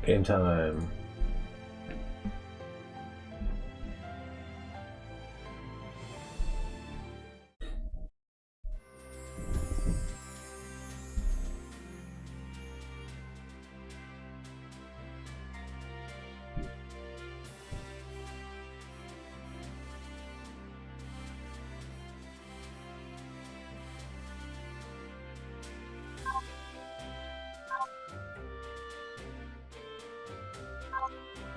Game time.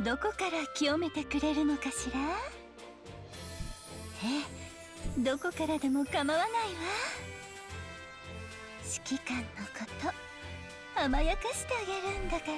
どこから清めてくれるのかしら。どこからでも構わないわ。指揮官のこと甘やかしてあげるんだから。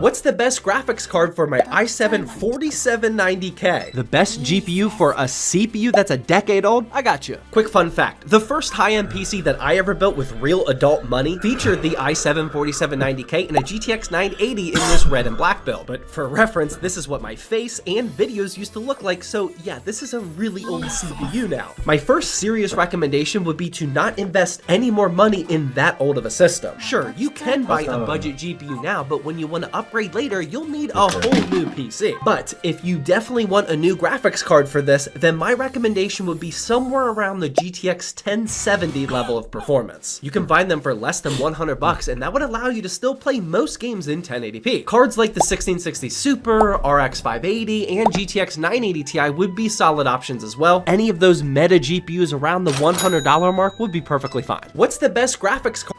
What's the best graphics card for my i7 4790K? The best GPU for a CPU that's a decade old? I got you. Quick fun fact, the first high-end PC that I ever built with real adult money featured the i7 4790K and a GTX 980 in this red and black build. But for reference, this is what my face and videos used to look like, so yeah, this is a really old CPU now. My first serious recommendation would be to not invest any more money in that old of a system. Sure, you can buy a budget GPU now, but when you want to upgrade later, you'll need a whole new PC. But if you definitely want a new graphics card for this, then my recommendation would be somewhere around the GTX 1070 level of performance. You can find them for less than 100 bucks, and that would allow you to still play most games in 1080p. Cards like the 1660 Super, RX 580, and GTX 980 Ti would be solid options as well. Any of those meta GPUs around the $100 mark would be perfectly fine. What's the best graphics card?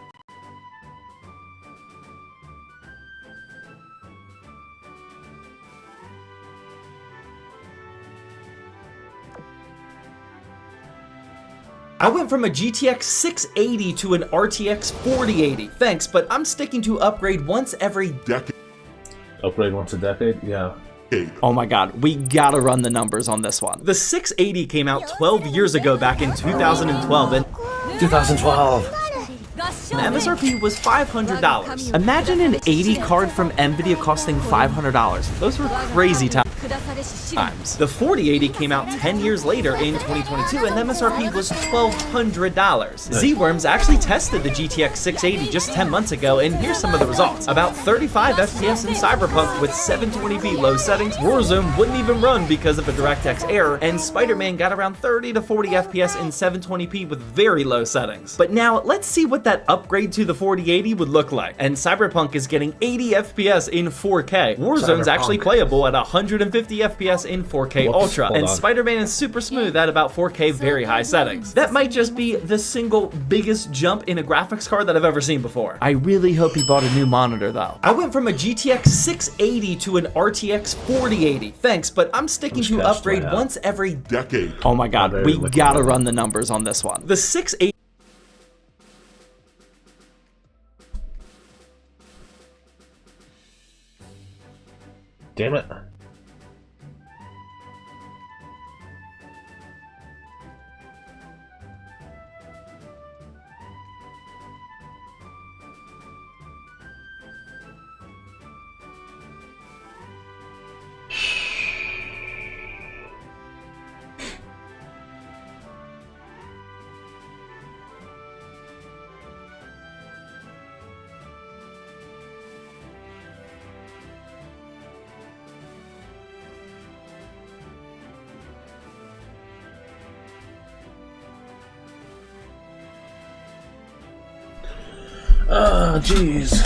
I went from a GTX 680 to an RTX 4080. Thanks, but I'm sticking to upgrade once every decade. Upgrade once a decade? Yeah. Oh my god, we gotta run the numbers on this one. The 680 came out 12 years ago back in 2012 and 2012! MSRP was $500. Imagine an 80 card from Nvidia costing $500. Those were crazy times. The 4080 came out 10 years later in 2022 and MSRP was $1,200. ZWorms actually tested the GTX 680 just 10 months ago, and here's some of the results. About 35 FPS in Cyberpunk with 720p low settings, Warzone wouldn't even run because of a DirectX error, and Spider-Man got around 30 to 40 FPS in 720p with very low settings. But now, let's see what that upgrade to the 4080 would look like. And Cyberpunk is getting 80 FPS in 4K. Warzone's actually playable at 150 FPS in 4K Ultra, and Spider-Man is super smooth at about 4K very high settings. That might just be the single biggest jump in a graphics card that I've ever seen before. I really hope he bought a new monitor though. I went from a GTX 680 to an RTX 4080. Thanks, but I'm sticking to upgrade once every decade. Oh my god, we gotta run the numbers on this one. The 680 Damn it. Oh, jeez.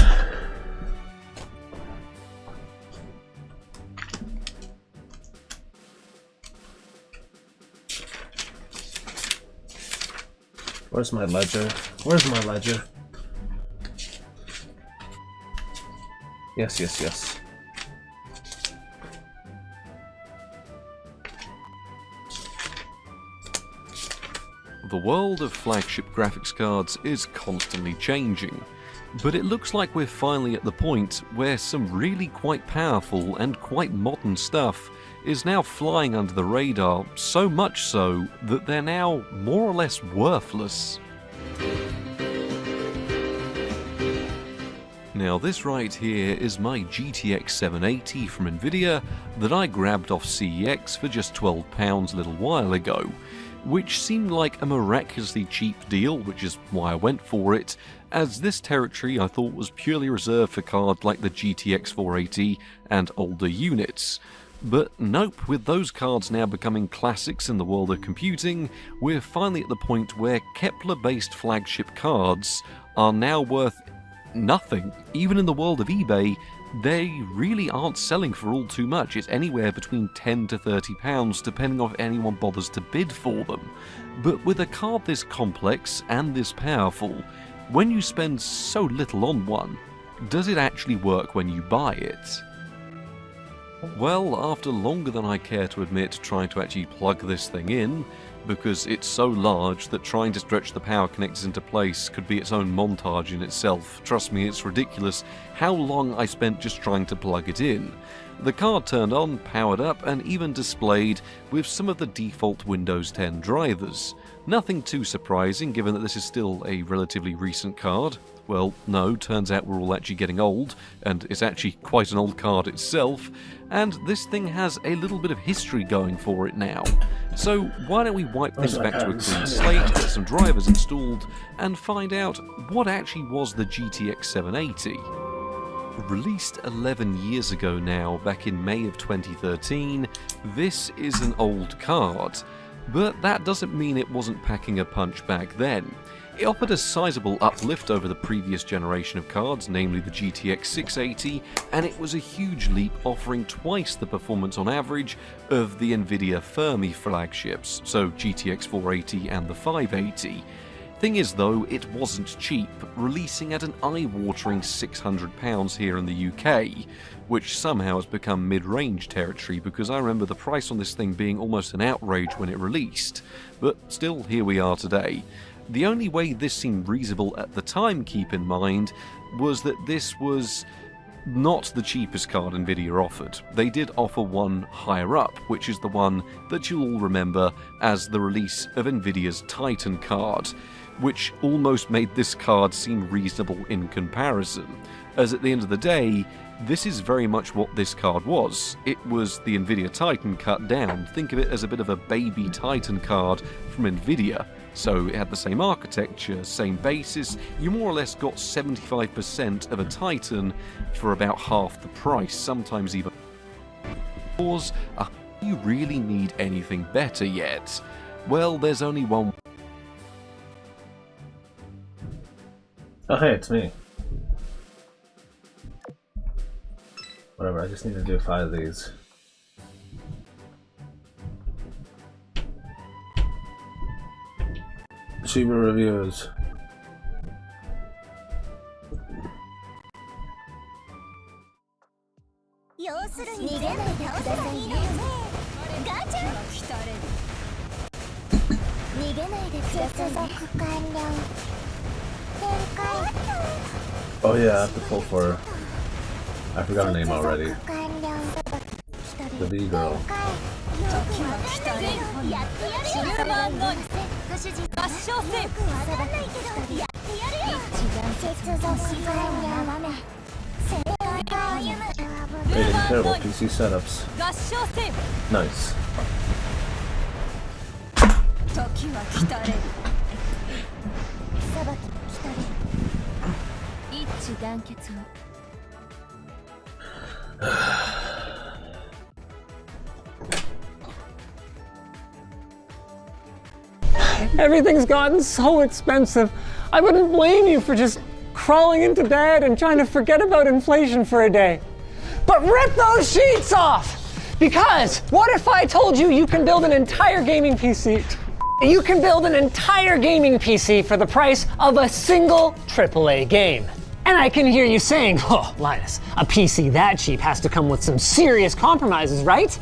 Where's my ledger? Where's my ledger? Yes, yes, yes. The world of flagship graphics cards is constantly changing. But it looks like we're finally at the point where some really quite powerful and quite modern stuff is now flying under the radar, so much so that they're now more or less worthless. Now this right here is my GTX 780 from Nvidia that I grabbed off CEX for just £12 a little while ago, which seemed like a miraculously cheap deal, which is why I went for it, as this territory I thought was purely reserved for cards like the GTX 480 and older units. But nope, with those cards now becoming classics in the world of computing, we're finally at the point where Kepler-based flagship cards are now worth nothing. Even in the world of eBay, they really aren't selling for all too much. It's anywhere between £10 to £30 depending on if anyone bothers to bid for them. But with a card this complex and this powerful, when you spend so little on one, does it actually work when you buy it? Well, after longer than I care to admit trying to actually plug this thing in, because it's so large that trying to stretch the power connectors into place could be its own montage in itself. Trust me, it's ridiculous how long I spent just trying to plug it in. The card turned on, powered up, and even displayed with some of the default Windows 10 drivers. Nothing too surprising given that this is still a relatively recent card. Well, no, turns out we're all actually getting old, and it's actually quite an old card itself, and this thing has a little bit of history going for it now. So why don't we wipe things back to a clean slate, get some drivers installed, and find out what actually was the GTX 780. Released 11 years ago now, back in May of 2013, this is an old card, but that doesn't mean it wasn't packing a punch back then. It offered a sizable uplift over the previous generation of cards, namely the GTX 680, and it was a huge leap, offering twice the performance on average of the Nvidia Fermi flagships, so GTX 480 and the 580. Thing is though, it wasn't cheap, releasing at an eye-watering £600 here in the UK, which somehow has become mid-range territory because I remember the price on this thing being almost an outrage when it released, but still here we are today. The only way this seemed reasonable at the time, keep in mind, was that this was not the cheapest card Nvidia offered. They did offer one higher up, which is the one that you'll all remember as the release of Nvidia's Titan card, which almost made this card seem reasonable in comparison, as at the end of the day, this is very much what this card was. It was the Nvidia Titan cut down. Think of it as a bit of a baby Titan card from Nvidia. So it had the same architecture, same basis, you more or less got 75% of a Titan for about half the price, sometimes even more. Do you really need anything better yet? Well, there's only one. Oh hey, it's me. Whatever, I just need to do 5 of these. Chiba reviews. Oh yeah, I have to pull for... I forgot her name already. The V girl. Hey, terrible PC setups. Nice. Everything's gotten so expensive. I wouldn't blame you for just crawling into bed and trying to forget about inflation for a day. But rip those sheets off! Because what if I told you you can build an entire gaming PC? You can build an entire gaming PC for the price of a single AAA game. And I can hear you saying, oh, Linus, a PC that cheap has to come with some serious compromises, right?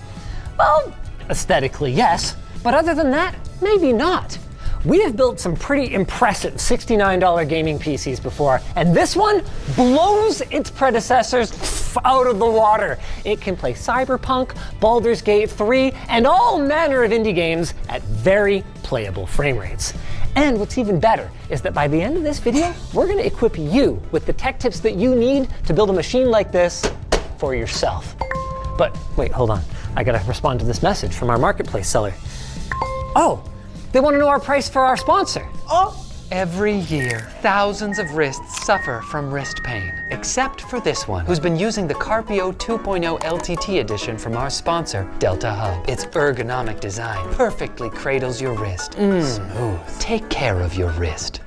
Well, aesthetically, yes. But other than that, maybe not. We have built some pretty impressive $69 gaming PCs before, and this one blows its predecessors out of the water. It can play Cyberpunk, Baldur's Gate 3, and all manner of indie games at very playable frame rates. And what's even better is that by the end of this video, we're gonna equip you with the tech tips that you need to build a machine like this for yourself. But wait, hold on. I gotta respond to this message from our marketplace seller. Oh, they wanna know our price for our sponsor. Oh! Every year, thousands of wrists suffer from wrist pain, except for this one, who's been using the Carpio 2.0 LTT edition from our sponsor, Delta Hub. Its ergonomic design perfectly cradles your wrist. Smooth. Take care of your wrist.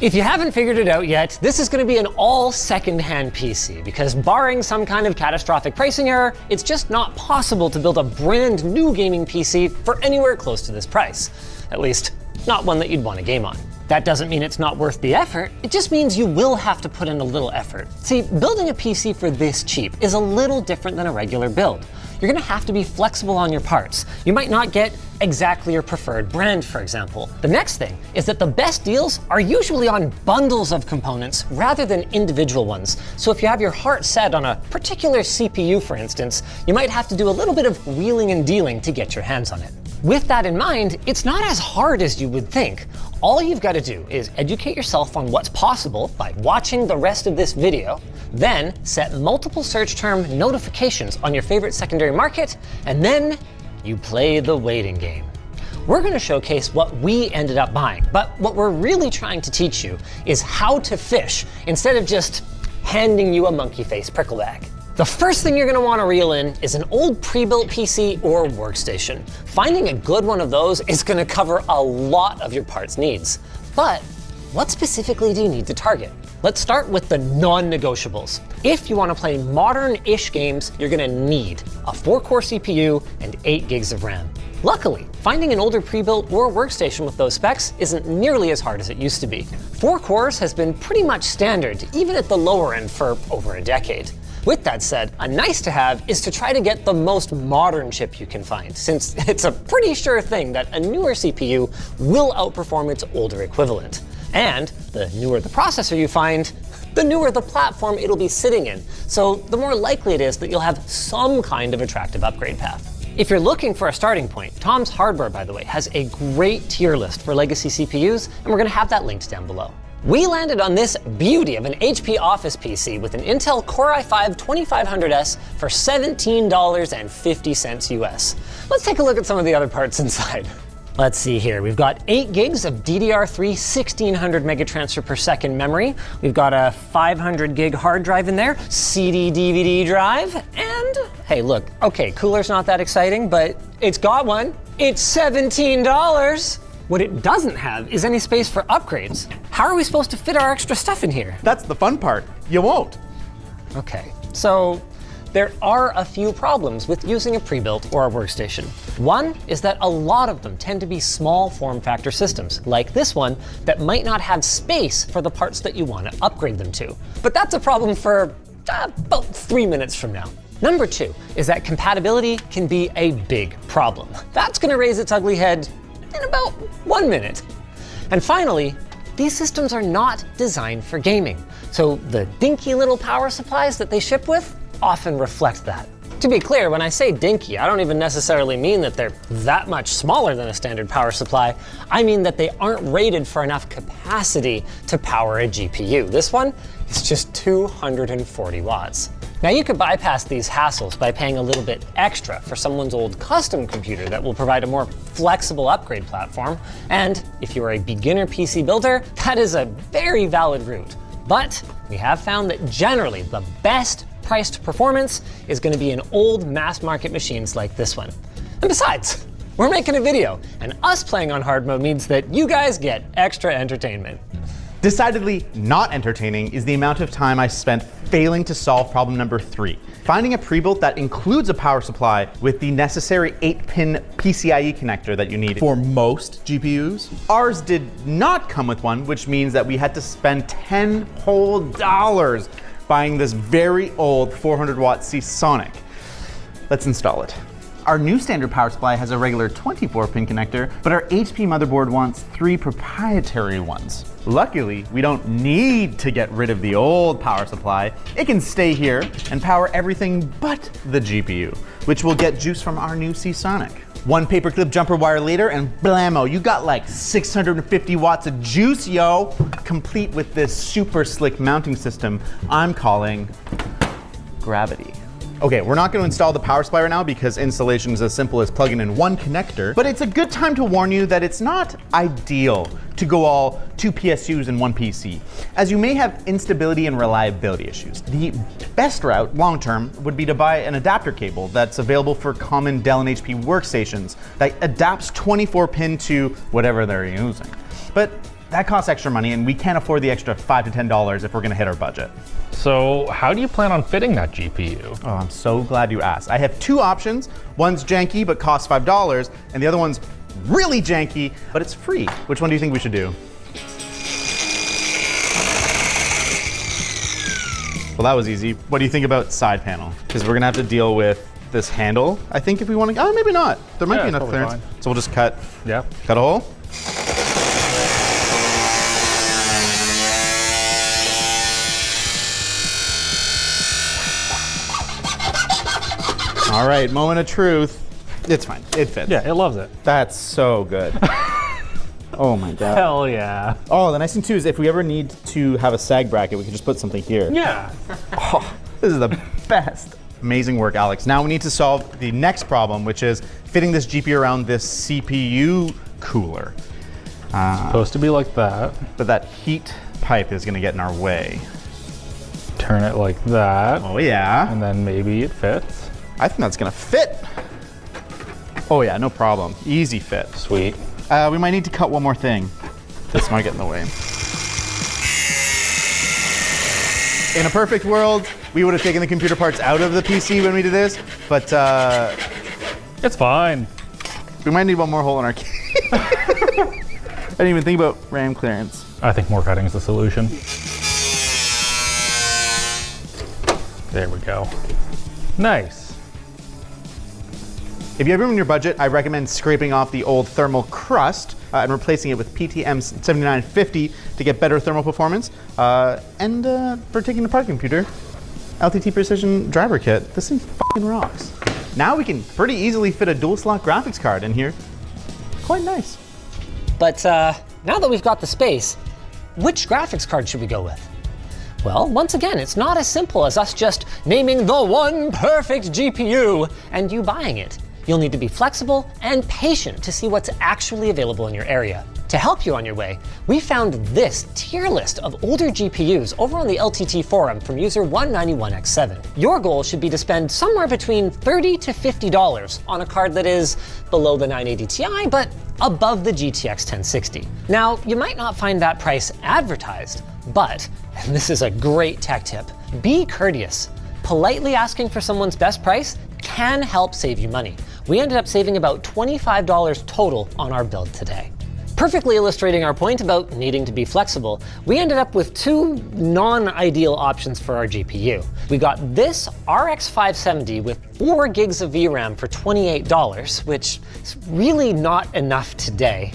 If you haven't figured it out yet, this is going to be an all second-hand PC because barring some kind of catastrophic pricing error, it's just not possible to build a brand new gaming PC for anywhere close to this price. At least, not one that you'd want to game on. That doesn't mean it's not worth the effort, it just means you will have to put in a little effort. See, building a PC for this cheap is a little different than a regular build. You're gonna have to be flexible on your parts. You might not get exactly your preferred brand, for example. The next thing is that the best deals are usually on bundles of components rather than individual ones. So if you have your heart set on a particular CPU, for instance, you might have to do a little bit of wheeling and dealing to get your hands on it. With that in mind, it's not as hard as you would think. All you've got to do is educate yourself on what's possible by watching the rest of this video, then set multiple search term notifications on your favorite secondary market, and then you play the waiting game. We're going to showcase what we ended up buying, but what we're really trying to teach you is how to fish instead of just handing you a monkey face prickle bag. The first thing you're going to want to reel in is an old pre-built PC or workstation. Finding a good one of those is going to cover a lot of your parts needs. But what specifically do you need to target? Let's start with the non-negotiables. If you want to play modern-ish games, you're going to need a 4-core CPU and 8 gigs of RAM. Luckily, finding an older pre-built or workstation with those specs isn't nearly as hard as it used to be. 4 cores has been pretty much standard, even at the lower end, for over a decade. With that said, a nice to have is to try to get the most modern chip you can find, since it's a pretty sure thing that a newer CPU will outperform its older equivalent. And the newer the processor you find, the newer the platform it'll be sitting in, so the more likely it is that you'll have some kind of attractive upgrade path. If you're looking for a starting point, Tom's Hardware, by the way, has a great tier list for legacy CPUs, and we're gonna have that linked down below. We landed on this beauty of an HP Office PC with an Intel Core i5-2500S for $17.50 US. Let's take a look at some of the other parts inside. Let's see here, we've got 8 gigs of DDR3 1600 megatransfer per second memory. We've got a 500 gig hard drive in there, CD DVD drive, and hey look, okay, cooler's not that exciting, but it's got one. It's $17. What it doesn't have is any space for upgrades. How are we supposed to fit our extra stuff in here? That's the fun part. You won't. Okay, so there are a few problems with using a pre-built or a workstation. One is that a lot of them tend to be small form factor systems, like this one, that might not have space for the parts that you want to upgrade them to. But that's a problem for about 3 minutes from now. Number 2 is that compatibility can be a big problem. That's going to raise its ugly head in about 1 minute. And finally, these systems are not designed for gaming, so the dinky little power supplies that they ship with often reflect that. To be clear, when I say dinky, I don't even necessarily mean that they're that much smaller than a standard power supply. I mean that they aren't rated for enough capacity to power a GPU. This one is just 240 watts. Now you could bypass these hassles by paying a little bit extra for someone's old custom computer that will provide a more flexible upgrade platform. And if you're a beginner PC builder, that is a very valid route. But we have found that generally the best priced performance is going to be in old mass market machines like this one. And besides, we're making a video, and us playing on hard mode means that you guys get extra entertainment. Decidedly not entertaining is the amount of time I spent failing to solve problem number 3. Finding a pre-built that includes a power supply with the necessary 8-pin PCIe connector that you need for most GPUs. Ours did not come with one, which means that we had to spend $10 whole buying this very old 400 watt Seasonic. Let's install it. Our new standard power supply has a regular 24 pin connector, but our HP motherboard wants 3 proprietary ones. Luckily, we don't need to get rid of the old power supply. It can stay here and power everything but the GPU, which will get juice from our new Seasonic. One paperclip jumper wire later and blammo, you got like 650 watts of juice, yo! Complete with this super slick mounting system I'm calling Gravity. Okay, we're not gonna install the power supply right now because installation is as simple as plugging in one connector, but it's a good time to warn you that it's not ideal to go all 2 PSUs in one PC, as you may have instability and reliability issues. The best route, long term, would be to buy an adapter cable that's available for common Dell and HP workstations that adapts 24 pin to whatever they're using. But that costs extra money and we can't afford the extra $5 to $10 if we're gonna hit our budget. So how do you plan on fitting that GPU? Oh, I'm so glad you asked. I have 2 options. One's janky but costs $5, and the other one's really janky, but it's free. Which one do you think we should do? Well, that was easy. What do you think about side panel? Because we're gonna have to deal with this handle, I think, if we want to, oh, maybe not. There might be enough clearance. Fine. So we'll just cut a hole. All right, moment of truth. It's fine, it fits. Yeah, it loves it. That's so good. Oh my God. Hell yeah. Oh, the nice thing too is if we ever need to have a sag bracket, we can just put something here. Yeah. Oh, this is the best. Amazing work, Alex. Now we need to solve the next problem, which is fitting this GPU around this CPU cooler. Supposed to be like that. But that heat pipe is gonna get in our way. Turn it like that. Oh yeah. And then maybe it fits. I think that's gonna fit. Oh yeah, no problem. Easy fit. Sweet. We might need to cut one more thing. This might get in the way. In a perfect world, we would have taken the computer parts out of the PC when we did this, but it's fine. We might need one more hole in our key. I didn't even think about RAM clearance. I think more cutting is the solution. There we go. Nice. If you have room in your budget, I recommend scraping off the old thermal crust and replacing it with PTM 7950 to get better thermal performance. And for taking apart a computer, LTT Precision Driver Kit. This thing fucking rocks. Now we can pretty easily fit a dual slot graphics card in here. Quite nice. But now that we've got the space, which graphics card should we go with? Well, once again, it's not as simple as us just naming the one perfect GPU and you buying it. You'll need to be flexible and patient to see what's actually available in your area. To help you on your way, we found this tier list of older GPUs over on the LTT forum from user 191x7. Your goal should be to spend somewhere between $30 to $50 on a card that is below the 980 Ti, but above the GTX 1060. Now, you might not find that price advertised, but, and this is a great tech tip, be courteous. Politely asking for someone's best price can help save you money. We ended up saving about $25 total on our build today. Perfectly illustrating our point about needing to be flexible, we ended up with 2 non-ideal options for our GPU. We got this RX 570 with 4 gigs of VRAM for $28, which is really not enough today.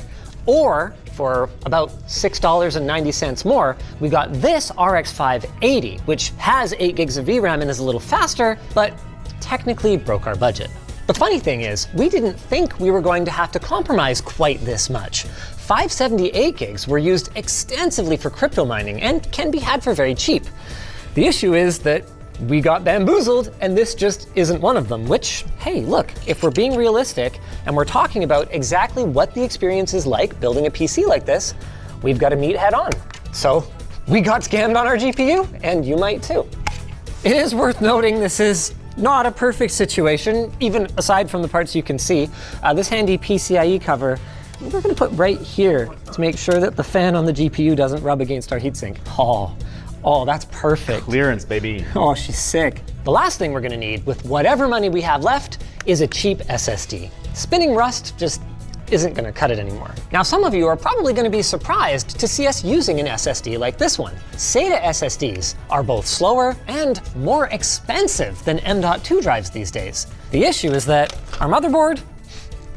Or for about $6.90 more, we got this RX 580, which has 8 gigs of VRAM and is a little faster, but technically broke our budget. The funny thing is, we didn't think we were going to have to compromise quite this much. 578 gigs were used extensively for crypto mining and can be had for very cheap. The issue is that we got bamboozled and this just isn't one of them, which, hey, look, if we're being realistic and we're talking about exactly what the experience is like building a PC like this, we've got to meet head on. So we got scammed on our GPU and you might too. It is worth noting this is not a perfect situation, even aside from the parts you can see. This handy PCIe cover, we're gonna put right here to make sure that the fan on the GPU doesn't rub against our heatsink. Oh, that's perfect. Clearance, baby. Oh, she's sick. The last thing we're gonna need, with whatever money we have left, is a cheap SSD. Spinning Rust just isn't gonna cut it anymore. Now, some of you are probably gonna be surprised to see us using an SSD like this one. SATA SSDs are both slower and more expensive than M.2 drives these days. The issue is that our motherboard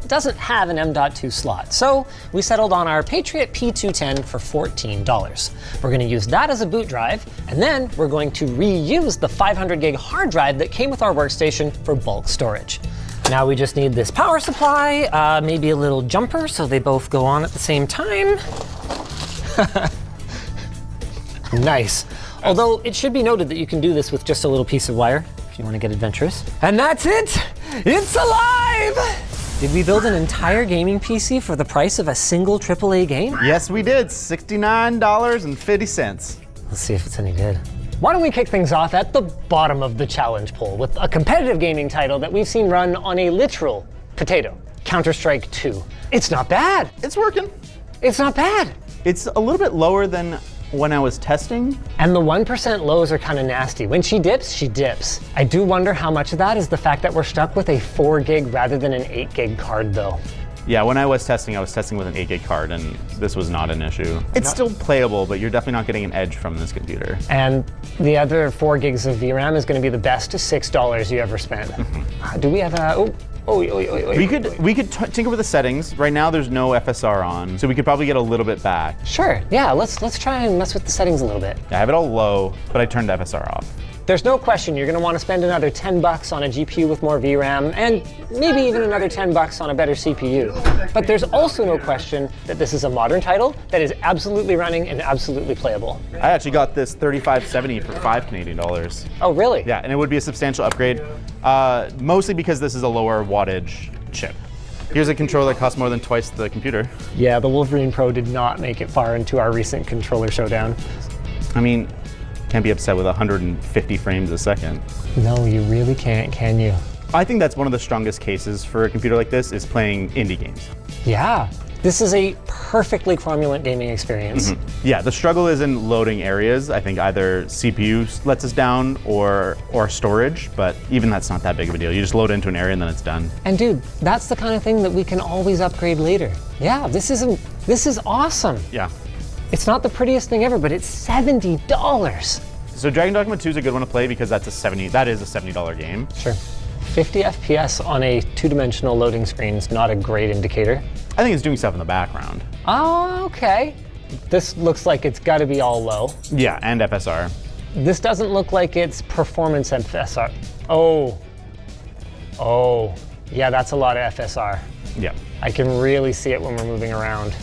doesn't have an M.2 slot, so we settled on our Patriot P210 for $14. We're gonna use that as a boot drive, and then we're going to reuse the 500 gig hard drive that came with our workstation for bulk storage. Now we just need this power supply, maybe a little jumper so they both go on at the same time. Nice. Although it should be noted that you can do this with just a little piece of wire if you want to get adventurous. And that's it! It's alive! Did we build an entire gaming PC for the price of a single AAA game? Yes, we did. $69.50. Let's see if it's any good. Why don't we kick things off at the bottom of the challenge poll with a competitive gaming title that we've seen run on a literal potato, Counter-Strike 2. It's not bad. It's working. It's not bad. It's a little bit lower than when I was testing. And the 1% lows are kind of nasty. When she dips, she dips. I do wonder how much of that is the fact that we're stuck with a 4 gig rather than an 8 gig card though. Yeah, when I was testing with an 8 gig card, and this was not an issue. It's still playable, but you're definitely not getting an edge from this computer. And the other 4 gigs of VRAM is going to be the best $6 you ever spent. Do we have a? We could tinker with the settings. Right now, there's no FSR on, so we could probably get a little bit back. Sure. Yeah. Let's try and mess with the settings a little bit. I have it all low, but I turned FSR off. There's no question you're going to want to spend another $10 on a GPU with more VRAM, and maybe even another $10 on a better CPU. But there's also no question that this is a modern title that is absolutely running and absolutely playable. I actually got this 3570 for $5 Canadian. Oh, really? Yeah, and it would be a substantial upgrade, mostly because this is a lower wattage chip. Here's a controller that costs more than twice the computer. Yeah, the Wolverine Pro did not make it far into our recent controller showdown. I mean, can't be upset with 150 frames a second. No, you really can't, can you? I think that's one of the strongest cases for a computer like this is playing indie games. Yeah, this is a perfectly cromulent gaming experience. Yeah, the struggle is in loading areas. I think either CPU lets us down or storage, but even that's not that big of a deal. You just load into an area and then it's done. And dude, that's the kind of thing that we can always upgrade later. Yeah, this is awesome. Yeah. It's not the prettiest thing ever, but it's $70. So Dragon Dogma 2 is a good one to play because that is a $70 game. Sure. 50 FPS on a two-dimensional loading screen is not a great indicator. I think it's doing stuff in the background. Oh, okay. This looks like it's got to be all low. Yeah, and FSR. This doesn't look like it's performance FSR. Oh, yeah, that's a lot of FSR. Yeah. I can really see it when we're moving around.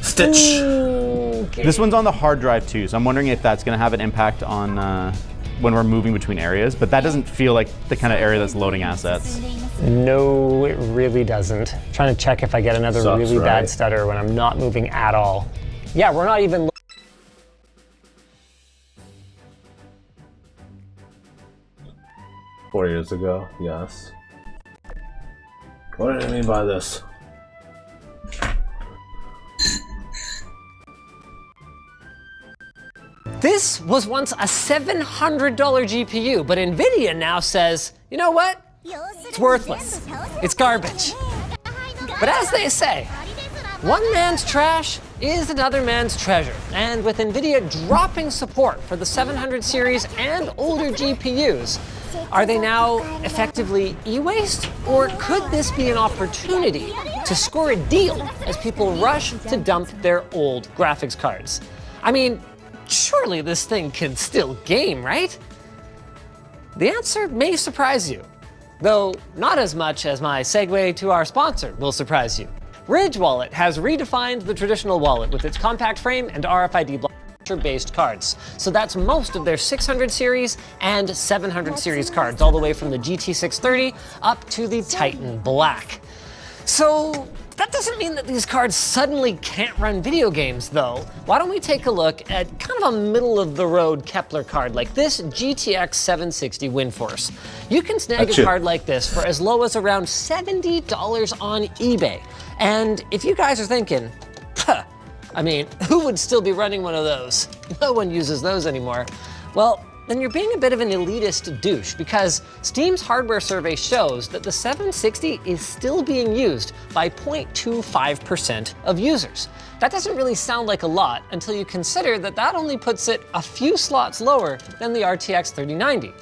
Stitch. Okay. This one's on the hard drive too, so I'm wondering if that's going to have an impact on when we're moving between areas, but that doesn't feel like the kind of area that's loading assets. No, it really doesn't. I'm trying to check if I get another really bad stutter when I'm not moving at all. Yeah, we're not even. 4 years ago, yes. What did I mean by this? This was once a $700 GPU, but NVIDIA now says, you know what? It's worthless. It's garbage. But as they say, one man's trash is another man's treasure. And with NVIDIA dropping support for the 700 series and older GPUs, are they now effectively e-waste? Or could this be an opportunity to score a deal as people rush to dump their old graphics cards? I mean, surely this thing can still game, right? The answer may surprise you, though not as much as my segue to our sponsor will surprise you. Ridge Wallet has redefined the traditional wallet with its compact frame and RFID blocker-based cards. So that's most of their 600 series and 700 series cards, all the way from the GT630 up to the Titan Black. So that doesn't mean that these cards suddenly can't run video games, though. Why don't we take a look at kind of a middle-of-the-road Kepler card like this GTX 760 WindForce. You can snag a card like this for as low as around $70 on eBay. And if you guys are thinking, I mean, who would still be running one of those? No one uses those anymore. Well, then you're being a bit of an elitist douche, because Steam's hardware survey shows that the 760 is still being used by 0.25% of users. That doesn't really sound like a lot until you consider that that only puts it a few slots lower than the RTX 3090.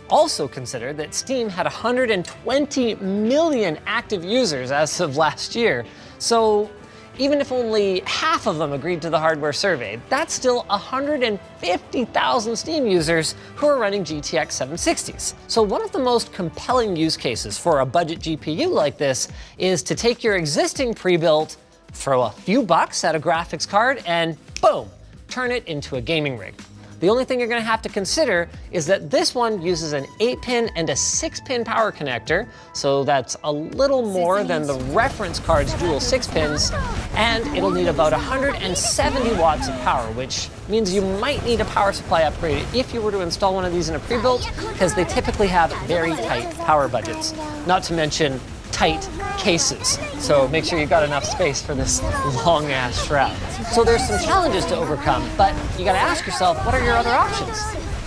Also consider that Steam had 120 million active users as of last year, so even if only half of them agreed to the hardware survey, that's still 150,000 Steam users who are running GTX 760s. So one of the most compelling use cases for a budget GPU like this is to take your existing pre-built, throw a few bucks at a graphics card, and boom, turn it into a gaming rig. The only thing you're gonna have to consider is that this one uses an 8-pin and a 6-pin power connector, so that's a little more than the reference card's dual 6 pins, and it'll need about 170 watts of power, which means you might need a power supply upgrade if you were to install one of these in a pre-built, because they typically have very tight power budgets, not to mention tight cases. So make sure you've got enough space for this long ass shroud. So there's some challenges to overcome, but you gotta ask yourself, what are your other options?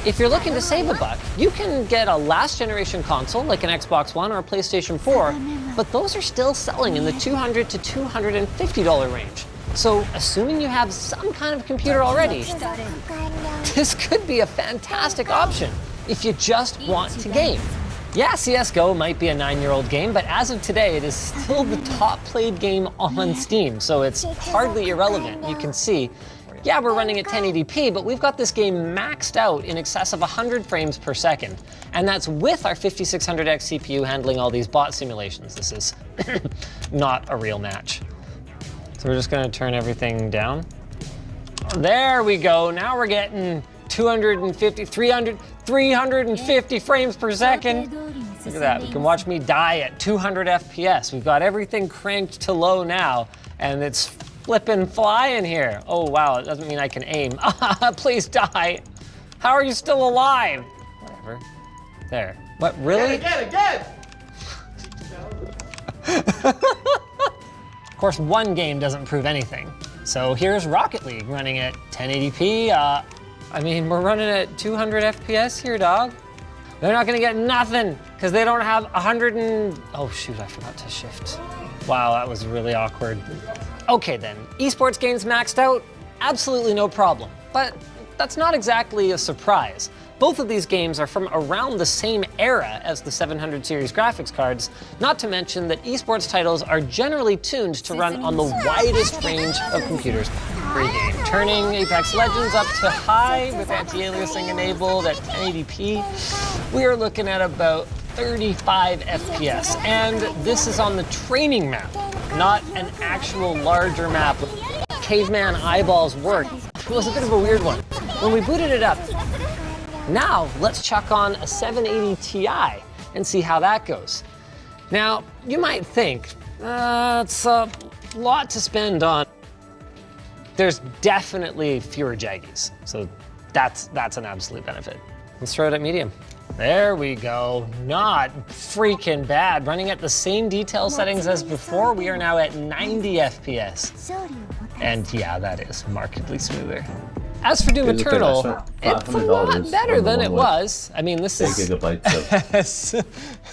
If you're looking to save a buck, you can get a last generation console like an Xbox One or a PlayStation 4, but those are still selling in the $200 to $250 range. So assuming you have some kind of computer already, this could be a fantastic option if you just want to game. Yeah, CSGO might be a 9-year-old game, but as of today, it is still the top played game on Steam, so it's hardly irrelevant. You can see, yeah, we're running at 1080p, but we've got this game maxed out in excess of 100 frames per second. And that's with our 5600X CPU handling all these bot simulations. This is not a real match. So we're just gonna turn everything down. There we go, now we're getting 250, 350 frames per second. Look at that, you can watch me die at 200 FPS. We've got everything cranked to low now, and it's flippin' flying here. Oh wow, it doesn't mean I can aim. Please die. How are you still alive? Whatever. There. What, really? Again! Of course, one game doesn't prove anything. So here's Rocket League running at 1080p. I mean, we're running at 200 FPS here, dog. They're not gonna get nothing, because they don't have 100 and... Oh shoot, I forgot to shift. Wow, that was really awkward. Okay then, esports games maxed out? Absolutely no problem. But that's not exactly a surprise. Both of these games are from around the same era as the 700 series graphics cards, not to mention that esports titles are generally tuned to run on the widest range of computers pre-game. Turning Apex Legends up to high with anti-aliasing enabled at 1080p, we are looking at about 35 FPS. And this is on the training map, not an actual larger map. Caveman eyeballs work. It was a bit of a weird one. When we booted it up, now let's chuck on a 780 Ti and see how that goes. Now, you might think, it's a lot to spend on. There's definitely fewer jaggies, so that's an absolute benefit. Let's throw it at medium. There we go, not freaking bad. Running at the same detail settings as before, we are now at 90 FPS. And yeah, that is markedly smoother. As for Doom Eternal, it's a lot better than it was. I mean, this is 8 gigabytes of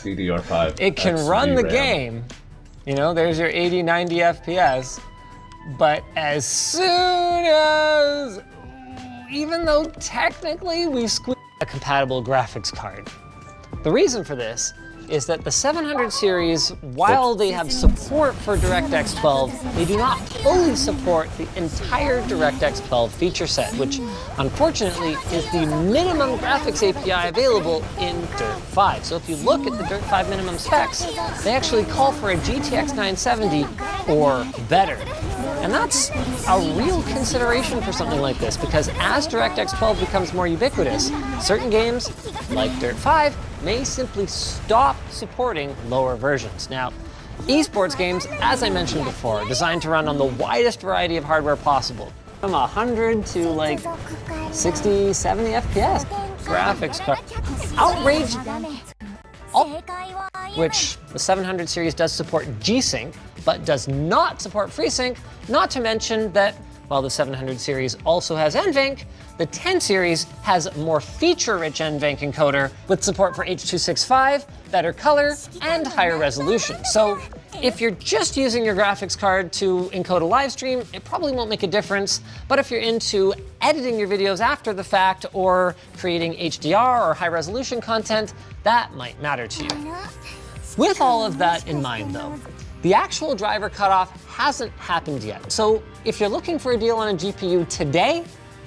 DDR5. It can run the game. You know, there's your 80, 90 FPS. But as soon as, even though technically we've squeezed a compatible graphics card, the reason for this is that the 700 series, while they have support for DirectX 12, they do not fully support the entire DirectX 12 feature set, which unfortunately is the minimum graphics API available in Dirt 5. So if you look at the Dirt 5 minimum specs, they actually call for a GTX 970 or better. And that's a real consideration for something like this, because as DirectX 12 becomes more ubiquitous, certain games, like Dirt 5, may simply stop supporting lower versions. Now, esports games, as I mentioned before, are designed to run on the widest variety of hardware possible, from 100 to like 60, 70 FPS. Graphics card. Outrage, which the 700 series does support G-Sync, but does not support FreeSync, not to mention that While the 700 series also has NVENC, the 10 series has a more feature-rich NVENC encoder with support for H.265, better color, and higher resolution. So if you're just using your graphics card to encode a live stream, it probably won't make a difference. But if you're into editing your videos after the fact or creating HDR or high resolution content, that might matter to you. With all of that in mind though, the actual driver cutoff hasn't happened yet. So if you're looking for a deal on a GPU today,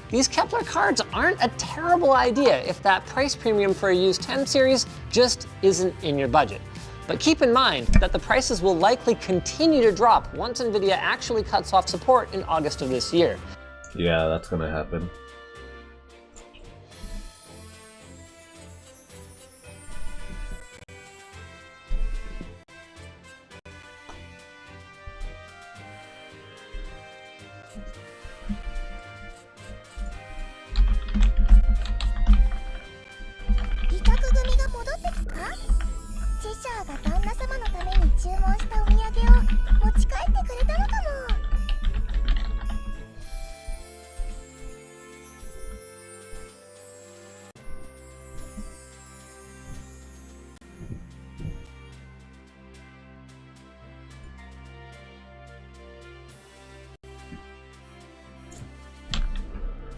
these Kepler cards aren't a terrible idea if that price premium for a used 10 series just isn't in your budget. But keep in mind that the prices will likely continue to drop once NVIDIA actually cuts off support in August of this year. Yeah, that's gonna happen.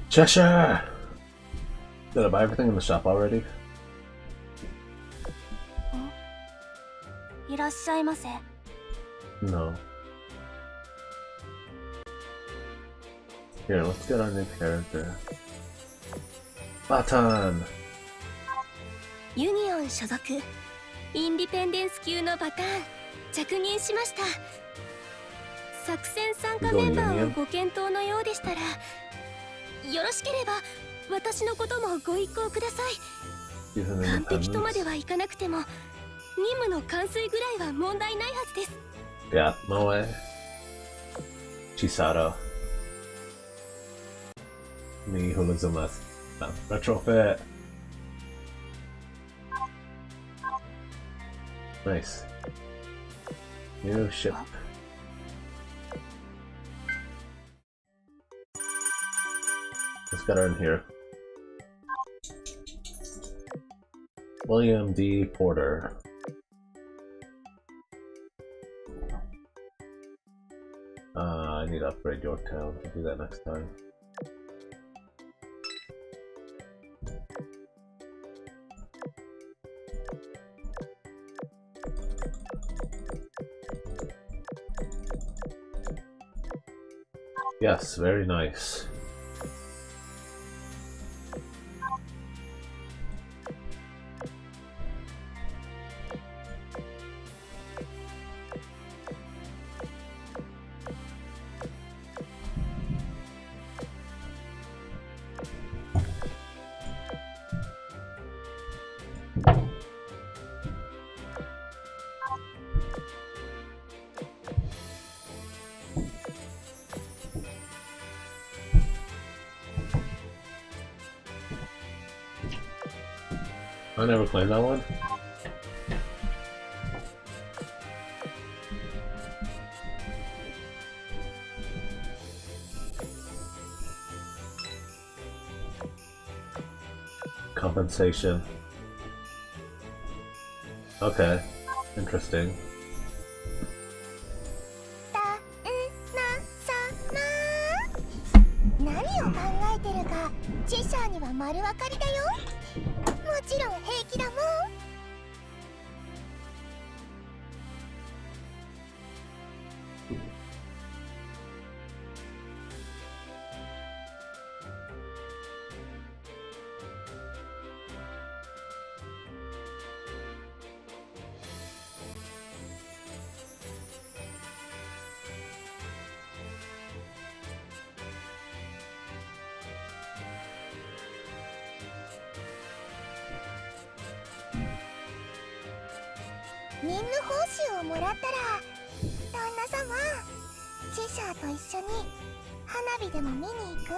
Cheshire! Did I buy everything in the shop already? いらっしゃいませ。 No. Here, let's get our new character. Batan! ユニオン所属インディペンデンス級のパターン着任しました。作戦参加メンバーをご検討のようでしたらよろしければ私のこともご一行ください。完璧とまではいかなくても任務の完遂ぐらいは問題ないはずです。 Yeah, no way. Chisato. Me who lives in the retrofit. Nice. New ship. Let's get her in here. William D. Porter. I need to upgrade Yorktown. I'll do that next time. Yes, very nice. I never played that one. Compensation. Okay, interesting. 何を考えてるかチェシャーには丸分かりだよ。もちろん平気だもん。任務報酬をもらったら旦那様チェシャーと一緒に花火でも見に行く？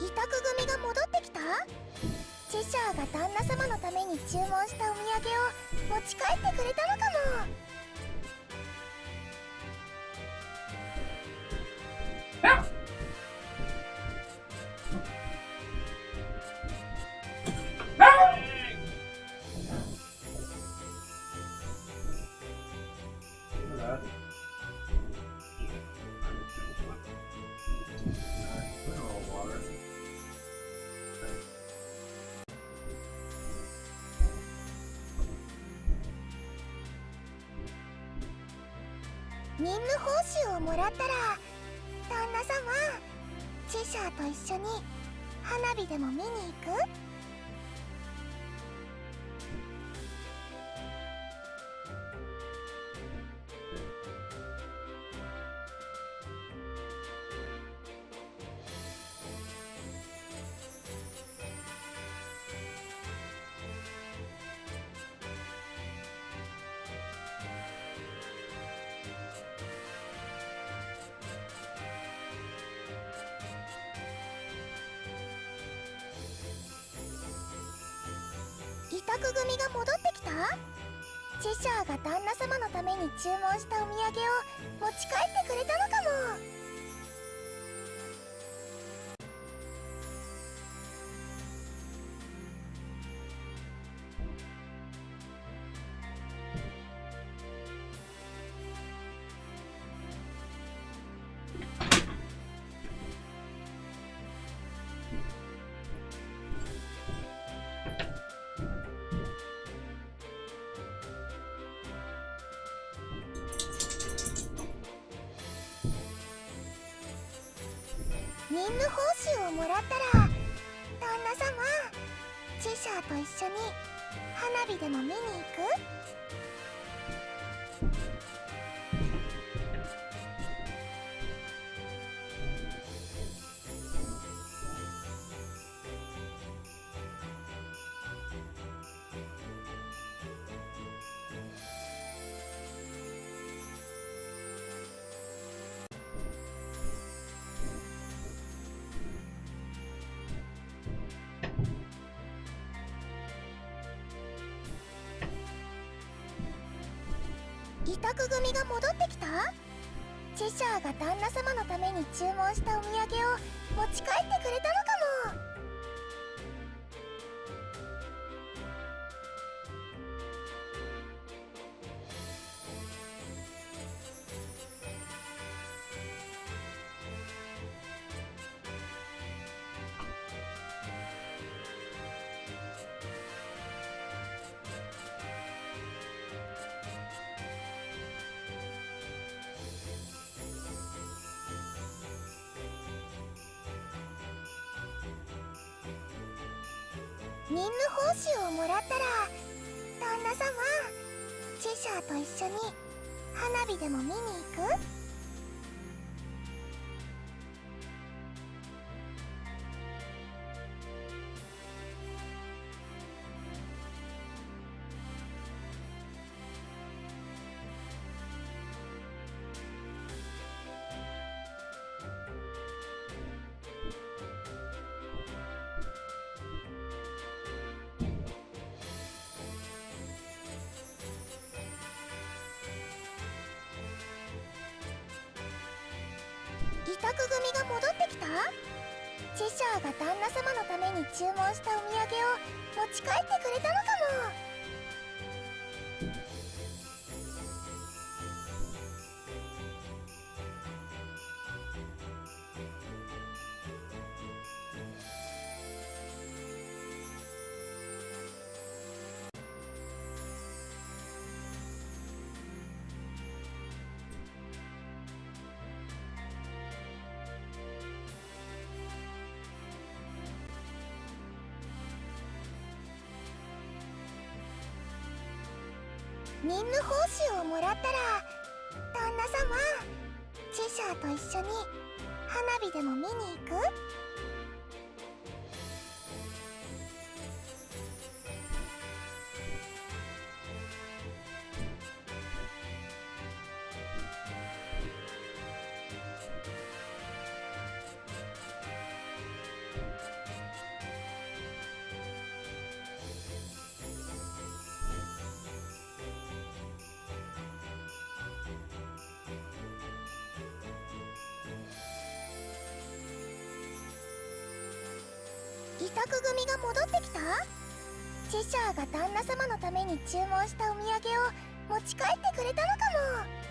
委託組が戻ってきた？チェシャーが旦那様のために注文したお土産を持ち帰ってくれたのかも。任務報酬をもらったら、旦那様、チェシャーと一緒に花火でも見に行く？委託組が戻ってきた？チェシャーが旦那様のために注文したお土産を持ち帰ってくれたのかも。任務報酬をもらったら、旦那様、チェシャーと一緒に花火でも見に行く？委託組が戻ってきた？チェシャーが旦那様のために注文したお土産を持ち帰ってくれたのかも。任務報酬をもらったら、旦那様、チェシャーと一緒に花火でも見に行く？委託組が戻ってきた？チェシャーが旦那様のために注文したお土産を持ち帰ってくれたのかも。任務報酬をもらったら、旦那様、チェシャーと一緒に花火でも見に行く？委託組が戻ってきた？チェシャーが旦那様のために注文したお土産を持ち帰ってくれたのかも。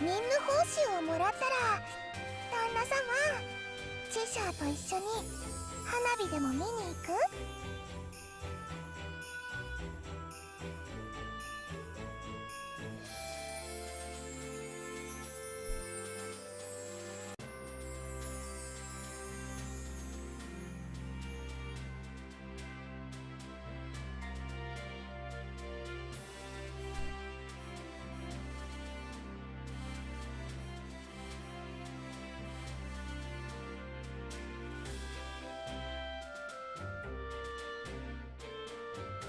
任務報酬をもらったら、旦那様、チェシャーと一緒に花火でも見に行く？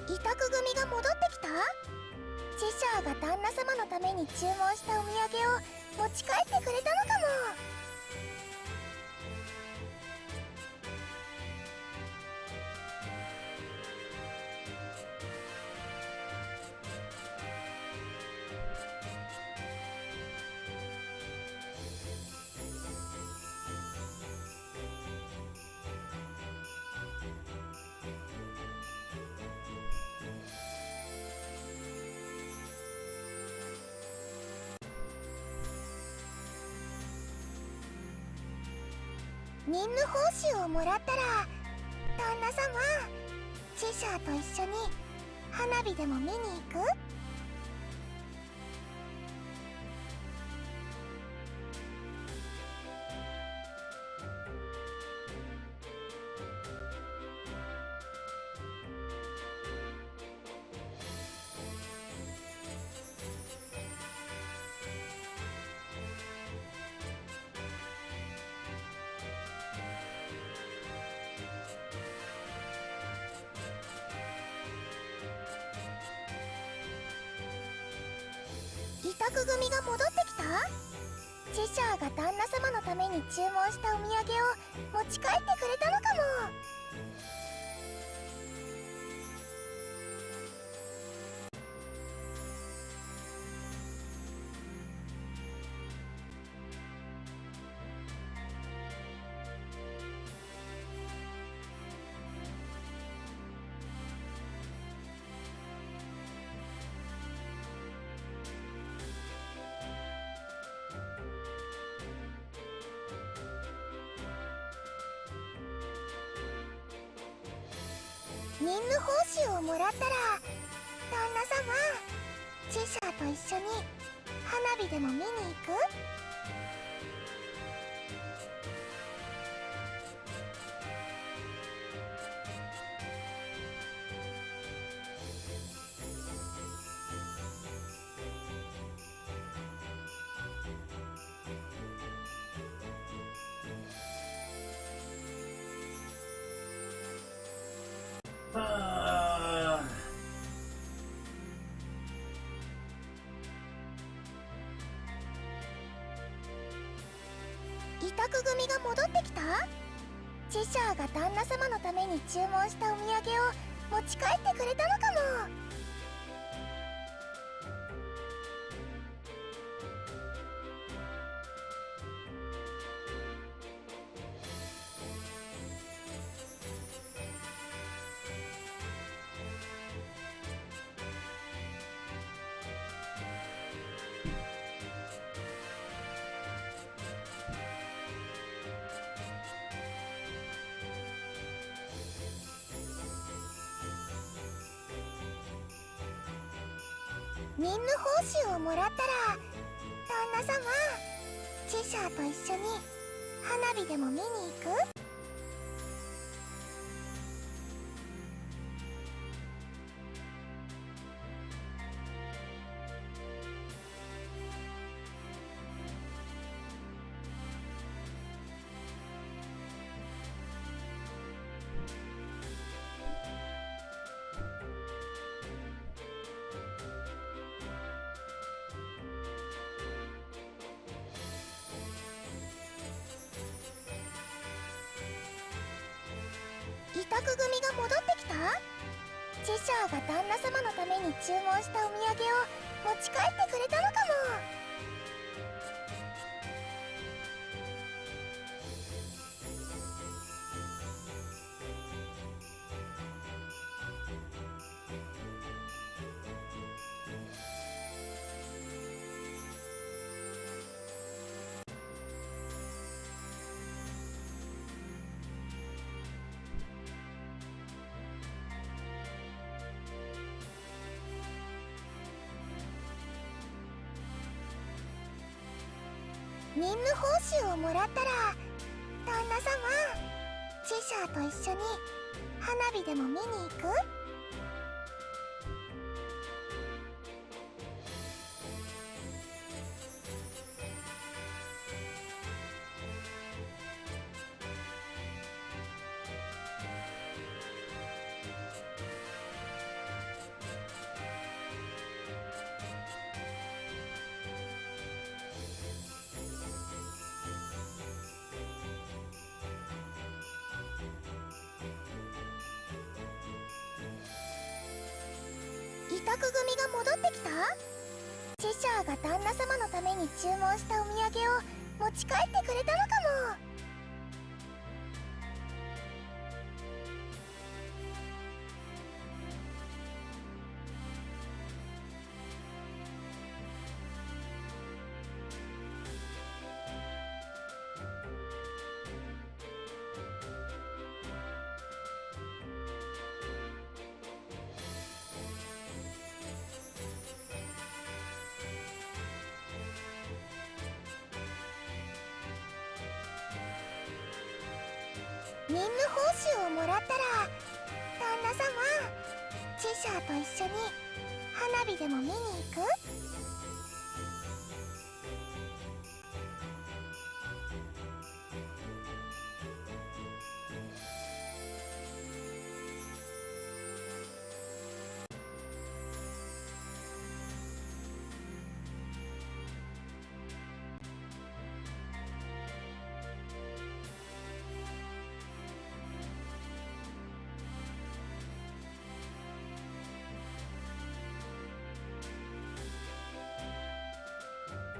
委託組が戻ってきた？チェシャーが旦那様のために注文したお土産を持ち帰ってくれたのかも。任務報酬をもらったら、旦那様、チェシャーと一緒に花火でも見に行く？委託組が戻ってきた？チェシャーが旦那様のために注文したお土産を持ち帰ってくれたのかも。任務報酬をもらったら、旦那様、チェシャーと一緒に花火でも見に行く？委託組が戻ってきた？チェシャーが旦那様のために注文したお土産を持ち帰ってくれたのかも。任務報酬をもらったら、旦那様、チェシャーと一緒に花火でも見に行く？委託組が戻ってきた？チェシャーが旦那様のために注文したお土産を持ち帰ってくれたのかも。任務報酬をもらったら、旦那様、チェシャーと一緒に花火でも見に行く？委託組が戻ってきた？チェシャーが旦那様のために注文したお土産を持ち帰ってくれたのかも。任務報酬をもらったら、旦那様、チェシャーと一緒に花火でも見に行く？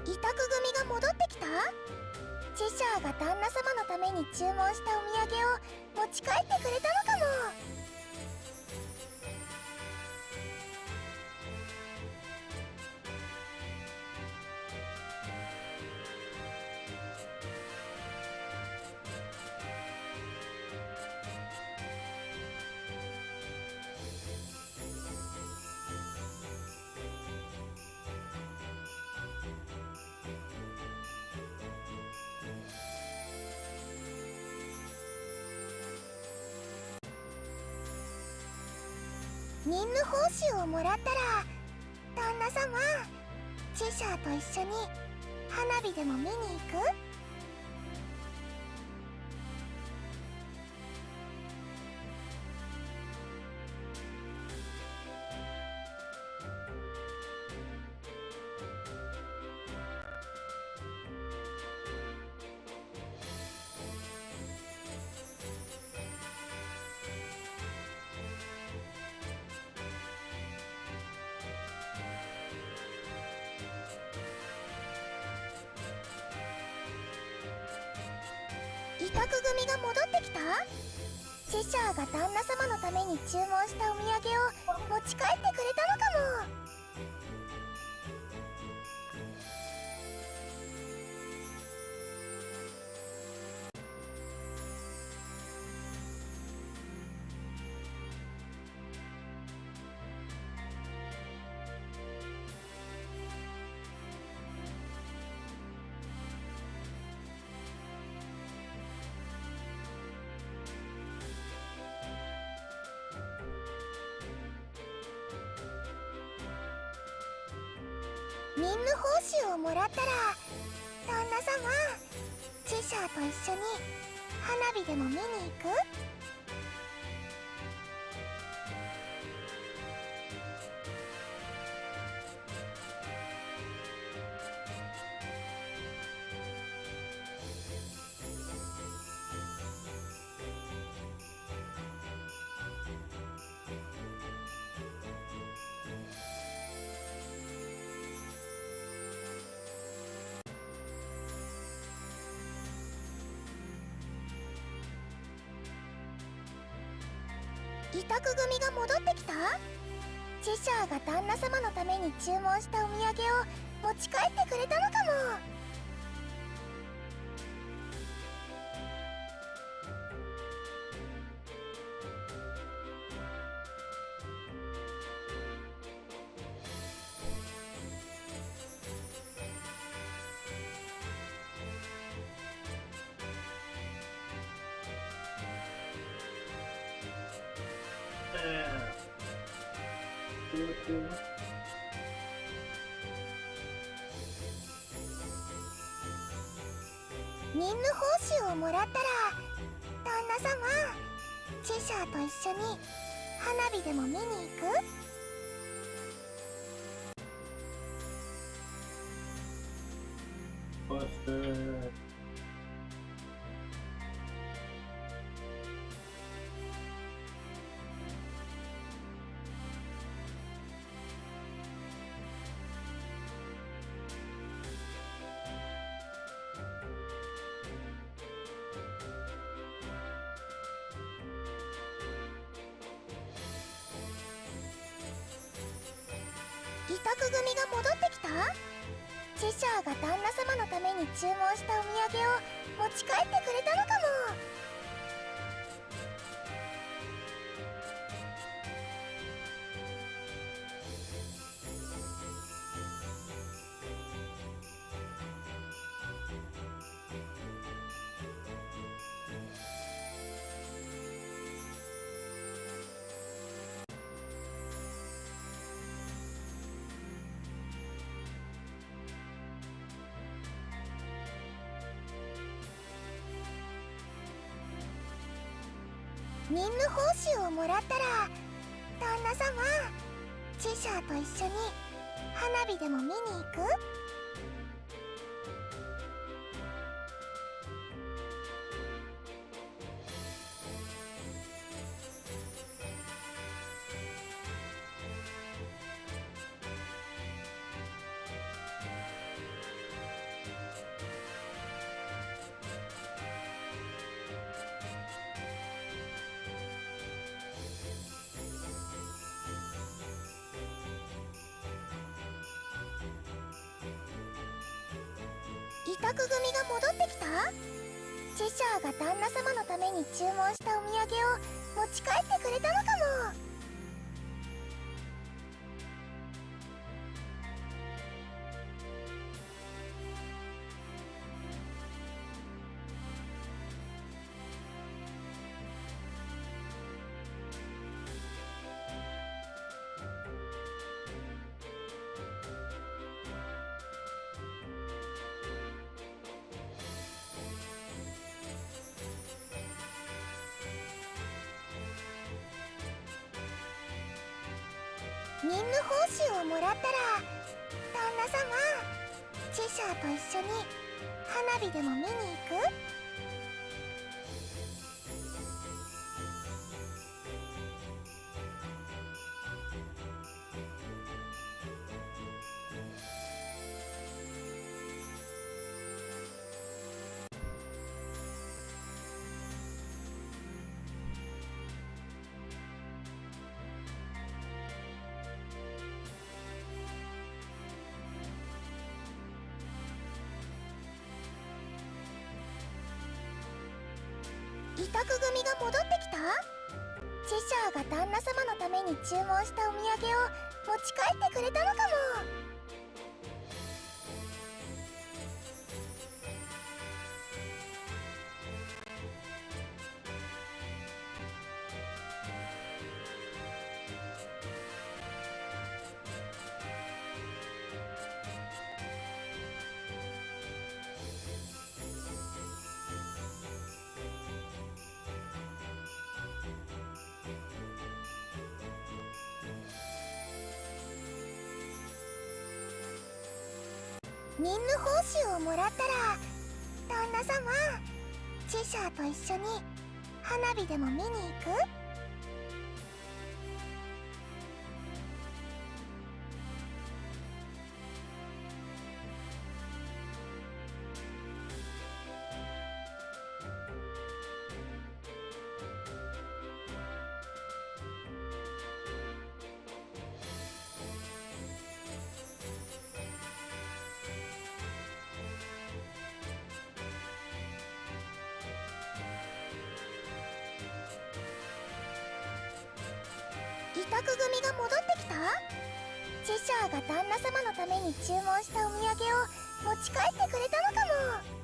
委託組が戻ってきた？チェシャーが旦那様のために注文したお土産を持ち帰ってくれたのかも。任務報酬をもらったら、旦那様、チェシャーと一緒に花火でも見に行く？委託組が戻ってきた？チェシャーが旦那様のために注文したお土産を持ち帰ってくれたのかも。任務報酬をもらったら、旦那様、チェシャーと一緒に花火でも見に行く？委託組が戻ってきた？チェシャーが旦那様のために注文したお土産を持ち帰ってくれたのかも。任務報酬をもらったら、旦那様、チェシャーと一緒に花火でも見に行く？委託組が戻ってきた？チェシャーが旦那様のために注文したお土産を持ち帰ってくれたのかも。任務報酬をもらったら、旦那様、チェシャーと一緒に花火でも見に行く？委託組が戻ってきた？チェシャーが旦那様のために注文したお土産を持ち帰ってくれたのかも。任務報酬をもらったら、旦那様、チェシャーと一緒に花火でも見に行く？委託組が戻ってきた？チェシャーが旦那様のために注文したお土産を持ち帰ってくれたのかも。任務報酬をもらったら、旦那様、チェシャーと一緒に花火でも見に行く？委託組が戻ってきた？チェシャーが旦那様のために注文したお土産を持ち帰ってくれたのかも。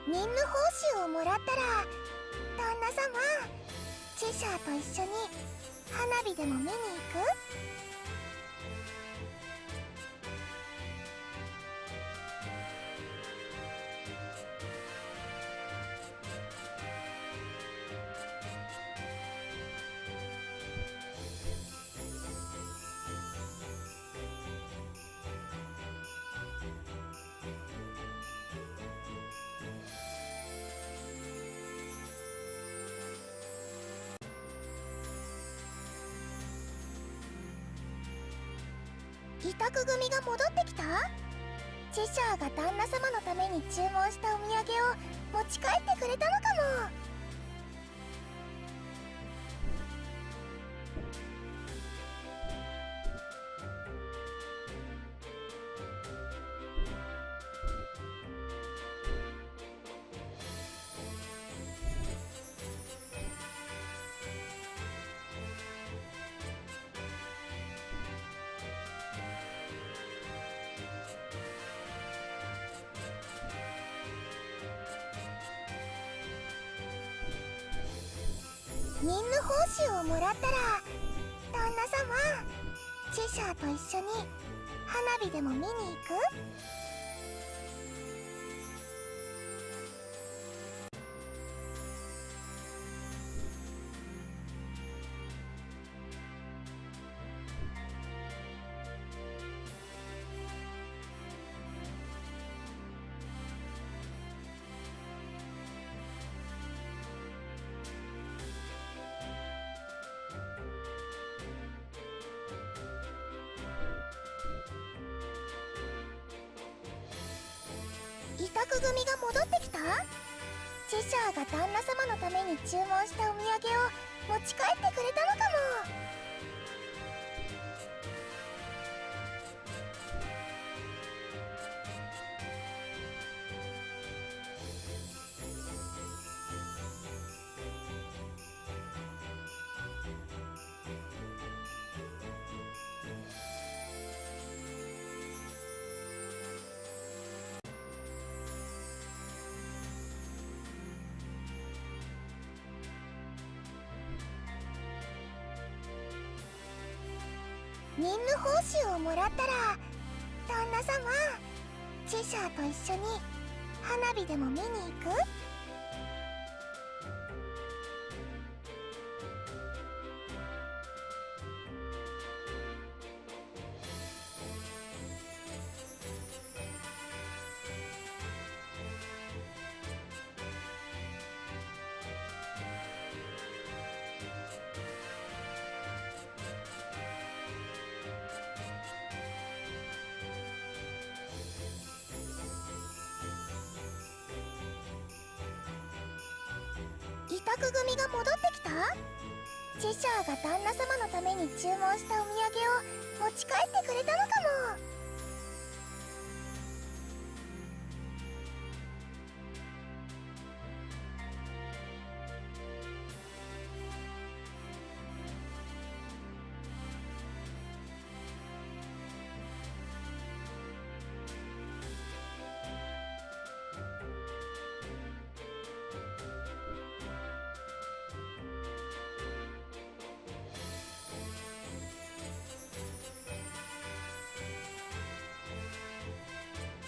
任務報酬をもらったら、旦那様、チェシャーと一緒に花火でも見に行く？委託組が戻ってきた？チェシャーが旦那様のために注文したお土産を持ち帰ってくれたのかも。任務報酬をもらったら、旦那様、チェシャーと一緒に花火でも見に行く？委託組が戻ってきた？チェシャーが旦那様のために注文したお土産を持ち帰ってくれたのかも。任務報酬をもらったら、旦那様、チェシャーと一緒に花火でも見に行く？委託組が戻ってきた？チェシャーが旦那様のために注文したお土産を持ち帰ってくれたのかも。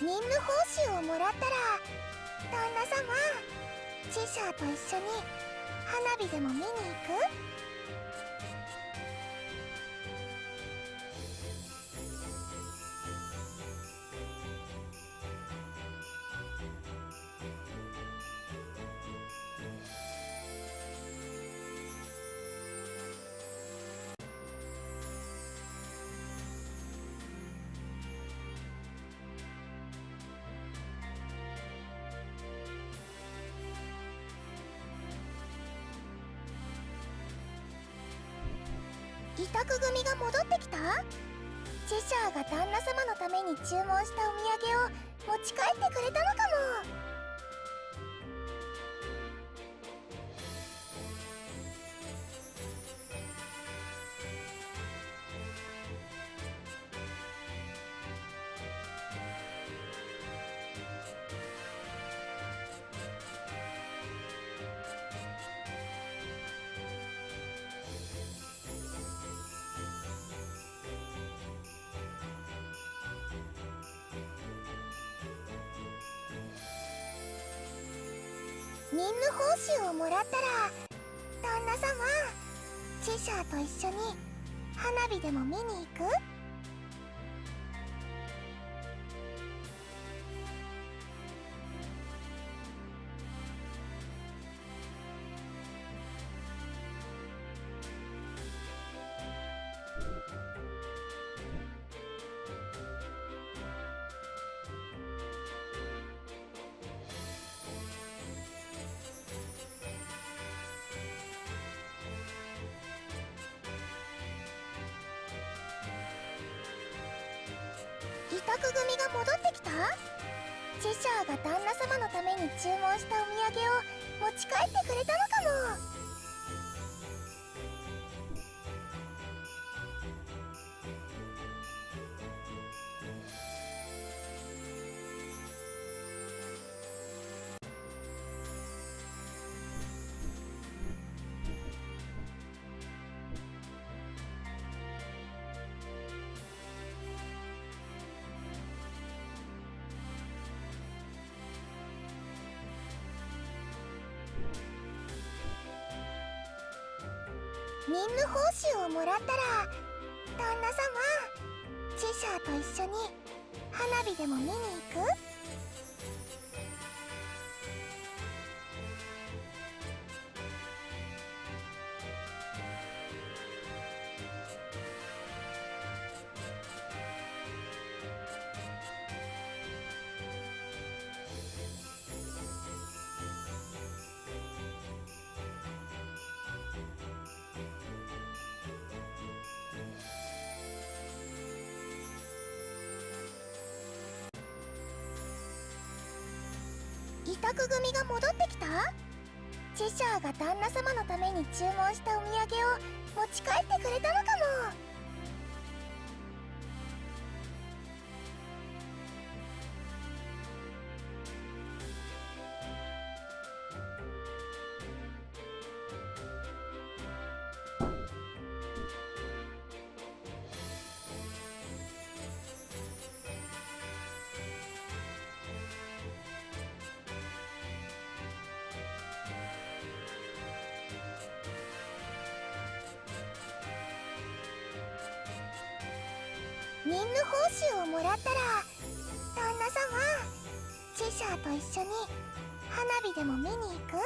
任務報酬をもらったら、旦那様、チェシャーと一緒に花火でも見に行く？委託組が戻ってきた？チェシャーが旦那様のために注文したお土産を持ち帰ってくれたのかも。任務報酬をもらったら、旦那様、チェシャーと一緒に花火でも見に行く？委託組が戻ってきた？チェシャーが旦那様のために注文したお土産を持ち帰ってくれたのかも。任務報酬をもらったら、旦那様、チェシャーと一緒に花火でも見に行く？委託組が戻ってきた？チェシャーが旦那様のために注文したお土産を持ち帰ってくれたのかも。任務報酬をもらったら、旦那様、チェシャーと一緒に花火でも見に行く？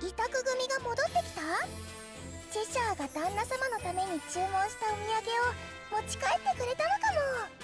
委託組が戻ってきた？チェシャーが旦那様のために注文したお土産を持ち帰ってくれたのかも。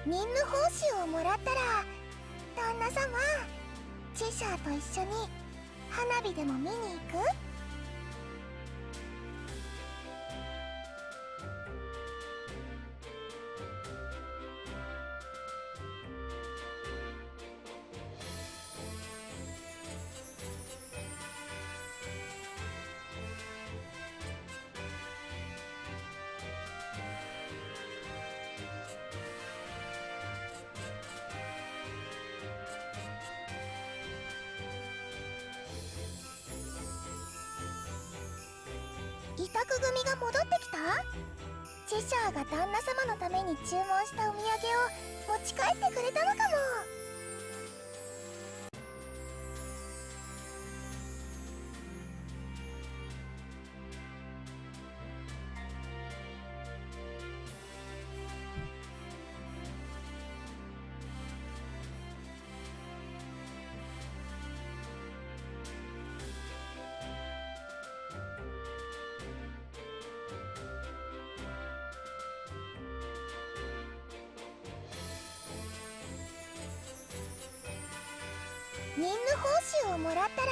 任務報酬をもらったら、旦那様、チェシャーと一緒に花火でも見に行く？委託組が戻ってきた？チェシャーが旦那様のために注文したお土産を持ち帰ってくれたのかも。任務報酬をもらったら、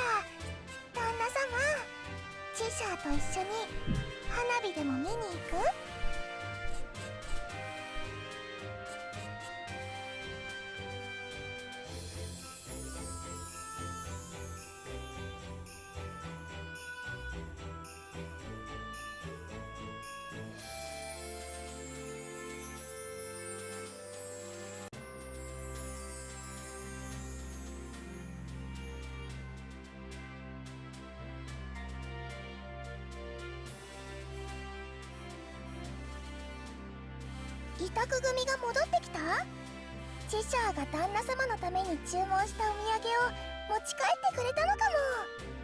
旦那様、チェシャーと一緒に花火でも見に行く？委託組が戻ってきた？チェシャーが旦那様のために注文したお土産を持ち帰ってくれたのかも。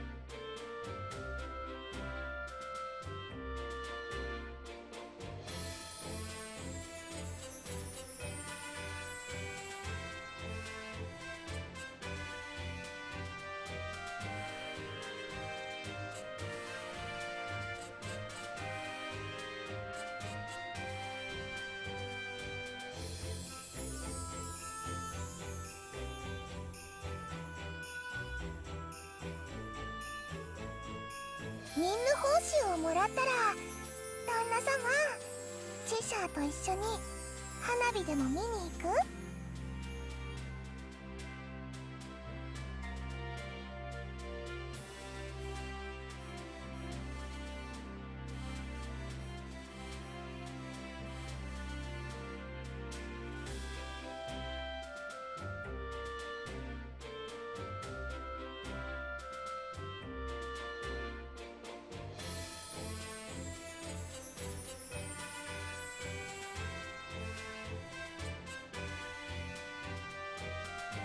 任務報酬をもらったら、旦那様、チェシャーと一緒に花火でも見に行く？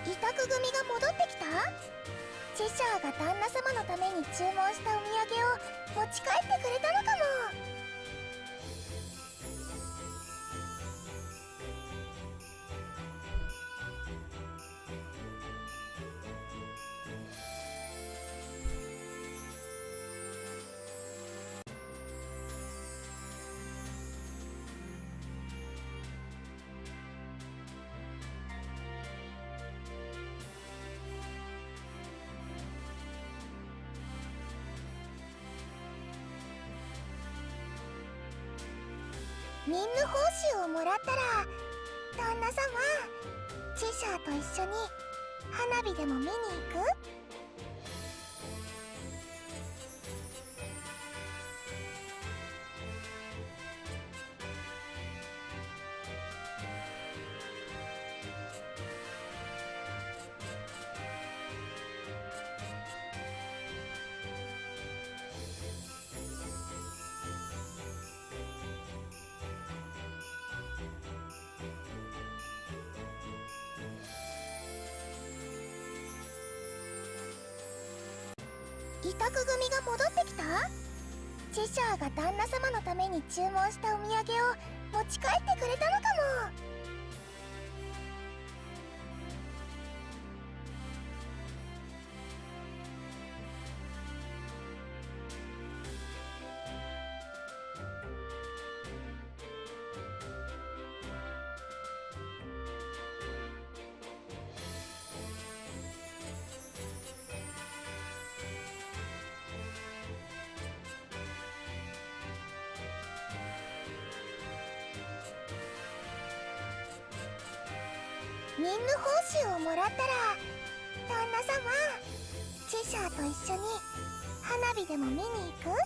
委託組が戻ってきた？チェシャーが旦那様のために注文したお土産を持ち帰ってくれたのかも。任務報酬をもらったら、旦那様、チェシャーと一緒に花火でも見に行く？委託組が戻ってきた？チェシャーが旦那様のために注文したお土産を持ち帰ってくれたのかも。任務報酬をもらったら、旦那様、チェシャーと一緒に花火でも見に行く？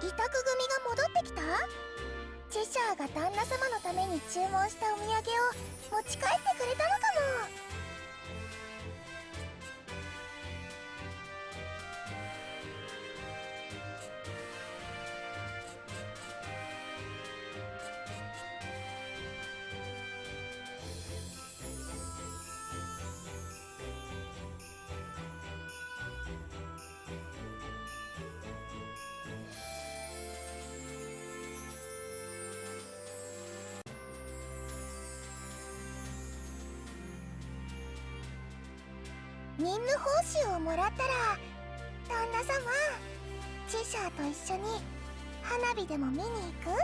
委託組が戻ってきた？チェシャーが旦那様のために注文したお土産を持ち帰ってくれたのかも。任務報酬をもらったら、旦那様、チェシャーと一緒に花火でも見に行く？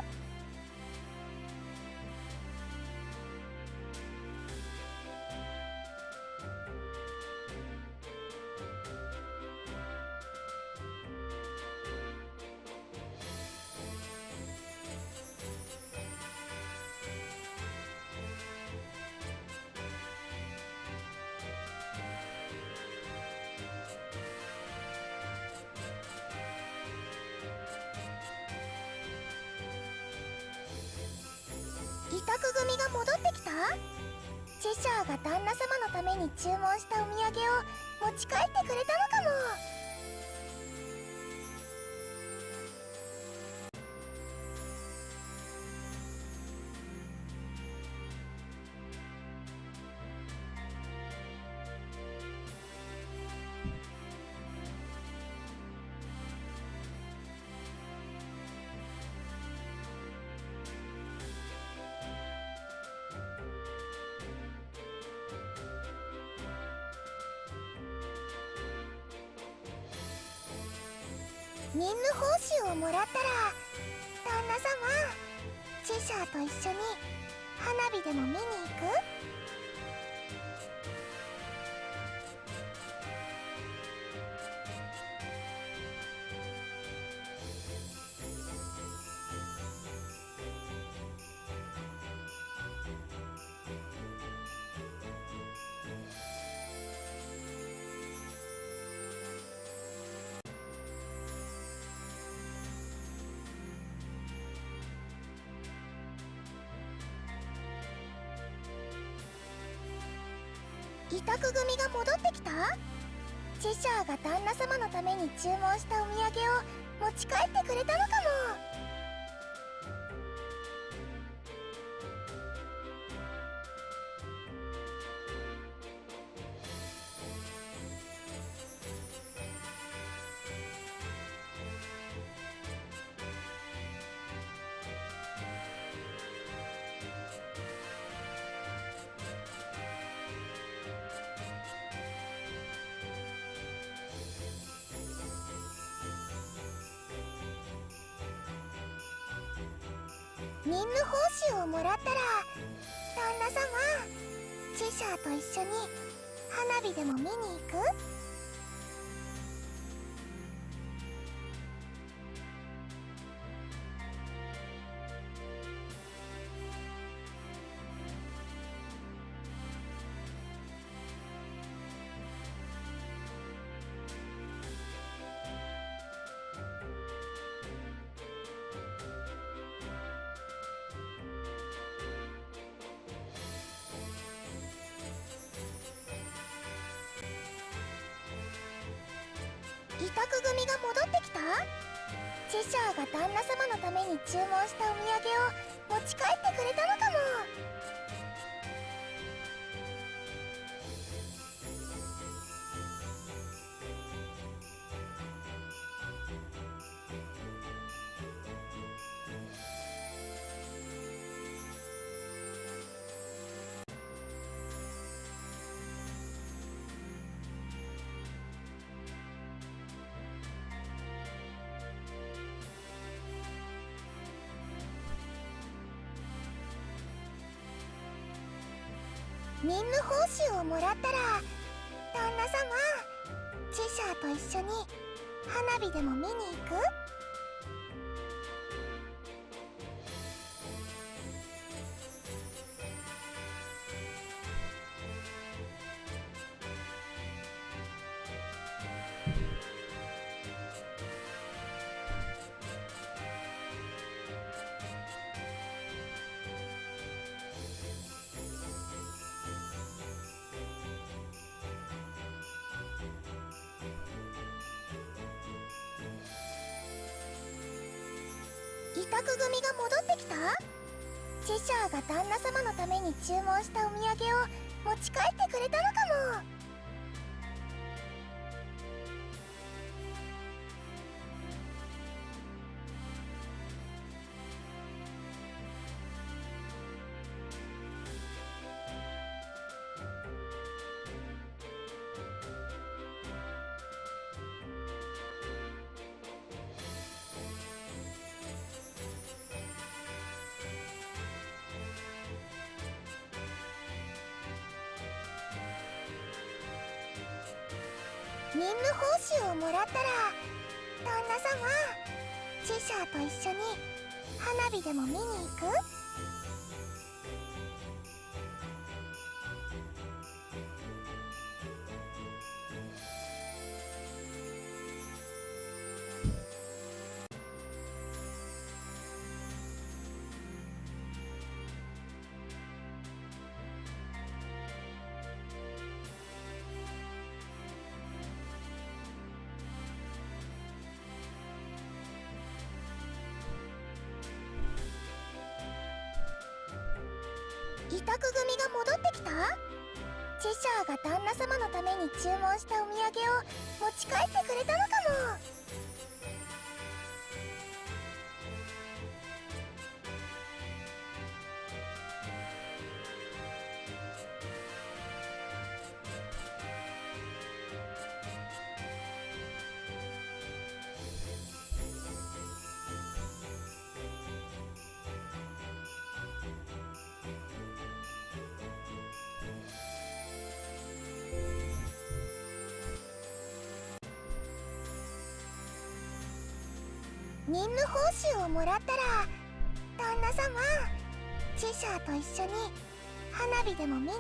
委託組が戻ってきた？チェシャーが旦那様のために注文したお土産を持ち帰ってくれたのかも。任務報酬をもらったら、旦那様、チェシャーと一緒に花火でも見に行く？委託組が戻ってきた？チェシャーが旦那様のために注文したお土産を持ち帰ってくれたのかも。任務報酬をもらったら、旦那様、チェシャーと一緒に花火でも見に行く？委託組が戻ってきた？チェシャーが旦那様のために注文したお土産を持ち帰ってくれたのかも。任務報酬をもらったら、旦那様、チェシャーと一緒に花火でも見に行く？宅組が戻ってきた？チェシャーが旦那様のために注文したお土産を持ち帰ってくれたのかも。任務報酬をもらったら、旦那様、チェシャーと一緒に花火でも見に行く？委託組が戻ってきた？チェシャーが旦那様のために注文したお土産を持ち帰ってくれたのかも。任務報酬をもらったら、旦那様、チェシャーと一緒に花火でも見に行く？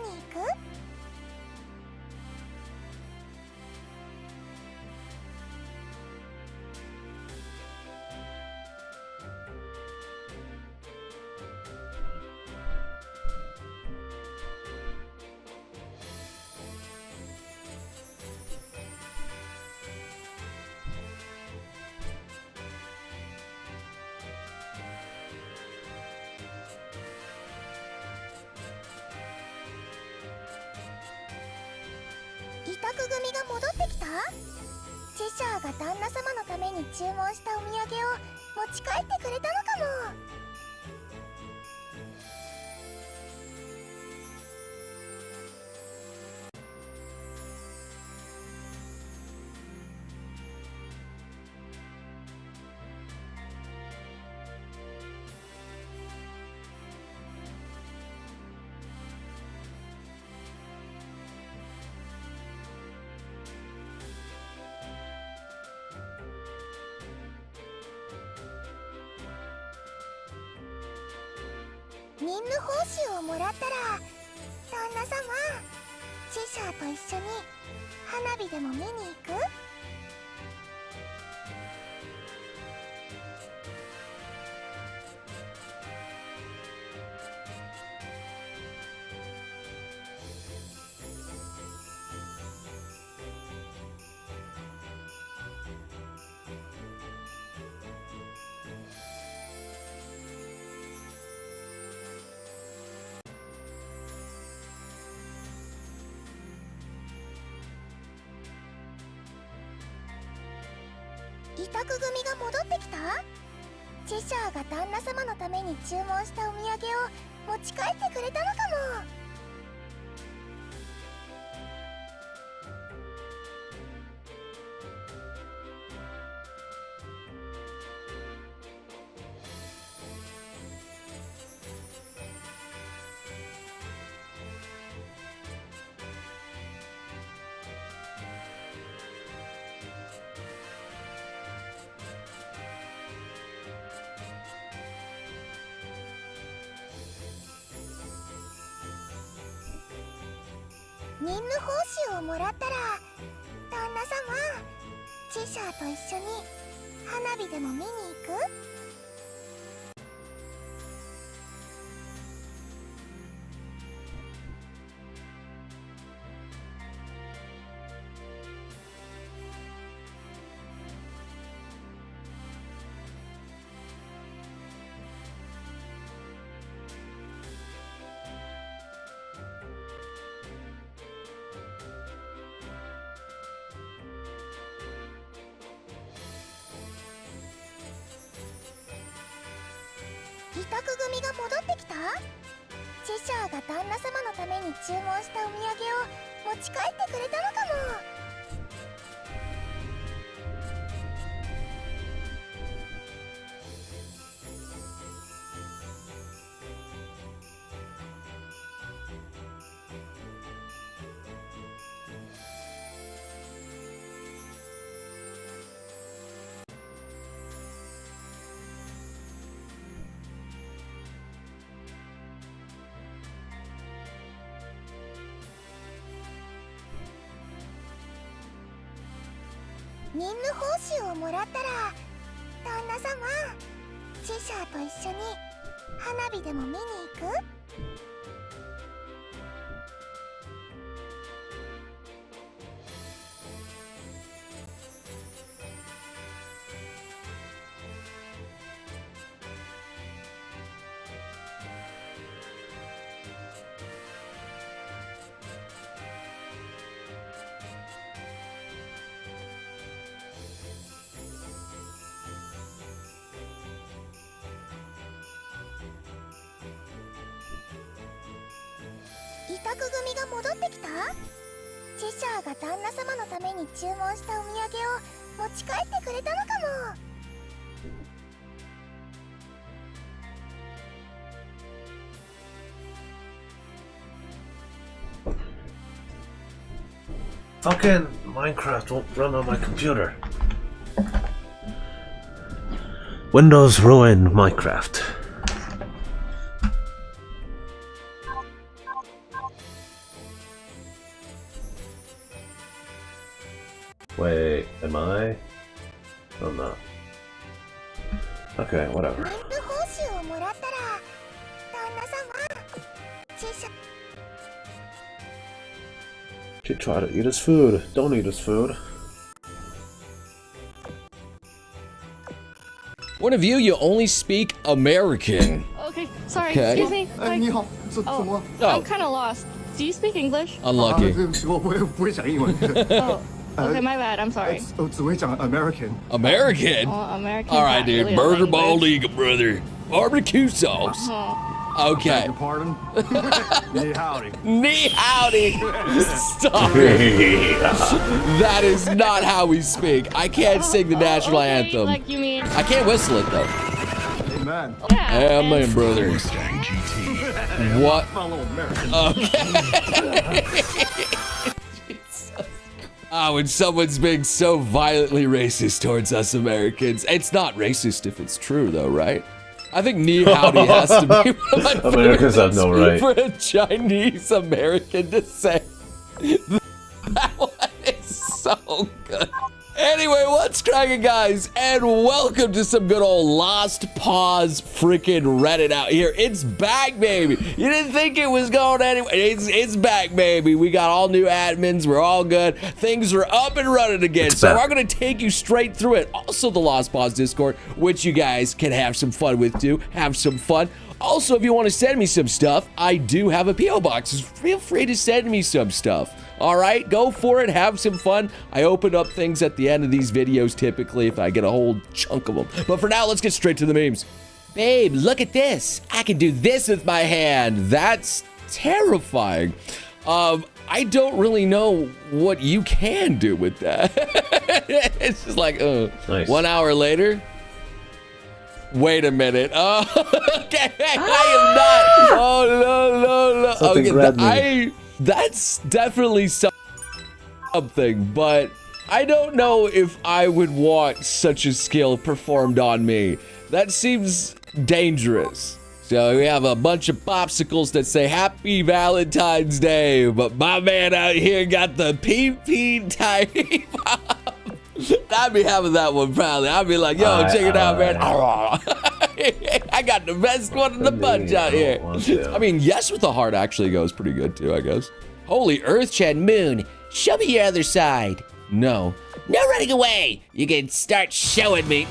委託組が戻ってきた？チェシャーが旦那様のために注文したお土産を持ち帰ってくれたのかも。任務報酬をもらったら、旦那様、チェシャーと一緒に花火でも見に行く？委託組が戻ってきた？チェシャーが旦那様のために注文したお土産を持ち帰ってくれたのかも。任務報酬をもらったら、旦那様、チェシャーと一緒に花火でも見に行く？委託組が戻ってきた？チェシャーが旦那様のために注文したお土産を持ち帰ってくれたのかも。任務報酬をもらったら旦那様、チェシャーと一緒に花火でも見に行く？委託組が戻ってきた？チェシャーが旦那様のために注文したお土産を持ち帰ってくれたのかも。Fucking Minecraft won't run on my computer. Windows ruined Minecraft. Wait, am I? I'm not. Okay, whatever. 任務報酬をもらったら旦那様、チェシャー。 Kid try to eat his food. Don't eat his food. One of you only speak American. Okay, sorry, Okay. excuse me. I'm kind of lost. Do you speak English? Unlucky. Oh, okay, my bad. I'm sorry. American? Oh, American. Alright, dude. Really Burger language. Ball League, brother. Barbecue sauce. Okay. Pardon? Knee howdy. Knee howdy. Stop it. That is not how we speak. I can't sing the national anthem. Like you mean? I can't whistle it though. Amen. Yeah, man, brother. What? Okay. When someone's being so violently racist towards us Americans, it's not racist if it's true, though, right? I think knee howdy has to be one of my Americans have no right. for a Chinese American to say. That one is so good. Anyway, what's cracking, guys? And welcome to some good old Lost Pause freaking Reddit out here. It's back, baby. You didn't think it was going anywhere. It's back, baby. We got all new admins. We're all good. Things are up and running again. So we're going to take you straight through it. Also, the Lost Pause Discord, which you guys can have some fun with, too. Have some fun. Also, if you want to send me some stuff, I do have a P.O. box. Feel free to send me some stuff. All right, go for it. Have some fun. I open up things at the end of these videos typically if I get a whole chunk of them. But for now, let's get straight to the memes. Babe, look at this. I can do this with my hand. That's terrifying. I don't really know what you can do with that. It's just like, nice. 1 hour later. Wait a minute. Oh, okay. I am not. Oh, no. Something grabbed me. That's definitely something, but I don't know if I would want such a skill performed on me. That seems dangerous. So we have a bunch of popsicles that say Happy Valentine's Day, but my man out here got the PP Tiny Pop. I'd be having that one probably. I'd be like, yo, check it out, man. I got the best one in the bunch out here. I mean, yes with the heart actually goes pretty good too, I guess. Holy Earth-Chan Moon, show me your other side. No running away. You can start showing me.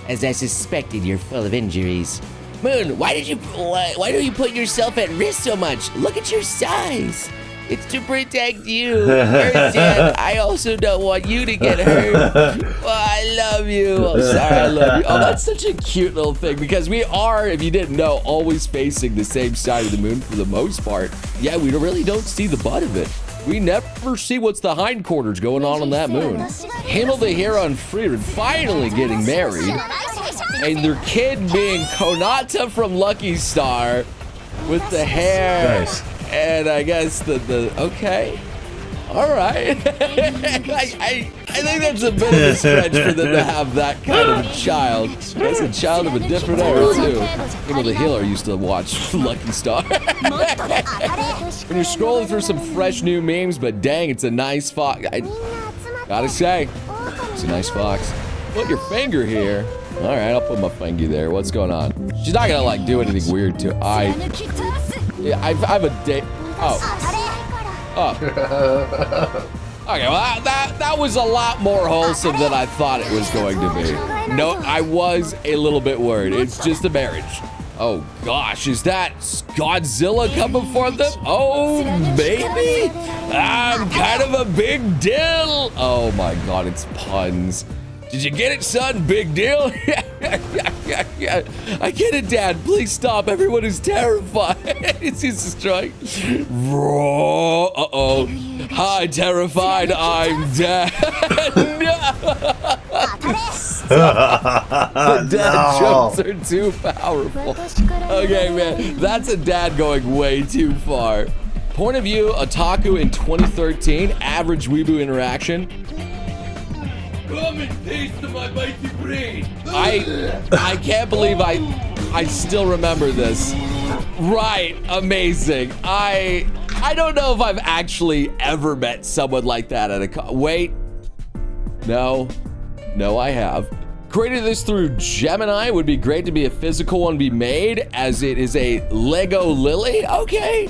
As I suspected, you're full of injuries. Moon, why do you put yourself at risk so much? Look at your size. It's to protect you. Dad, I also don't want you to get hurt. Oh, I love you. Oh, sorry, I love you. Oh, that's such a cute little thing because we are, if you didn't know, always facing the same side of the moon for the most part. Yeah, we really don't see the butt of it. We never see what's the hindquarters going on that moon. Himmel the hero and Friedrich finally getting married. And their kid being Konata from Lucky Star with the hair. Nice. And I guess okay. All right. I think that's a bit of a stretch for them to have that kind of a child. That's a child of a different era, too. Himmel the Healer used to watch Lucky Star. When you're scrolling through some fresh new memes, but dang, it's a nice fox. I gotta say, it's a nice fox. Put your finger here. All right, I'll put my finger there. What's going on? She's not gonna like do anything weird to. I have a date. Oh. Okay, well that was a lot more wholesome than I thought it was going to be. No, I was a little bit worried. It's just a marriage. Oh gosh, is that Godzilla coming for them? Oh baby, I'm kind of a big deal. Oh my God, it's puns. Did you get it, son? Big deal? Yeah. I get it, Dad. Please stop. Everyone is terrified. It's destroying. Uh-oh. Hi, terrified. I'm dead. No. The dad jokes are too powerful. Okay, man. That's a dad going way too far. Point of view, otaku in 2013. Average weeboo interaction. Come and taste my mighty brain. I can't believe I still remember this. Right, amazing. I don't know if I've actually ever met someone like that at a wait. No, I have. Created this through Gemini. It would be great to be a physical one be made as it is a Lego Lily. Okay,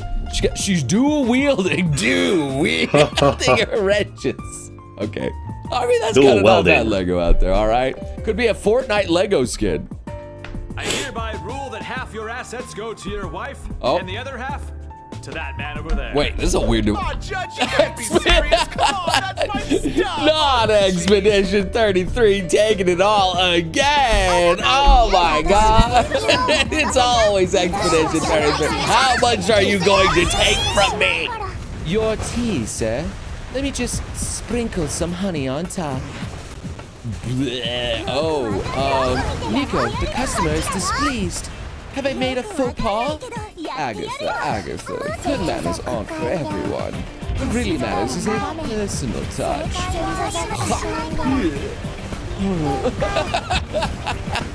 she's dual wielding her wrenches. Okay. I mean, that's kind of not bad Lego out there, all right? Could be a Fortnite Lego skin. I hereby rule that half your assets go to your wife, and the other half to that man over there. Wait, this is a weird... Oh, Judge, you can't be serious. Come on, that's my stuff. Not Expedition 33 taking it all again. Oh, my God. It's always Expedition 33. How much are you going to take from me? Your tea, sir. Let me just sprinkle some honey on top. Blech. Oh, Nico, the customer is displeased. Have I made a faux pas? Agatha, good manners aren't for everyone. What really matters is a personal touch.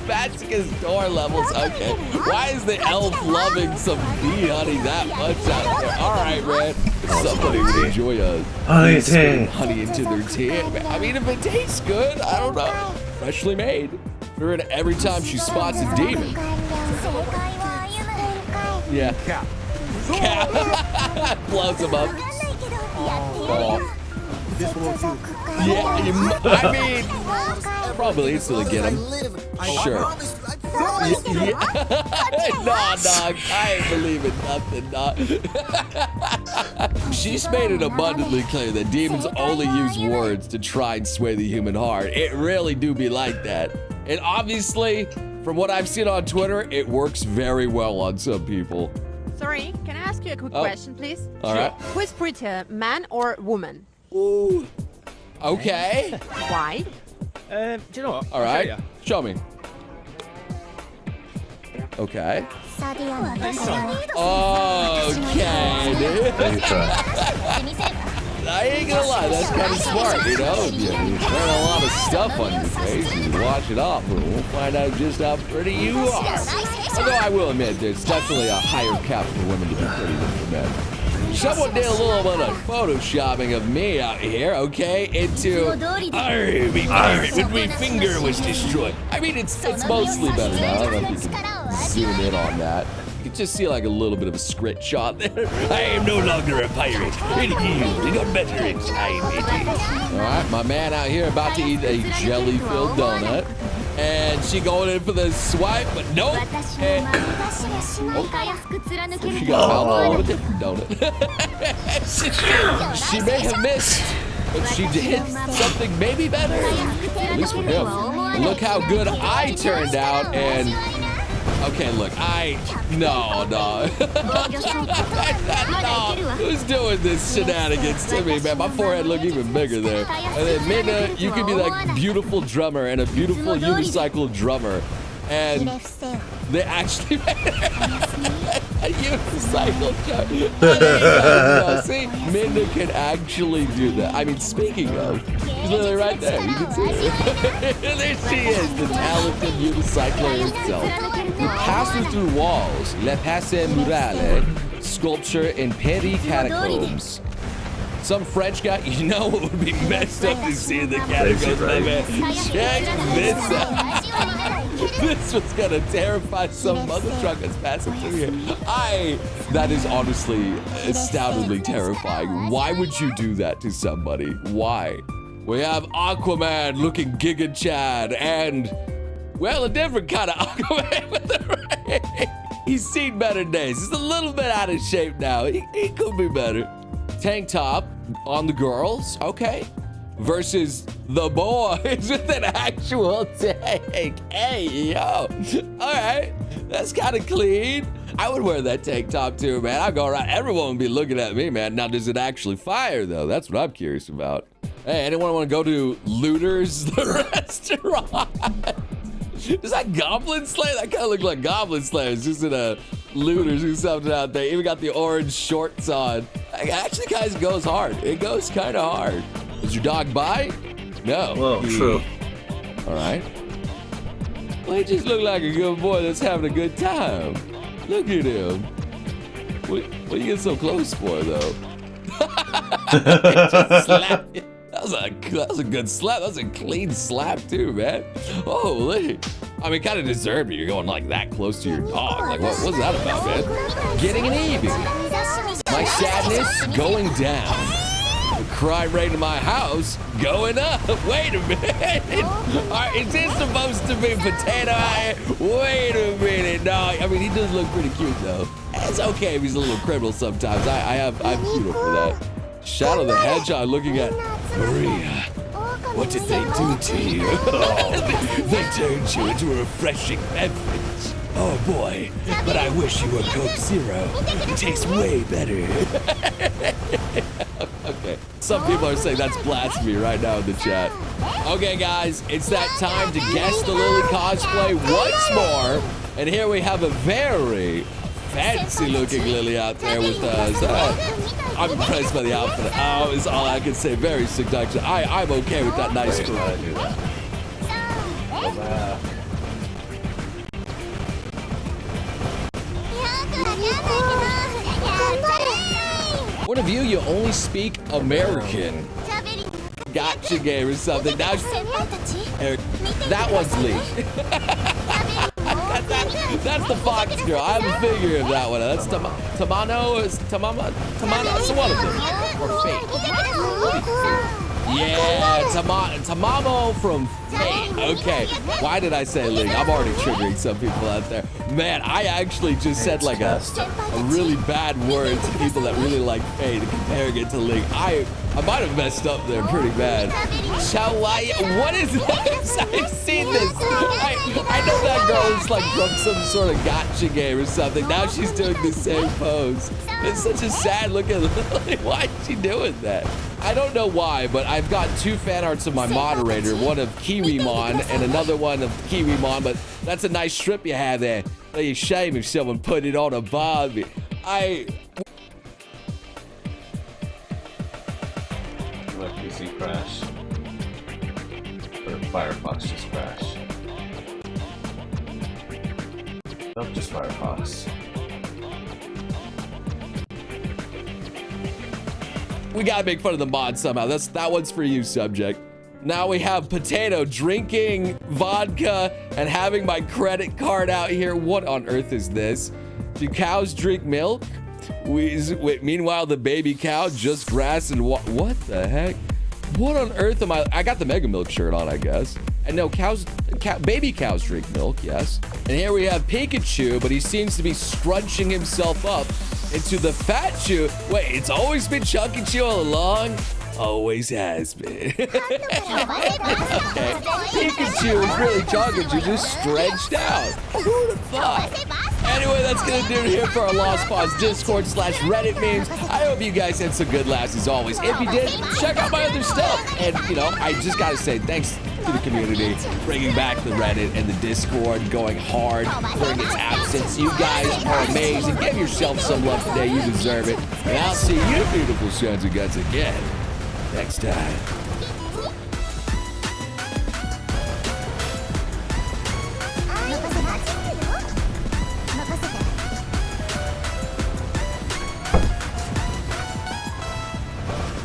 Vatican's door levels, okay. Why is the elf loving some bee honey that much out there? All right, man. Somebody would enjoy a honey into their tea. I mean, if it tastes good, I don't know. Freshly made. Every time she spots a demon. Yeah. Cap. Blows him up. Oh. Yeah, I mean, probably instantly get him. Sure. Nah, dog. I ain't believing nothing, dog. She's made it abundantly clear that demons only use words to try and sway the human heart. It really do be like that. And obviously, from what I've seen on Twitter, it works very well on some people. Sorry, can I ask you a quick question, please? All right. Who is prettier, man or woman? Ooh. Okay. Why? Do you know what? All right. Show me. Okay. Okay, dude. I ain't gonna lie, that's kind of smart, you know? You wear a lot of stuff on your face, you wash it off, and we'll find out just how pretty you are. Although I will admit, there's definitely a higher cap for women to be pretty than for men. Someone did a little bit of photoshopping of me out here, okay? Into me pirate when my finger was destroyed. I mean, it's mostly better now. I don't know if you can zoom in on that. could just see like a little bit of a scritch shot there. I am no longer a pirate. It got better in time. All right, my man out here about to eat a jelly-filled donut. And she going in for the swipe, but nope. And, she got mouthful of a different donut. she may have missed, but she hit something maybe better. At least for him. Look how good I turned out, and okay, look, no. No. Who's doing this shenanigans to me, man? My forehead look even bigger there. And then Minna, you can be like beautiful drummer and a beautiful unicycle drummer. And they actually made a unicycle drummer. See, Minna can actually do that. I mean, speaking of, she's literally right there. You can see her. There she is, the talented unicycler herself. You pass her through walls. Le Passe Murale, sculpture in Peri Catacombs. Some French guy, you know what would be messed up to see in the catacombs, my man? Check this out. This was gonna terrify some mother truck that's passing through here. That is honestly astoundingly terrifying. Why would you do that to somebody? Why? We have Aquaman looking Giga Chad and, well, a different kind of Aquaman with the ring. He's seen better days. He's a little bit out of shape now. He could be better. Tank top on the girls, okay. Versus the boys with an actual tank. Hey, yo. All right, that's kind of clean. I would wear that tank top too, man. I'd go around, everyone would be looking at me, man. Now, does it actually fire though? That's what I'm curious about. Hey, anyone want to go to Looters, the restaurant? Is that Goblin Slayer? That kind of looked like Goblin Slayer. It's just in a Looters or something out there. Even got the orange shorts on. Actually, guys, goes hard. It goes kind of hard. Does your dog bite? No. Well, true. All right. Well, he just looked like a good boy that's having a good time. Look at him. What do you get so close for, though? Just slapped it. That was a good slap. That was a clean slap too, man. Holy. I mean, kind of deserved it. You're going like that close to your dog. Like, what was that about, man? Getting an EB. My sadness going down. The crime rate in my house going up. Wait a minute. Is this supposed to be Potato Eye? Wait a minute. No, I mean, he does look pretty cute though. It's okay if he's a little criminal sometimes. I'm cute for that. Shadow the Hedgehog looking at Maria. What did they do to you? They turned you into a refreshing beverage. Oh boy, but I wish you were Coke Zero. It tastes way better. Okay, some people are saying that's blasphemy right now in the chat. Okay guys, it's that time to guess the Lily cosplay once more. And here we have a very fancy looking Lily out there with I'm impressed by the outfit. Oh, is all I can say. Very seductive. I'm okay with that nice girl. What of you only speak American? Gotcha game or something. Now, Eric, that one's leaked. That's the Fox girl. I have a figure of that one. That's Tamano. That's one of them. Or Fate. Yeah, Tamamo from Fate. Okay. Why did I say Link? I'm already triggering some people out there. Man, I actually just said like a really bad word to people that really like Fate and comparing it to Link. I might have messed up there pretty bad. What is this? I've seen this. I know that girl is like from some sort of gotcha game or something. Now she's doing the same pose. It's such a sad looking Lily. Why is she doing that? I don't know why, but I've got two fan arts of my moderator, one of Kiwimon and another one of Kiwimon, but that's a nice strip you have there. It's a shame if someone put it on a Barbie. My PC crash. Or Firefox just crashed. Nope, just Firefox. We gotta make fun of the mod somehow. That one's for you, subject. Now we have Potato drinking vodka and having my credit card out here. What on earth is this? Do cows drink milk? Wait, meanwhile, the baby cow just grass and what the heck? What on earth am I got the Mega Milk shirt on, I guess. And no, baby cows drink milk, yes. And here we have Pikachu, but he seems to be scrunching himself up into the fat chew. Wait, it's always been Chunky Chew all along? Always has been. Okay. Pikachu is really Chunky Chew, just stretched out. Who would have thought? Anyway, that's gonna do it here for our Lost Pause Discord/Reddit memes. I hope you guys had some good laughs as always. If you did, check out my other stuff. And you know, I just gotta say thanks to the community, bringing back the Reddit and the Discord, going hard during its absence. You guys are amazing. Give yourself some love today. You deserve it. And I'll see you beautiful sons and guts again next time.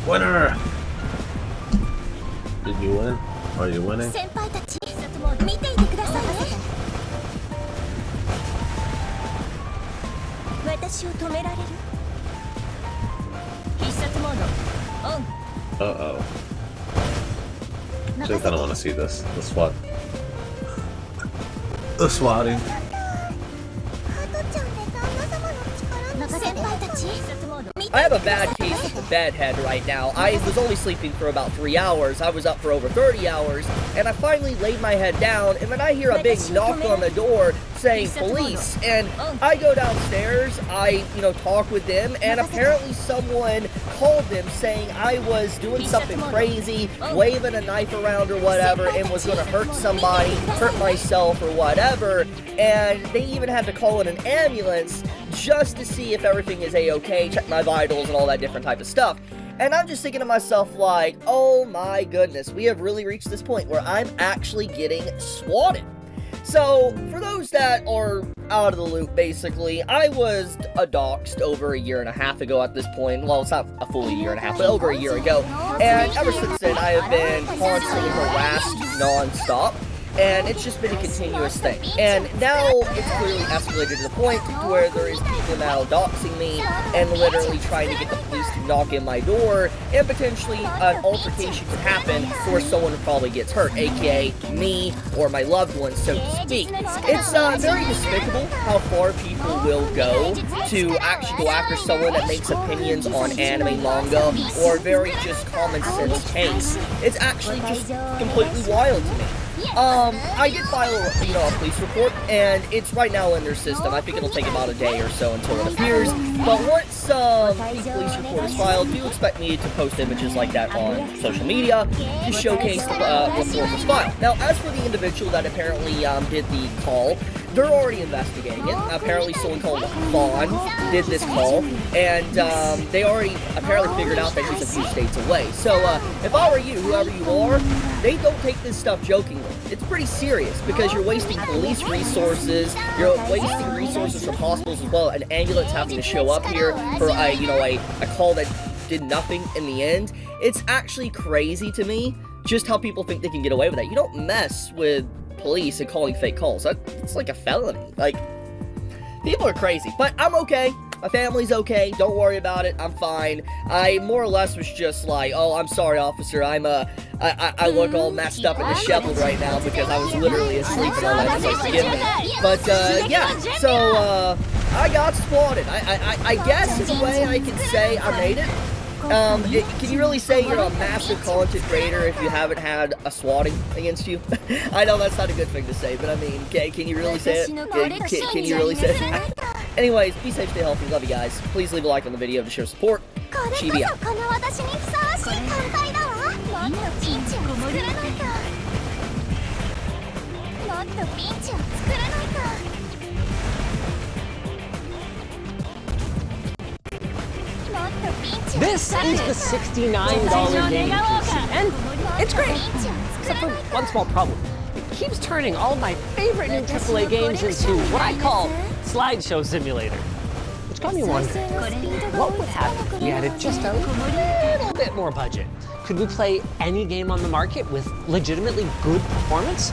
Winner! Did you win? Are you winning? Uh-oh. I kind of want to see this. The SWAT. The swatting. I have a bad case of the bedhead right now. I was only sleeping for about 3 hours. I was up for over 30 hours, and I finally laid my head down, and then I hear a big knock on the door saying police, and I go downstairs, I, talk with them, and apparently someone called them saying I was doing something crazy, waving a knife around or whatever, and was going to hurt somebody, hurt myself or whatever, and they even had to call in an ambulance just to see if everything is a-okay, check my vitals and all that different type of stuff. And I'm just thinking to myself like, oh my goodness, we have really reached this point where I'm actually getting swatted. So, for those that are out of the loop, basically, I was doxxed over a year and a half ago at this point. Well, it's not a full year and a half, but over a year ago. And ever since then, I have been constantly harassed non-stop. And it's just been a continuous thing. And now it's clearly escalated to the point where there is people now doxing me and literally trying to get the police to knock in my door, and potentially an altercation could happen where someone probably gets hurt, aka me or my loved ones, so to speak. It's very despicable how far people will go to actually go after someone that makes opinions on anime, manga, or very just common sense takes. It's actually just completely wild to me. I did file, a police report, and it's right now in their system. I think it'll take about a day or so until it appears. But once the police report is filed, do expect me to post images like that on social media to showcase the report was filed. Now, as for the individual that apparently did the call, they're already investigating it. Apparently someone called Vaughn did this call, and they already apparently figured out that he's a few states away. So if I were you, whoever you are, they don't take this stuff jokingly. It's pretty serious because you're wasting police resources, you're wasting resources from hospitals as well, an ambulance having to show up here for a call that did nothing in the end. It's actually crazy to me just how people think they can get away with that. You don't mess with police and calling fake calls. It's like a felony. Like, people are crazy, but I'm okay. My family's okay. Don't worry about it. I'm fine. I more or less was just like, oh, I'm sorry, officer. I look all messed up and disheveled right now because I was literally asleep and all that stuff. Forgive me. But yeah. So I got swatted. I guess in a way I can say I made it. Can you really say you're a massive content creator if you haven't had a swatting against you? I know that's not a good thing to say, but I mean, can you really say it? Can you really say it? Anyways, be safe, stay healthy, love you guys. Please leave a like on the video to show support. Chibi out. This is the $69 game PC, and it's great, except for one small problem. It keeps turning all my favorite new AAA games into what I call slideshow simulator. Which got me wondering, what would happen if we added just a little bit more budget? Could we play any game on the market with legitimately good performance?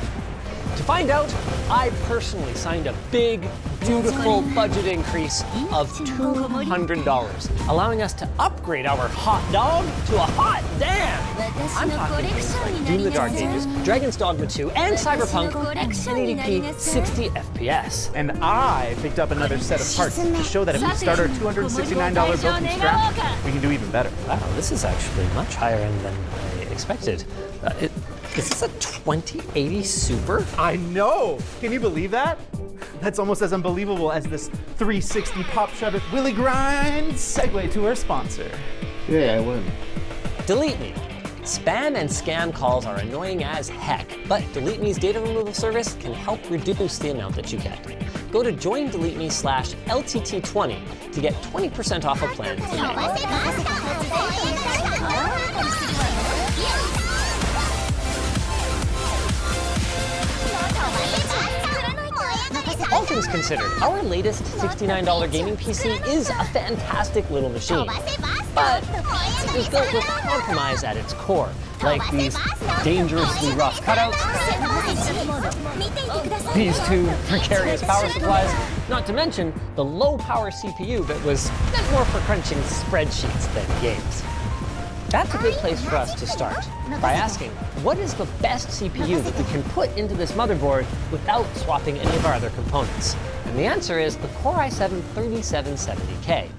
To find out, I personally signed a big, beautiful budget increase of $200, allowing us to upgrade our hot dog to a hot damn. I'm talking things like Doom the Dark Ages, Dragon's Dogma 2, and Cyberpunk at 1080p 60 FPS. And I picked up another set of parts to show that if we start our $269 build from scratch, we can do even better. Wow, this is actually much higher end than I expected. Is this a 2080 Super? I know! Can you believe that? That's almost as unbelievable as this 360 pop shove it Willy Grind segue to our sponsor. Yeah, I win. Delete Me. Spam and scam calls are annoying as heck, but Delete Me's data removal service can help reduce the amount that you get. Go to joindeleteme/LTT20 to get 20% off a plan today. All things considered, our latest $69 gaming PC is a fantastic little machine, but it is built with compromise at its core, like these dangerously rough cutouts, these two precarious power supplies, not to mention the low-power CPU that was meant more for crunching spreadsheets than games. That's a good place for us to start, by asking, what is the best CPU that we can put into this motherboard without swapping any of our other components? And the answer is the Core i7-3770K.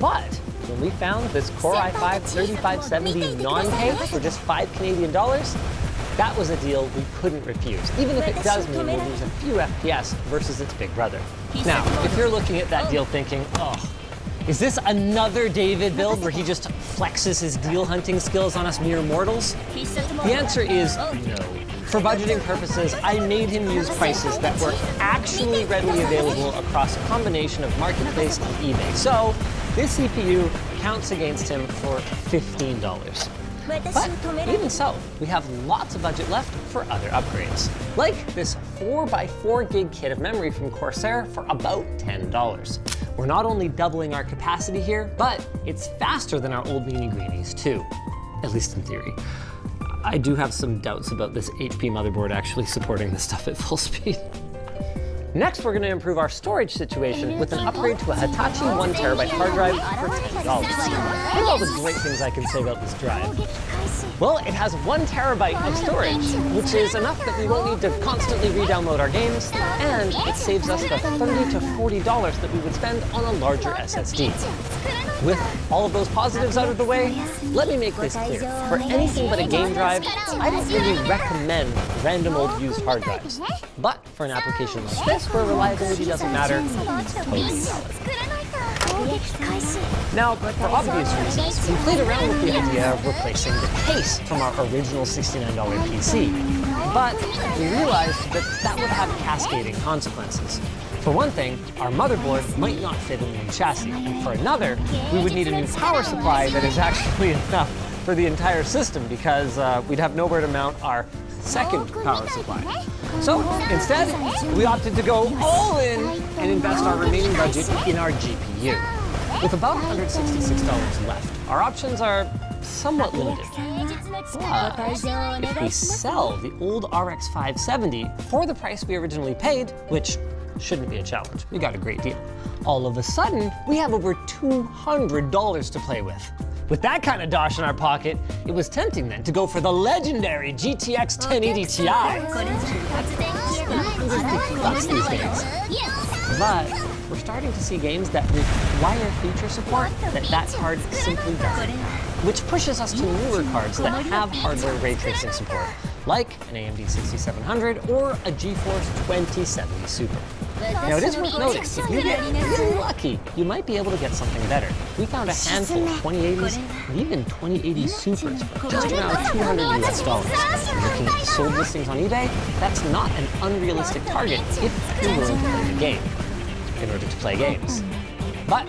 But when we found this Core i5-3570 non-K for just $5 Canadian, that was a deal we couldn't refuse, even if it does mean we'll lose a few FPS versus its big brother. Now, if you're looking at that deal thinking, oh, is this another David build where he just flexes his deal hunting skills on us mere mortals? The answer is no. For budgeting purposes, I made him use prices that were actually readily available across a combination of Marketplace and eBay. So this CPU counts against him for $15. But even so, we have lots of budget left for other upgrades. Like this 4x4 gig kit of memory from Corsair for about $10. We're not only doubling our capacity here, but it's faster than our old Meanie Greenies too, at least in theory. I do have some doubts about this HP motherboard actually supporting this stuff at full speed. Next, we're going to improve our storage situation with an upgrade to a Hitachi 1TB hard drive for $10. What are all the great things I can say about this drive? Well, it has 1 terabyte of storage, which is enough that we won't need to constantly re-download our games, and it saves us the $30 to $40 that we would spend on a larger SSD. With all of those positives out of the way, let me make this clear. For anything but a game drive, I don't really recommend random old used hard drives. But for an application like this, where reliability doesn't matter, totally valid. Now, for obvious reasons, we played around with the idea of replacing the case from our original $69 PC. But we realized that that would have cascading consequences. For one thing, our motherboard might not fit in the new chassis, and for another, we would need a new power supply that is actually enough for the entire system because we'd have nowhere to mount our second power supply. So instead, we opted to go all in and invest our remaining budget in our GPU. With about $166 left, our options are somewhat limited. But if we sell the old RX 570 for the price we originally paid, which shouldn't be a challenge, we got a great deal, all of a sudden, we have over $200 to play with. With that kind of dosh in our pocket, it was tempting then to go for the legendary GTX 1080 Ti. These days. But we're starting to see games that require feature support that card simply doesn't, which pushes us to newer cards that have hardware ray tracing support, like an AMD 6700 or a GeForce 2070 Super. Now, it is worth noting, if you get really lucky, you might be able to get something better. We found a handful of 2080s and even 2080 Supers for just around $200 US. And looking at the sold listings on eBay, that's not an unrealistic target if you're willing to play the game, in order to play games. But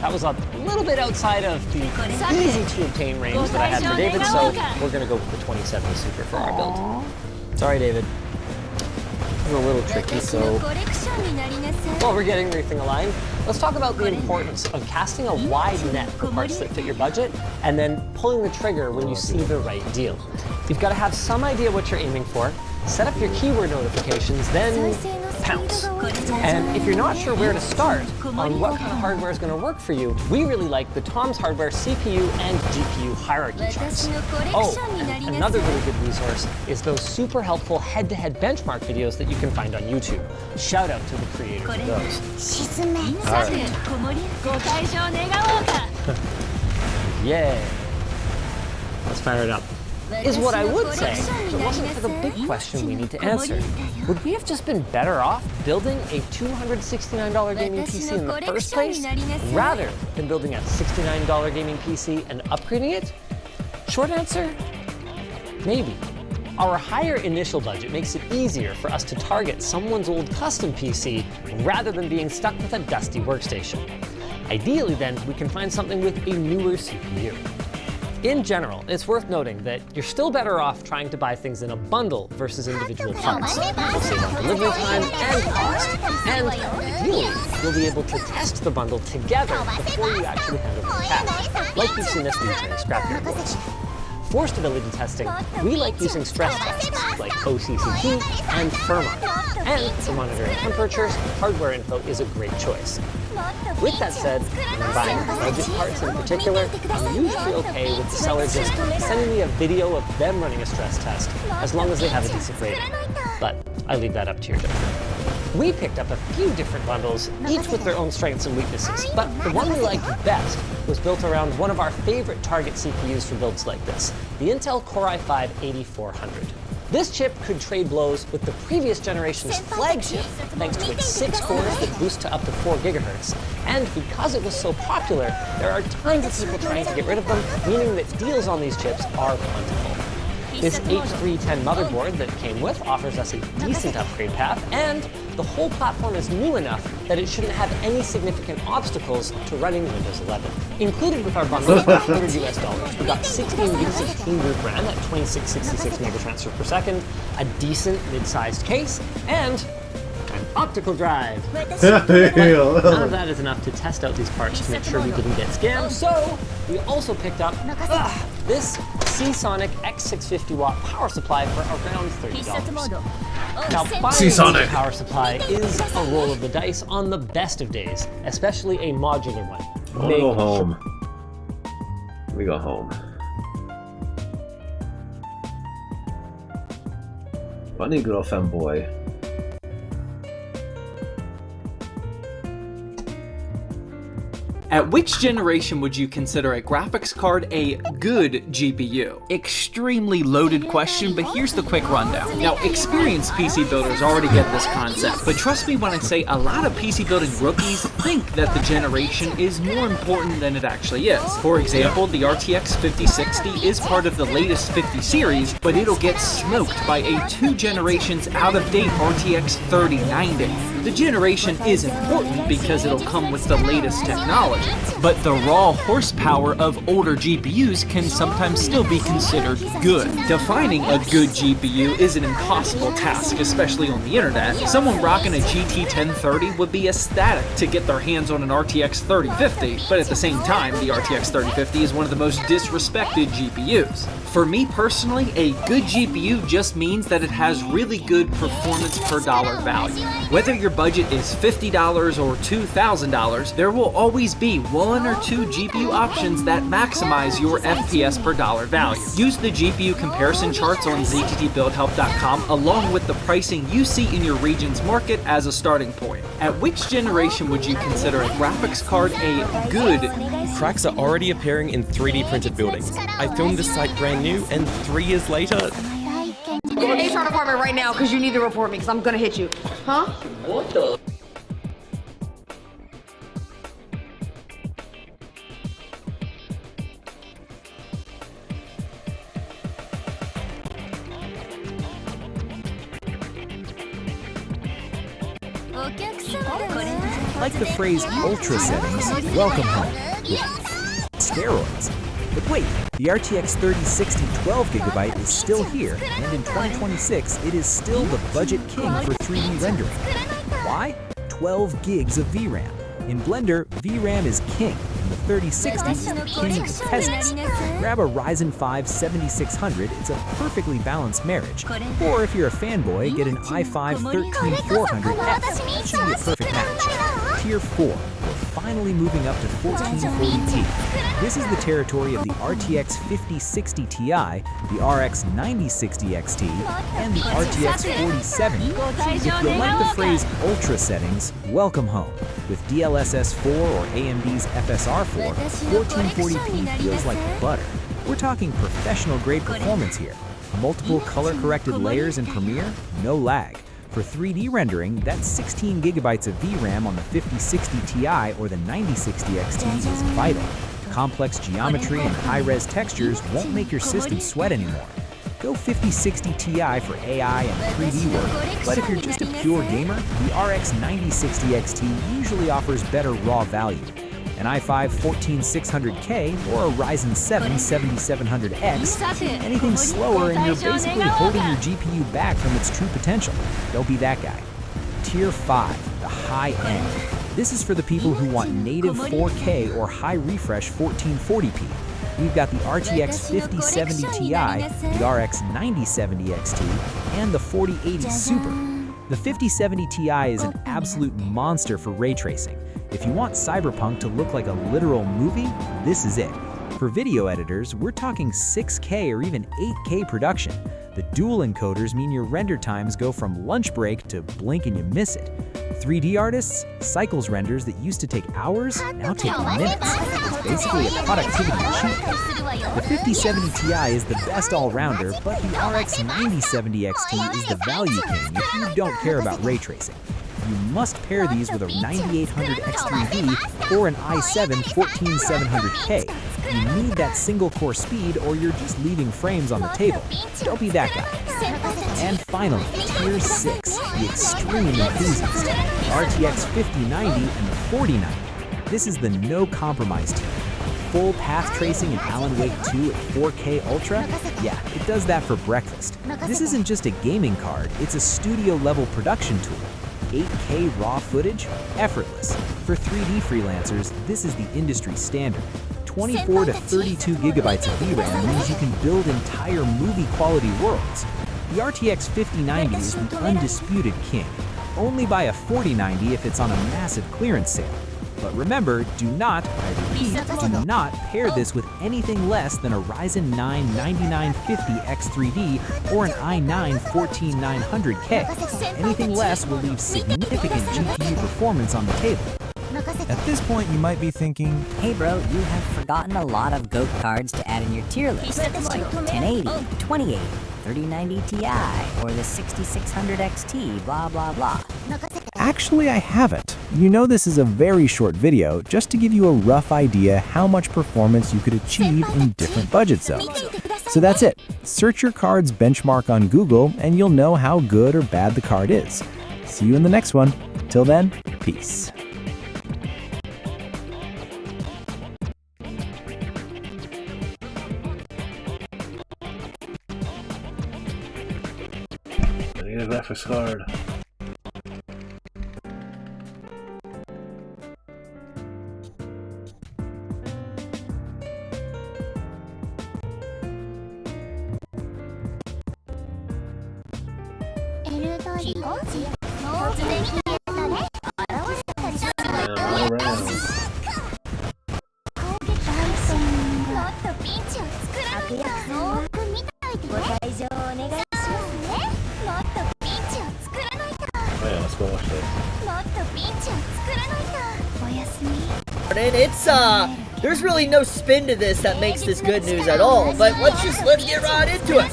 that was a little bit outside of the easy-to-obtain range that I had for David, so we're going to go with the 2070 Super for our build. Sorry, David. A little tricky, so while we're getting everything aligned, let's talk about the importance of casting a wide net for parts that fit your budget and then pulling the trigger when you see the right deal. You've got to have some idea what you're aiming for, set up your keyword notifications, then pounce. And if you're not sure where to start on what kind of hardware is going to work for you, we really like the Tom's Hardware CPU and GPU hierarchy charts. Oh, and another really good resource is those super helpful head-to-head benchmark videos that you can find on YouTube. Shout out to the creators of those. Yay. Let's fire it up. Is what I would say if it wasn't for the big question we need to answer. Would we have just been better off building a $269 gaming PC in the first place, rather than building a $69 gaming PC and upgrading it? Short answer, maybe. Our higher initial budget makes it easier for us to target someone's old custom PC rather than being stuck with a dusty workstation. Ideally then, we can find something with a newer CPU. In general, it's worth noting that you're still better off trying to buy things in a bundle versus individual parts. You'll save on delivery time and cost, and ideally, you'll be able to test the bundle together before you actually hand over the cash, like you've seen us do during Scrapyard Wars. For stability testing, we like using stress tests like OCCT and Firmware. And for monitoring temperatures, hardware info is a great choice. With that said, when I'm buying budget parts in particular, I'm usually okay with the seller just sending me a video of them running a stress test, as long as they have a decent rating. But I leave that up to your judgment. We picked up a few different bundles, each with their own strengths and weaknesses, but the one we liked best was built around one of our favorite target CPUs for builds like this, the Intel Core i5-8400. This chip could trade blows with the previous generation's flagship, thanks to its 6 cores that boost to up to 4 GHz. And because it was so popular, there are tons of people trying to get rid of them, meaning that deals on these chips are plentiful. This H310 motherboard that came with offers us a decent upgrade path, and the whole platform is new enough that it shouldn't have any significant obstacles to running Windows 11. Included with our bundle for $100 we got 16 gigs of Team Group RAM at 2666 megatransfer per second, a decent mid-sized case, and an optical drive. None of that is enough to test out these parts to make sure we didn't get scammed, so we also picked up this Seasonic X650 watt power supply for around $30. Now, buying a power supply is a roll of the dice on the best of days, especially a modular one. I wanna go home. Let me go home. Funny girl femboy. At which generation would you consider a graphics card a good GPU? Extremely loaded question, but here's the quick rundown. Now, experienced PC builders already get this concept, but trust me when I say a lot of PC building rookies think that the generation is more important than it actually is. For example, the RTX 5060 is part of the latest 50 series, but it'll get smoked by a 2 generations out-of-date RTX 3090. The generation is important because it'll come with the latest technology, but the raw horsepower of older GPUs can sometimes still be considered good. Defining a good GPU is an impossible task, especially on the internet. Someone rocking a GT 1030 would be ecstatic to get their hands on an RTX 3050, but at the same time, the RTX 3050 is one of the most disrespected GPUs. For me personally, a good GPU just means that it has really good performance per dollar value. Whether your budget is $50 or $2,000, there will always be 1 or 2 GPU options that maximize your FPS per dollar value. Use the GPU comparison charts on zttbuildhelp.com along with the pricing you see in your region's market as a starting point. At which generation would you consider a graphics card a good? Cracks are already appearing in 3D printed buildings. I filmed this site brand new, and 3 years later... Go to the HR department right now, because you need to report me, because I'm gonna hit you. Huh? What the? Like the phrase ultra settings, welcome home with steroids. But wait, the RTX 3060 12GB is still here, and in 2026 it is still the budget king for 3D rendering. Why? 12 gigs of VRAM. In Blender, VRAM is king, and the 3060 is the king of the peasants. Grab a Ryzen 5 7600, it's a perfectly balanced marriage. Or if you're a fanboy, get an i5 13400X. That should be a perfect match. Tier 4, we're finally moving up to 1440p. This is the territory of the RTX 5060 Ti, the RX 9060 XT, and the RTX 4070. If you like the phrase ultra settings, welcome home. With DLSS 4 or AMD's FSR 4, 1440p feels like butter. We're talking professional grade performance here. Multiple color-corrected layers in Premiere, no lag. For 3D rendering, that's 16 gigabytes of VRAM on the 5060 Ti or the 9060 XT is vital. Complex geometry and high-res textures won't make your system sweat anymore. Go 5060 Ti for AI and 3D work, but if you're just a pure gamer, the RX 9060 XT usually offers better raw value. An i5 14600K or a Ryzen 7 7700X, anything slower and you're basically holding your GPU back from its true potential. Don't be that guy. Tier 5, the high end. This is for the people who want native 4K or high refresh 1440p. We've got the RTX 5070 Ti, the RX 9070 XT, and the 4080 Super. The 5070 Ti is an absolute monster for ray tracing. If you want Cyberpunk to look like a literal movie, this is it. For video editors, we're talking 6K or even 8K production. The dual encoders mean your render times go from lunch break to blink and you miss it. 3D artists, cycles renders that used to take hours now take minutes. It's basically a productivity cheat code. The 5070 Ti is the best all-rounder, but the RX 9070 XT is the value king if you don't care about ray tracing. You must pair these with a 9800 X3D or an i7 14700K. You need that single-core speed or you're just leaving frames on the table. Don't be that guy. And finally, Tier 6, the extreme enthusiast, the RTX 5090 and the 4090. This is the no-compromise tier. Full path tracing in Alan Wake 2 at 4K Ultra? Yeah, it does that for breakfast. This isn't just a gaming card, it's a studio-level production tool. 8K raw footage? Effortless. For 3D freelancers, this is the industry standard. 24 to 32 gigabytes of VRAM means you can build entire movie-quality worlds. The RTX 5090 is the undisputed king. Only buy a 4090 if it's on a massive clearance sale. But remember, do not, I repeat, do not pair this with anything less than a Ryzen 9 9950 X3D or an i9 14900K. Anything less will leave significant GPU performance on the table. At this point, you might be thinking, hey bro, you have forgotten a lot of GOAT cards to add in your tier list, like 1080, 2080, 3090 Ti, or the 6600 XT, blah blah blah. Actually, I haven't. You know this is a very short video, just to give you a rough idea how much performance you could achieve in different budget zones. So that's it. Search your card's benchmark on Google and you'll know how good or bad the card is. See you in the next one. Till then, peace. I need a graphics card. Let's go watch this. And it's there's really no spin to this that makes this good news at all, but let's get right into it.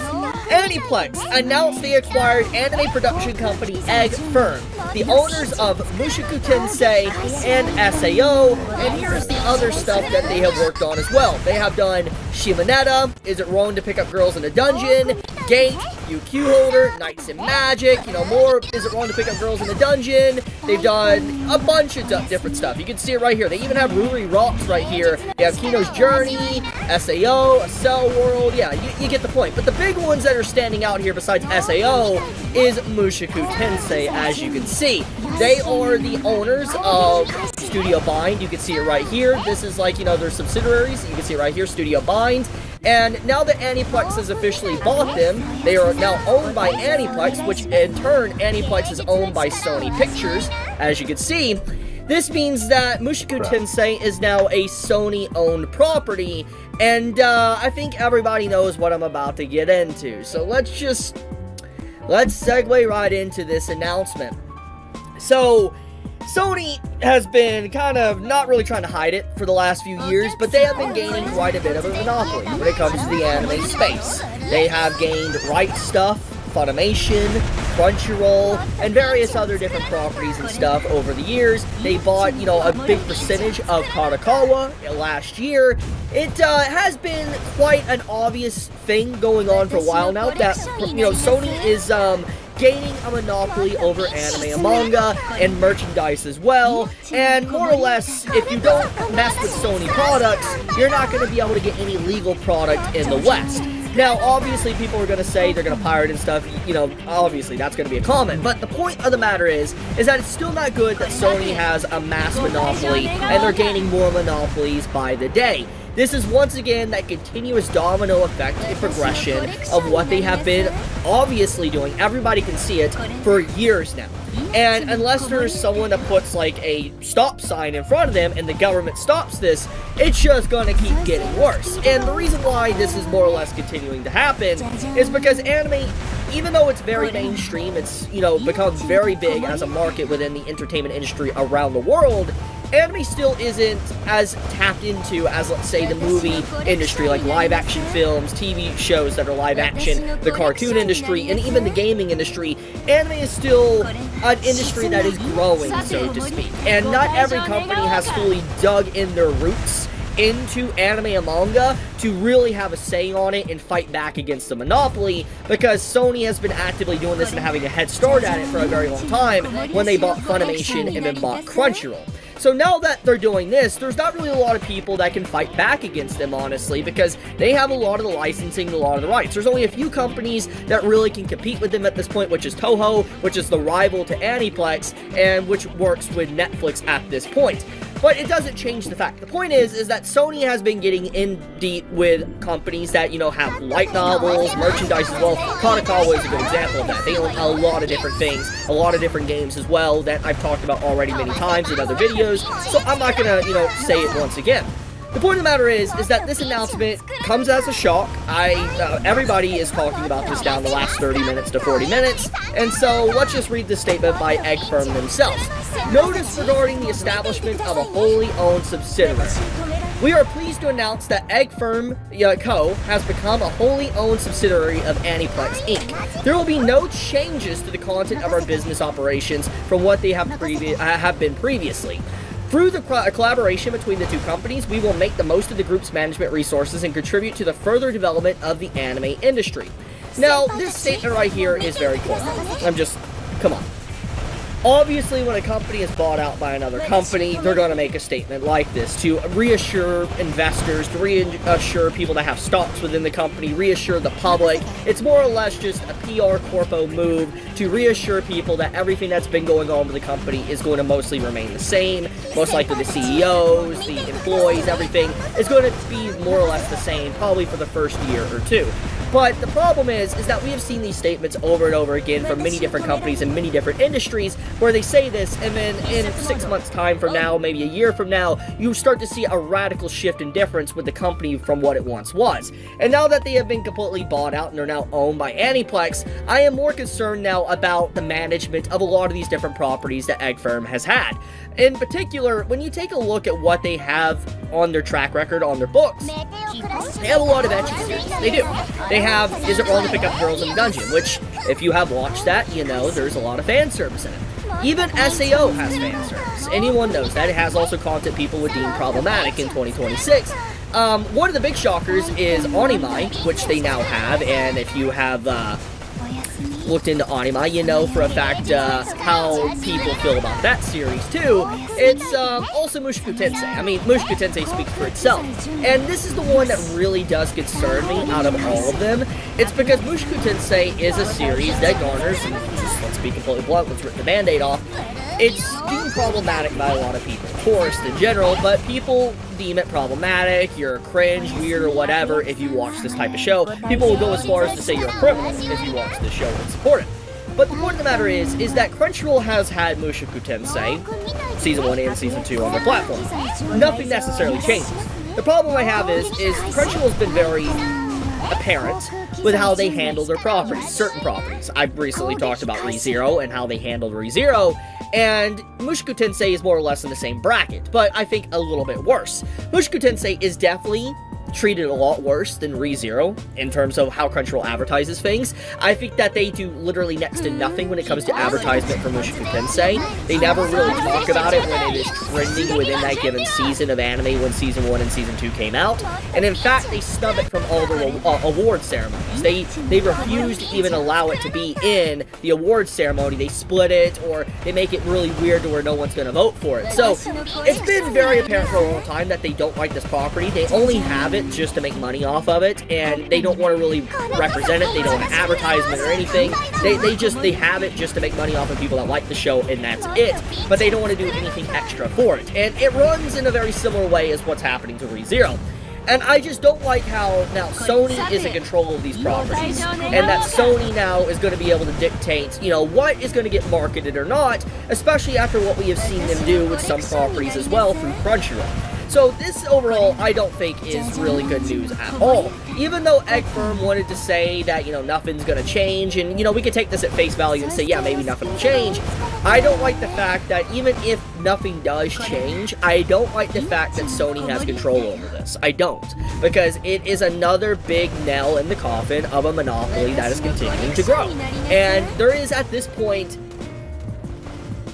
Aniplex announced they acquired anime production company Egg Firm, the owners of Mushoku Tensei and SAO, and here's the other stuff that they have worked on as well. They have done Shimonetta, Is It Wrong to Pick Up Girls in a Dungeon, Gate, UQ Holder, Knights in Magic, you know, more Is It Wrong to Pick Up Girls in a Dungeon. They've done a bunch of different stuff. You can see it right here. They even have Ruri Rocks right here. They have Kino's Journey, SAO, a Cell World. Yeah, you get the point. But the big ones that are standing out here besides SAO is Mushoku Tensei, as you can see. They are the owners of Studio Bind. You can see it right here. This is like, you know, their subsidiaries. You can see it right here, Studio Bind. And now that Aniplex has officially bought them, they are now owned by Aniplex, which in turn, Aniplex is owned by Sony Pictures, as you can see. This means that Mushoku Tensei is now a Sony-owned property, and I think everybody knows what I'm about to get into. So let's segue right into this announcement. So, Sony has been kind of not really trying to hide it for the last few years, but they have been gaining quite a bit of a monopoly when it comes to the anime space. They have gained Right Stuff, Funimation, Crunchyroll, and various other different properties and stuff over the years. They bought, you know, a big percentage of Kadokawa last year. It has been quite an obvious thing going on for a while now that, you know, Sony is gaining a monopoly over anime and manga and merchandise as well, and more or less, if you don't mess with Sony products, you're not going to be able to get any legal product in the West. Now, obviously, people are going to say they're going to pirate and stuff, you know, obviously, that's going to be a comment, but the point of the matter is that it's still not good that Sony has a mass monopoly, and they're gaining more monopolies by the day. This is once again that continuous domino effect and progression of what they have been obviously doing. Everybody can see it for years now. And unless there's someone that puts like a stop sign in front of them and the government stops this, it's just gonna keep getting worse. And the reason why this is more or less continuing to happen is because anime, even though it's very mainstream, it's, you know, become very big as a market within the entertainment industry around the world, anime still isn't as tapped into as, let's say, the movie industry, like live-action films, TV shows that are live-action, the cartoon industry, and even the gaming industry. Anime is still an industry that is growing, so to speak. And not every company has fully dug in their roots into anime and manga to really have a say on it and fight back against the monopoly, because Sony has been actively doing this and having a head start at it for a very long time when they bought Funimation and then bought Crunchyroll. So now that they're doing this, there's not really a lot of people that can fight back against them, honestly, because they have a lot of the licensing, a lot of the rights. There's only a few companies that really can compete with them at this point, which is Toho, which is the rival to Aniplex, and which works with Netflix at this point. But it doesn't change the fact. The point is that Sony has been getting in deep with companies that, you know, have light novels, merchandise as well. Kadokawa is a good example of that. They own a lot of different things, a lot of different games as well that I've talked about already many times in other videos, so I'm not gonna, you know, say it once again. The point of the matter is that this announcement comes as a shock. Everybody is talking about this down the last 30 minutes to 40 minutes, and so let's just read this statement by Egg Firm themselves. Notice regarding the establishment of a wholly owned subsidiary. We are pleased to announce that Egg Firm Co. has become a wholly owned subsidiary of Aniplex Inc. There will be no changes to the content of our business operations from what they have been previously. Through the collaboration between the two companies, we will make the most of the group's management resources and contribute to the further development of the anime industry. Now, this statement right here is very cool. Come on. Obviously, when a company is bought out by another company, they're going to make a statement like this to reassure investors, to reassure people that have stocks within the company, reassure the public. It's more or less just a PR corpo move to reassure people that everything that's been going on with the company is going to mostly remain the same. Most likely the CEOs, the employees, everything is going to be more or less the same, probably for the first year or two. But the problem is that we have seen these statements over and over again from many different companies in many different industries where they say this, and then in 6 months' time from now, maybe a year from now, you start to see a radical shift in difference with the company from what it once was. And now that they have been completely bought out and are now owned by Aniplex, I am more concerned now about the management of a lot of these different properties that Egg Firm has had. In particular, when you take a look at what they have on their track record, on their books, they have a lot of ecchi series. They do. They have Is It Wrong to Pick Up Girls in a Dungeon, which, if you have watched that, you know there's a lot of fan service in it. Even SAO has fan service. Anyone knows that. It has also content people would deem problematic in 2026. One of the big shockers is Onimai, which they now have, and if you have looked into Onimai, you know for a fact how people feel about that series too. It's also Mushoku Tensei. I mean, Mushoku Tensei speaks for itself. And this is the one that really does concern me out of all of them. It's because Mushoku Tensei is a series that garners, just let's be completely blunt, let's rip the band-aid off, it's deemed problematic by a lot of people. Tourists in general, but people deem it problematic, you're cringe, weird, or whatever if you watch this type of show. People will go as far as to say you're a criminal if you watch this show and support it. But the point of the matter is that Crunchyroll has had Mushoku Tensei, Season 1 and Season 2 on their platform. Nothing necessarily changes. The problem I have is Crunchyroll's been very apparent with how they handle their properties, certain properties. I've recently talked about ReZero and how they handled ReZero, and Mushoku Tensei is more or less in the same bracket, but I think a little bit worse. Mushoku Tensei is definitely treated a lot worse than ReZero in terms of how Crunchyroll advertises things. I think that they do literally next to nothing when it comes to advertisement for Mushoku Tensei. They never really talk about it when it is trending within that given season of anime when Season 1 and Season 2 came out. And in fact, they snub it from all the award ceremonies. They refuse to even allow it to be in the award ceremony. They split it, or they make it really weird to where no one's going to vote for it. So, it's been very apparent for a long time that they don't like this property. They only have it just to make money off of it, and they don't want to really represent it. They don't want advertisement or anything. They have it just to make money off of people that like the show, and that's it. But they don't want to do anything extra for it. And it runs in a very similar way as what's happening to ReZero. And I just don't like how now Sony is in control of these properties, and that Sony now is going to be able to dictate, you know, what is going to get marketed or not, especially after what we have seen them do with some properties as well through Crunchyroll. So this overall, I don't think is really good news at all. Even though Egg Firm wanted to say that, you know, nothing's gonna change, and, you know, we could take this at face value and say, yeah, maybe nothing will change. I don't like the fact that even if nothing does change, I don't like the fact that Sony has control over this. I don't. Because it is another big nail in the coffin of a monopoly that is continuing to grow. And there is, at this point,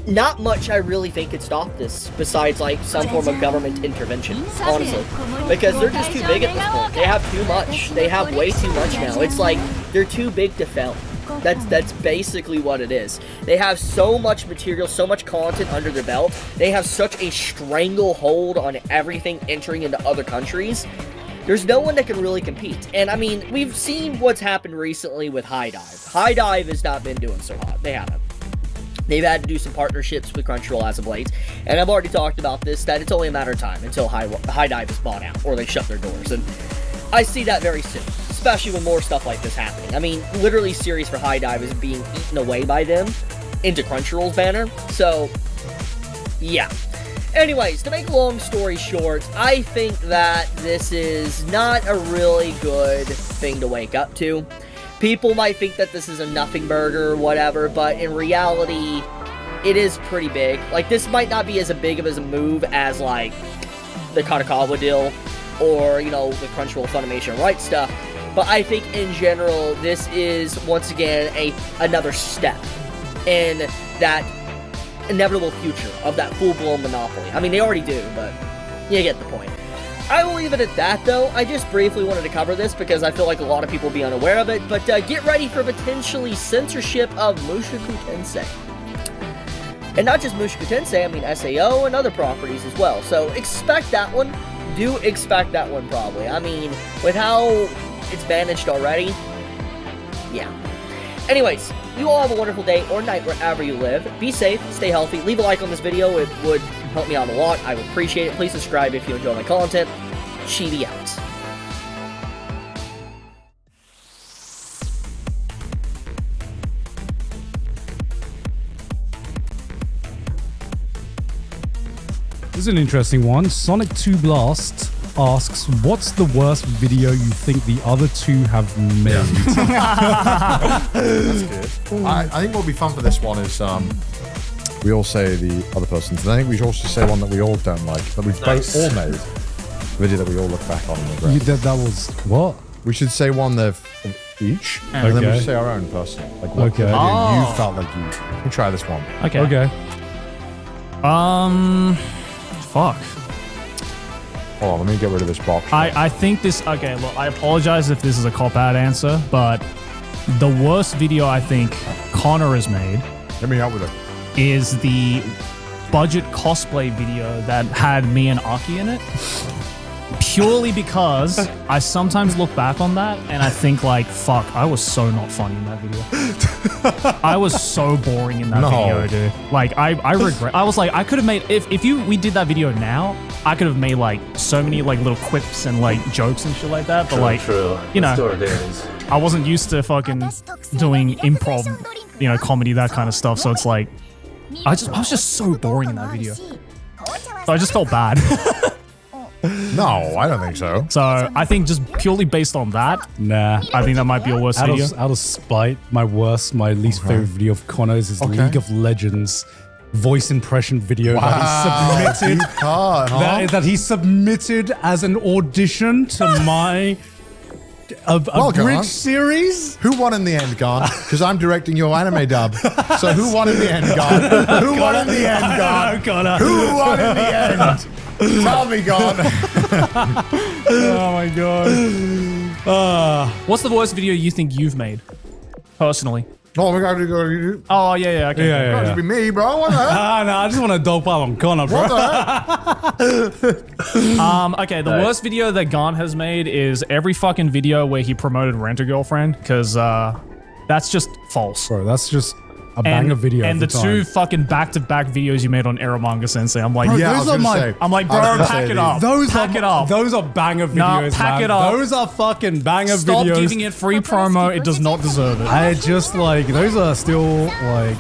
not much I really think could stop this, besides like some form of government intervention, honestly. Because they're just too big at this point. They have too much. They have way too much now. It's like they're too big to fail. That's basically what it is. They have so much material, so much content under their belt. They have such a stranglehold on everything entering into other countries. There's no one that can really compete. And I mean, we've seen what's happened recently with High Dive. High Dive has not been doing so hot. They haven't. They've had to do some partnerships with Crunchyroll as of late, and I've already talked about this, that it's only a matter of time until High Dive is bought out, or they shut their doors, and I see that very soon, especially with more stuff like this happening. I mean, literally series for High Dive is being eaten away by them into Crunchyroll's banner, so, yeah. Anyways, to make a long story short, I think that this is not a really good thing to wake up to. People might think that this is a nothing burger or whatever, but in reality, it is pretty big. Like, this might not be as big of a move as, like, the Katakawa deal or, you know, the Crunchyroll Funimation rights stuff, but I think in general, this is, once again, another step in that inevitable future of that full-blown monopoly. I mean, they already do, but you get the point. I will leave it at that, though. I just briefly wanted to cover this because I feel like a lot of people will be unaware of it, but get ready for potentially censorship of Mushoku Tensei. And not just Mushoku Tensei, I mean SAO and other properties as well. So expect that one. Do expect that one, probably. I mean, with how it's managed already, yeah. Anyways, you all have a wonderful day or night wherever you live. Be safe, stay healthy, leave a like on this video. It would help me out a lot. I would appreciate it. Please subscribe if you enjoy my content. Chibi out. This is an interesting one. Sonic 2 Blast asks, what's the worst video you think the other two have made? That's good. I think what would be fun for this one is we all say the other person's, and I think we should also say one that we all don't like, that we've both all made. A video that we all look back on and regret. That was what? We should say one of each, and then we should say our own personal. Like what video you felt like you. We'll try this one. Okay. Fuck. Hold on, let me get rid of this box. I think this. Okay, look, I apologize if this is a cop-out answer, but the worst video I think Connor has made. Get me out with it. Is the budget cosplay video that had me and Aki in it. Purely because I sometimes look back on that and I think like, fuck, I was so not funny in that video. I was so boring in that video, dude. Like, I regret. I was like, I could have made, if we did that video now, I could have made like so many like little quips and like jokes and shit like that. But true. You know, Store days. I wasn't used to fucking doing improv, you know, comedy, that kind of stuff. So it's like, I was just so boring in that video. So I just felt bad. No, I don't think so. So I think just purely based on that, nah, I think that might be your worst video. Out of spite, my least favorite video of Connor's is League of Legends voice impression video that he submitted. That he submitted as an audition to my a bridge series. Who won in the end, Gon? Because I'm directing your anime dub. So who won in the end, Gon? Who won in the end, Gon? Who won in the end? Tell me, Gon. Oh my god. What's the worst video you think you've made, personally? Oh, we got to go to you. Oh yeah, okay. Yeah. It be me, bro. What the heck? No, I just want to dope out on Connor, bro. What the heck? Okay, the worst video that Gon has made is every fucking video where he promoted Rent-A-Girlfriend, because that's just false. Bro, that's just a banger video. And the two fucking back-to-back videos you made on Eromanga Sensei, I'm like, bro, I'm like, bro, pack it up. Pack it up. Those are banger videos, pack it up. Those are fucking banger videos. Stop giving it free promo. It does not deserve it. I just like, those are still like,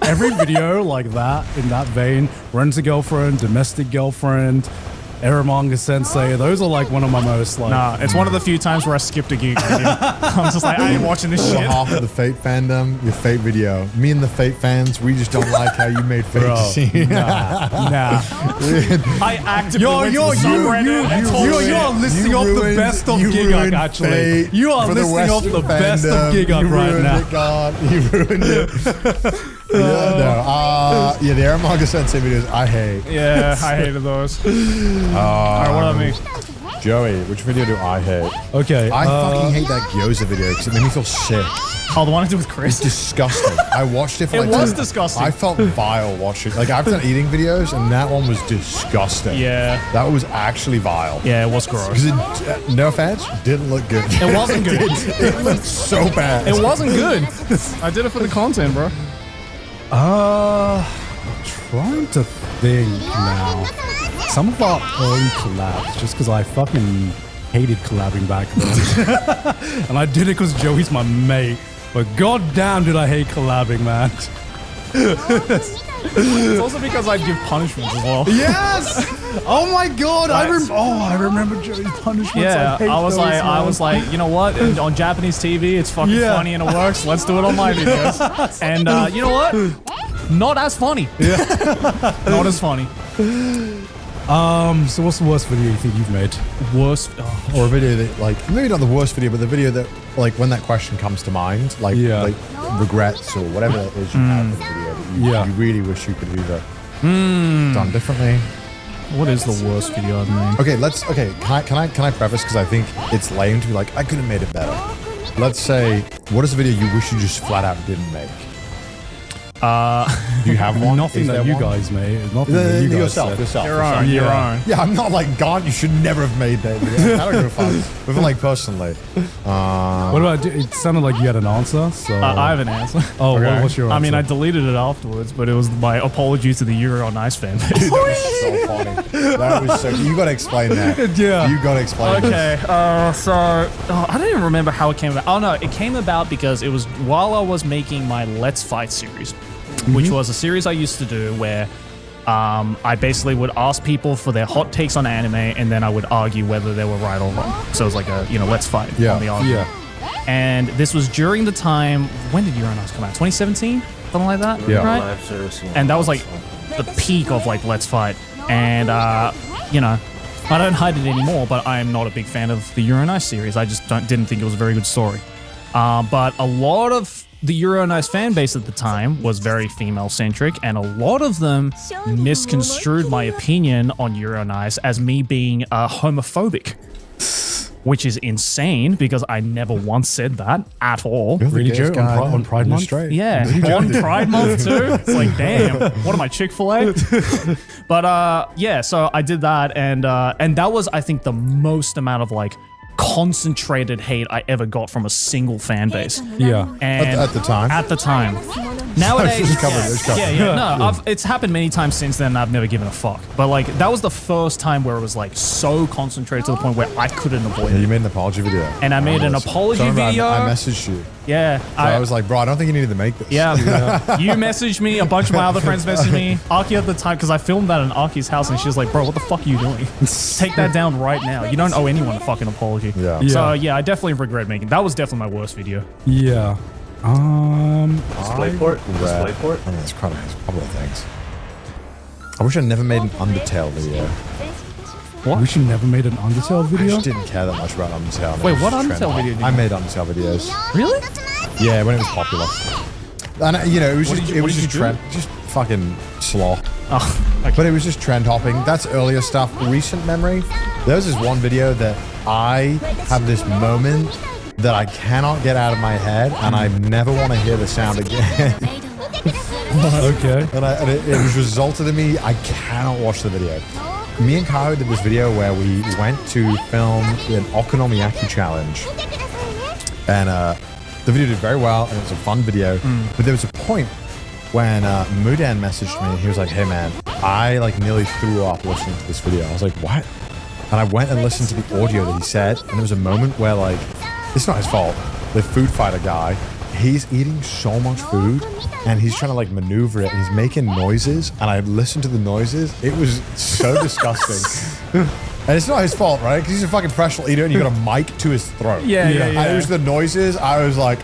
every video like that, in that vein, Rent-A-Girlfriend, Domestic Girlfriend, Eromanga Sensei, those are like one of my most like... Nah, it's one of the few times where I skipped a geek video. I'm just like, I ain't watching this shit. Half of the Fate fandom, your Fate video. Me and the Fate fans, we just don't like how you made Fate. Nah. I actively went to the subreddit and told you are listing off the best of Gigak, actually. You are listing off the best of Gigak right now. God, you ruined it. Yeah, the Eromanga Sensei videos, I hate. Yeah, I hated those. Alright, what about me? Joey, which video do I hate? Okay. I fucking hate that Gyoza video because it made me feel sick. Oh, the one I did with Chris? It's disgusting. I watched it for like... It was disgusting. I felt vile watching. Like, I've done eating videos, and that one was disgusting. Yeah. That was actually vile. Yeah, it was gross. Because no offense, didn't look good. It wasn't good. It looked so bad. It wasn't good. I did it for the content, bro. I'm trying to think now. Some of our early collabs, just because I fucking hated collabing back then. And I did it because Joey's my mate. But goddamn did I hate collabing, man. It's also because I give punishments as well. Yes! Oh my god, I remember Joey's punishments. Yeah, I was like, you know what? On Japanese TV, it's fucking funny and it works. Let's do it on my videos. And you know what? Not as funny. Yeah. Not as funny. So what's the worst video you think you've made? Worst? Oh. Or a video that, like, maybe not the worst video, but the video that, like, when that question comes to mind, like regrets or whatever it is you have in the video that you really wish you could have either done differently. What is the worst video I've made? Okay, can I preface, because I think it's lame to be like, I could have made it better. Let's say, what is the video you wish you just flat out didn't make? Do you have one? Nothing that you guys made. Nothing that you guys yourself. Your own. Yeah, I'm not like, God, you should never have made that video. I don't give a fuck. But like, personally. What about, it sounded like you had an answer, so... I have an answer. Oh, okay. What's your answer? I mean, I deleted it afterwards, but it was my apology to the Euro on Ice fan base. Dude, that was so funny. That was so... You gotta explain that. Yeah. You gotta explain Okay, so... I don't even remember how it came about. Oh, no, it came about because it was while I was making my Let's Fight series, which was a series I used to do where I basically would ask people for their hot takes on anime, and then I would argue whether they were right or wrong. So it was like a, let's fight on the argument. Yeah. And this was during the time, when did Uranus come out? 2017? Something like that? Yeah. Right? And that was like the peak of like Let's Fight. And, I don't hide it anymore, but I am not a big fan of the Uranus series. I just didn't think it was a very good story. But a lot of the Euronice fan base at the time was very female-centric, and a lot of them misconstrued my opinion on Euronice as me being homophobic. Which is insane because I never once said that at all. Really, Joe? On Pride Month? Straight. Yeah, on Pride Month too. It's like, damn, what am I, Chick-fil-A? But yeah, so I did that, and that was, I think, the most amount of like concentrated hate I ever got from a single fan base. Yeah, and at the time. At the time. Nowadays, it's happened many times since then. I've never given a fuck. But like, that was the first time where it was like so concentrated to the point where I couldn't avoid it. You made an apology video. And I made an apology video. I messaged you. Yeah. So I was like, bro, I don't think you needed to make this. Yeah. You messaged me, a bunch of my other friends messaged me. Aki at the time, because I filmed that in Aki's house, and she was like, bro, what the fuck are you doing? Take that down right now. You don't owe anyone a fucking apology. Yeah. So yeah, I definitely regret making. That was definitely my worst video. Yeah. DisplayPort? DisplayPort? I mean, it's quite a couple of things. I wish I never made an Undertale video. What? I wish you never made an Undertale video? I just didn't care that much about Undertale. Wait, what Undertale video did you I made Undertale videos. Really? Yeah, when it was popular. And it was just trend, just fucking slop. Oh, okay. But it was just trend hopping. That's earlier stuff. Recent memory, there was this one video that I have this moment that I cannot get out of my head, and I never want to hear the sound again. Okay. And it was resulted in me, I cannot watch the video. Me and Kyle did this video where we went to film an Okonomiyaki challenge. And the video did very well, and it was a fun video. But there was a point when Muden messaged me, and he was like, hey man, I like nearly threw up listening to this video. I was like, what? And I went and listened to the audio that he said, and there was a moment where like, it's not his fault. The food fighter guy, he's eating so much food and he's trying to like maneuver it and he's making noises, and I listened to the noises. It was so disgusting. And it's not his fault, right? Because he's a fucking professional eater and you got a mic to his throat. Yeah. It was the noises. I was like,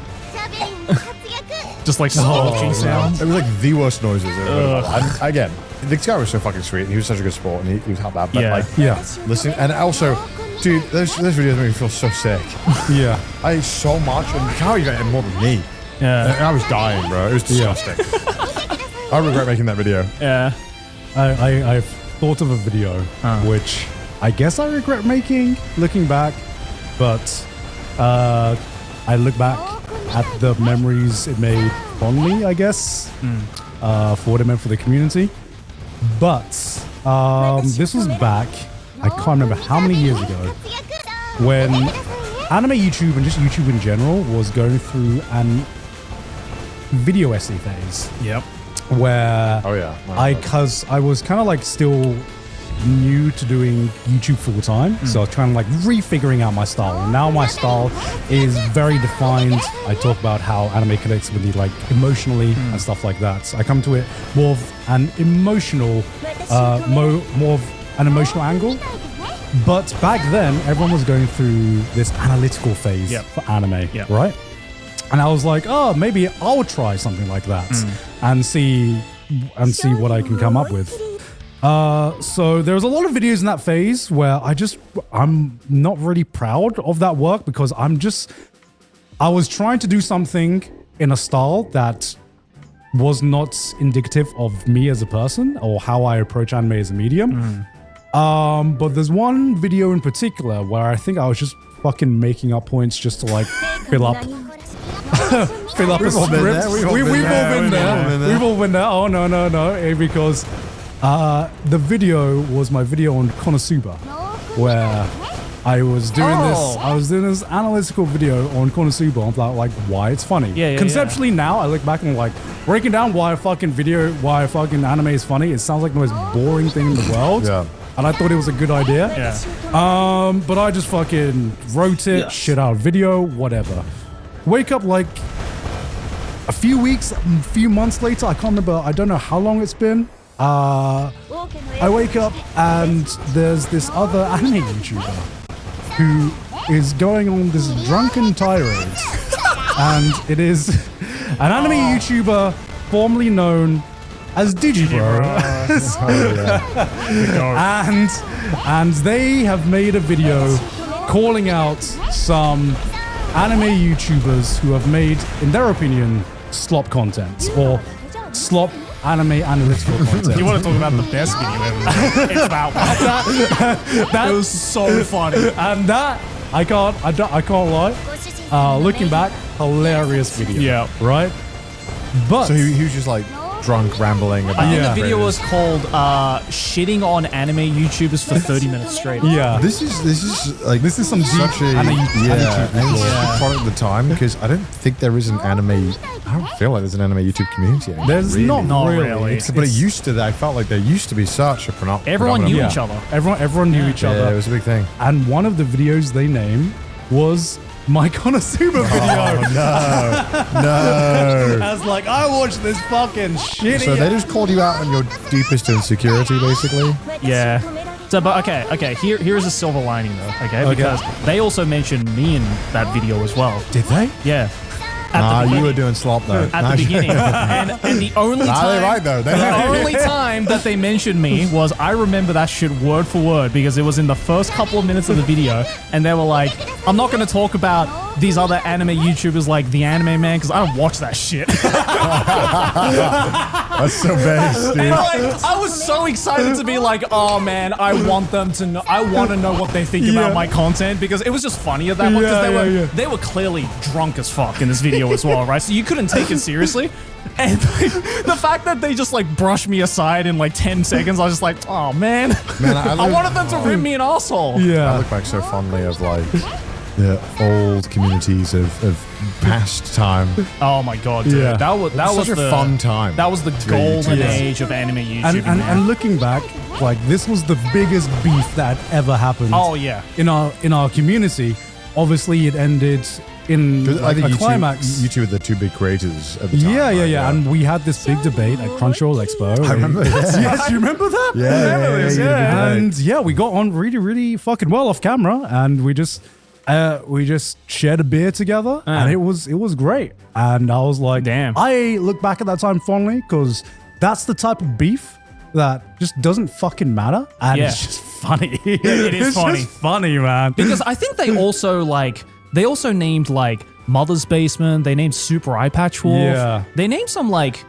just like squelching sounds. it was like the worst noises. And again, this guy was so fucking sweet and he was such a good sport and he was helped out. But listen, and also, dude, those videos make me feel so sick. Yeah. I ate so much, and Kyle even ate more than me. Yeah. And I was dying, bro. It was disgusting. I regret making that video. Yeah. I've thought of a video, which I guess I regret making, looking back, but I look back at the memories it made fondly, I guess, for what it meant for the community. But this was back, I can't remember how many years ago, when anime YouTube and just YouTube in general was going through an video essay phase. Yep. Where because I was kind of like still new to doing YouTube full time, so I was trying to like refiguring out my style. And now my style is very defined. I talk about how anime connects with me like emotionally and stuff like that. So I come to it more of an emotional, more of an emotional angle. But back then, everyone was going through this analytical phase for anime, right? And I was like, oh, maybe I'll try something like that and see what I can come up with. So there was a lot of videos in that phase where I'm not really proud of that work because I was trying to do something in a style that was not indicative of me as a person or how I approach anime as a medium. But there's one video in particular where I think I was just fucking making up points just to like fill up a script. We've all been there. We've all been there. Oh no, because the video was my video on Konosuba, where I was doing this analytical video on Konosuba on like why it's funny. Conceptually now I look back and like breaking down why a fucking anime is funny. It sounds like the most boring thing in the world. And I thought it was a good idea. But I just fucking wrote it, shit out a video, whatever. Wake up like a few months later, I can't remember, I don't know how long it's been. I wake up and there's this other anime YouTuber who is going on this drunken tirade. And it is an anime YouTuber formerly known as Digibro. And they have made a video calling out some anime YouTubers who have made, in their opinion, slop content or slop anime analytical content. You want to talk about the best video ever? It's that one. That was so funny. And that I can't lie. Looking back, hilarious video. Yeah. Right. But so he was just like drunk rambling about. I think the video was called "Shitting on Anime YouTubers for 30 minutes straight." Yeah. This is some such a product of the time, because I don't think there is an anime. I don't feel like there's an anime YouTube community anymore. There's not really. But it used to. I felt like there used to be such a Everyone knew each other. Everyone knew each other. Yeah, it was a big thing. And one of the videos they named was my Konosuba video. Oh, no. I was like, I watched this fucking shitty. So they just called you out on your deepest insecurity, basically? Yeah. So, but okay. Here's a silver lining though. Okay, because they also mentioned me in that video as well. Did they? Yeah. You were doing slop though. At the beginning. And the only time they're right though. The only time that they mentioned me was, I remember that shit word for word, because it was in the first couple of minutes of the video, and they were like, I'm not going to talk about these other anime YouTubers like The Anime Man, because I don't watch that shit. That's so base, dude. And I was so excited to be like, oh man, I want them to know. I want to know what they think about my content, because it was just funny at that point, because they were clearly drunk as fuck in this video as well, right? So you couldn't take it seriously. And the fact that they just like brushed me aside in like 10 seconds, I was just like, oh man, I wanted them to rip me an asshole. Yeah. I look back so fondly of like the old communities of past time. Oh my god, dude. Yeah. That was such a fun time. That was the golden age of anime YouTube. And looking back, like this was the biggest beef that ever happened. Oh yeah. In our community. Obviously it ended in like a climax. You two were the two big creators at the time. Yeah. And we had this big debate at Crunchyroll Expo. I remember that. Yes, you remember that? Yeah. And we got on really, really fucking well off camera, and we just shared a beer together, and it was great. And I was like, damn. I look back at that time fondly, because that's the type of beef that just doesn't fucking matter, and it's just funny. It is funny. Just funny, man. Because I think they also named like Mother's Basement. They named Super Eye Patch Wolf. Yeah. They named some like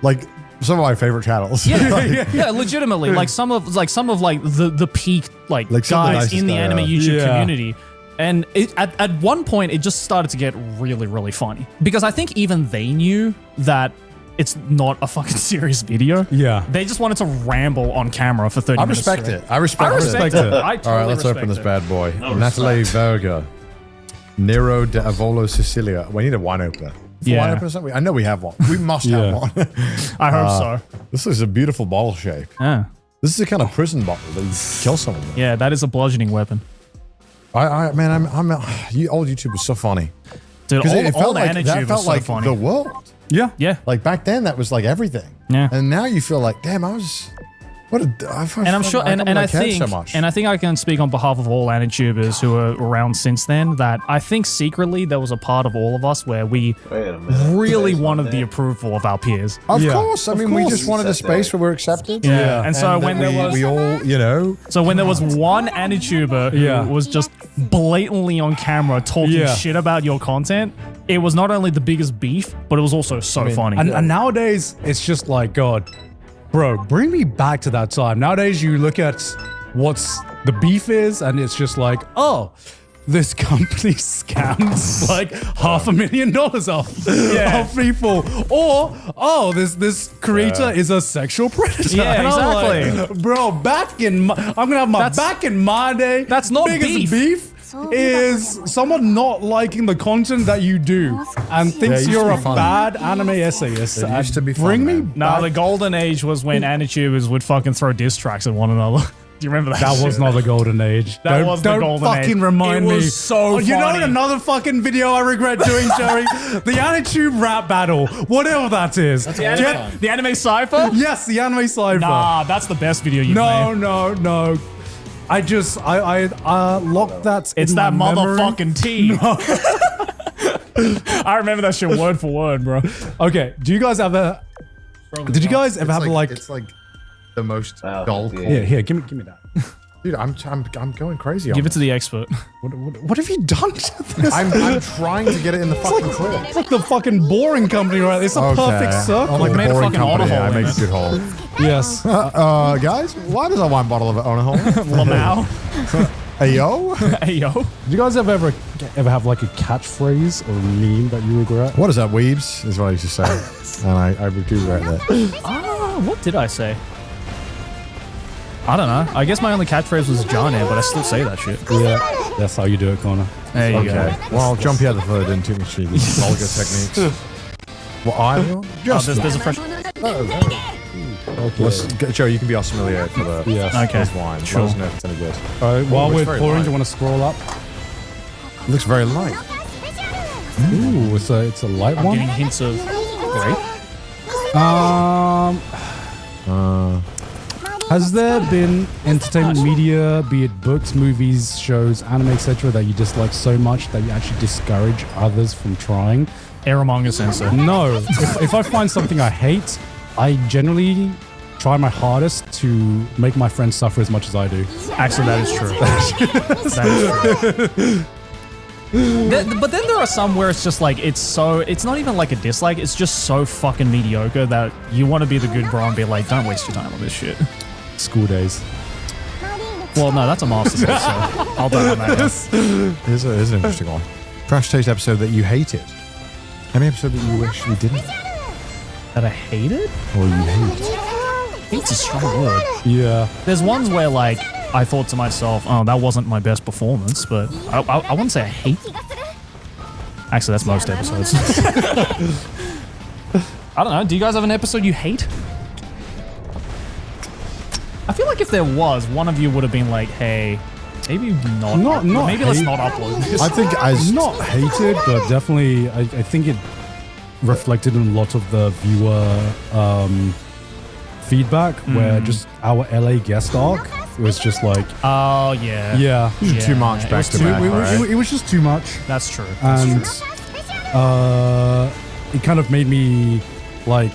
some of my favorite channels. Yeah, legitimately. Like some of the peak like guys in the anime YouTube community. And at one point, it just started to get really, really funny. Because I think even they knew that it's not a fucking serious video. Yeah. They just wanted to ramble on camera for 30 minutes. I respect it. I totally All right, let's open this bad boy. Natalie Verga. Nero de Avolo Sicilia. We need a wine opener. Wine opener or something? I know we have one. We must have one. I hope so. This is a beautiful bottle shape. Yeah. This is a kind of prison bottle that you kill someone with. Yeah, that is a bludgeoning weapon. You old YouTube was so funny. Dude, It felt like so funny. the world. Yeah. Like back then, that was like everything. Yeah. And now you feel like, damn, I think I can speak on behalf of all anitubers who are around since then, that I think secretly there was a part of all of us where we really wanted the approval of our peers. Of course. I mean, we just wanted a space where we're accepted. Yeah. And so when we all, So when there was one anituber who was just blatantly on camera talking shit about your content, it was not only the biggest beef, but it was also so funny. And nowadays, it's just like, God, bro, bring me back to that time. Nowadays, you look at what's the beef is, and it's just like, oh, this company scams like $500,000 off people, or oh, this creator is a sexual predator. Yeah, exactly. Like, bro, I'm gonna have back in my day. That's not biggest beef. Is someone not liking the content that you do and thinks you're a bad anime essayist? It used to be bring me. Nah, the golden age was when anitubers would fucking throw diss tracks at one another. Do you remember that? That was not the golden age. Don't fucking remind me. It was so funny. You know another fucking video I regret doing, Jerry? The Anitube rap battle. Whatever that is. That's the anime cypher? Yes, the anime cypher. Nah, that's the best video you've made. No. I locked that. It's that motherfucking T. No. I remember that shit word for word, bro. Okay, did you guys ever have like? It's like the most dull. Yeah, here, give me that. Dude, I'm going crazy. Give it to the expert. What have you done to this? I'm trying to get it in the fucking clip. It's like the fucking boring company, right? It's a perfect circle. I'm like the Made a boring fucking company. honor I hole make in a it. good hole. Yes. Guys, why does a wine bottle have an honor hole? Lamau. Hey yo. Hey yo. Do you guys ever have like a catchphrase or a meme that you regret? What is that, weebs? Is what I used to say. And I do regret that. What did I say? I don't know. I guess my only catchphrase was Johnny, but I still say that shit. Yeah, that's how you do it, Connor. There you go. Well, Jumpy had the third didn't teach me these vulgar techniques. What I'm just There's a fresh. Okay. Joe, you can be our sommelier for the Okay. wine. Sure. Let us know if it's any good. While we're very pouring, light. do you want to scroll up? It looks very light. Ooh, it's a light I'm one. getting hints of grape. Has there been entertainment media, be it books, movies, shows, anime, etc., that you dislike so much that you actually discourage others from trying? Eromanga Sensei. No. If I find something I hate, I generally try my hardest to make my friends suffer as much as I do. Actually, that is true. That is true. But then there are some where it's just like it's not even like a dislike, it's just so fucking mediocre that you want to be the good bro and be like, don't waste your time on this shit. School days. Well, no, that's a master's, so I'll bet on that. Here's an interesting one. Crash Taste episode that you hated. Any episode that you wish we didn't? That I hated? Or you hate? Hate's a strong word. Yeah. There's ones where like I thought to myself, oh, that wasn't my best performance, but I wouldn't say I hate. Actually, that's most episodes. I don't know. Do you guys have an episode you hate? I feel like if there was, one of you would have been like, hey, maybe not maybe let's not upload this. I think as not hated, but definitely I think it reflected in a lot of the viewer feedback where just our LA guest arc was just like, oh yeah, yeah, too much back to back. It was just too much. That's true. And it kind of made me like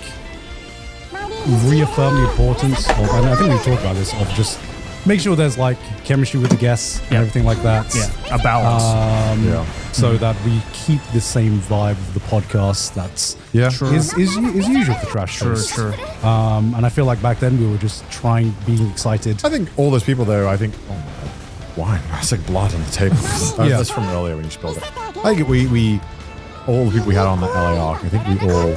reaffirm the importance of, and I think we talked about this, of just make sure there's like chemistry with the guests and everything like that. Yeah, a balance. So that we keep the same vibe of the podcast that's is usual for Trash Taste. True. And I feel like back then we were just being excited. I think all those people though, I think, oh my wine, that's like blood on the table. That's from earlier when you spilled it. I think we all the people we had on that LA arc, I think we all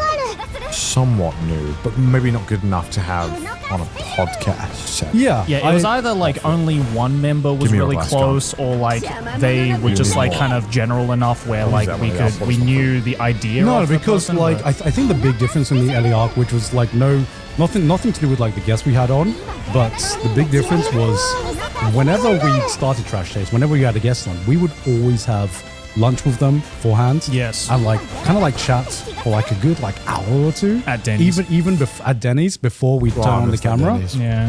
somewhat knew, but maybe not good enough to have on a podcast set. Yeah, it was either like only one member was Give me a really glass close, or like they were just like kind of general enough where like we knew the idea. No, of the because person, like I think the big difference in the LA arc, which was like nothing to do with like the guests we had on, but the big difference was whenever we started Trash Taste, whenever we had a guest on, we would always have lunch with them beforehand. Yes. And like kind of like chat for like a good like hour or two at Denny's. Even at Denny's before we turn on the camera.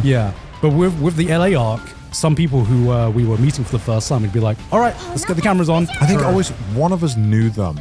Yeah. But with the LA arc, some people who we were meeting for the first time would be like, all right, let's get the cameras on. I think always one of us knew them.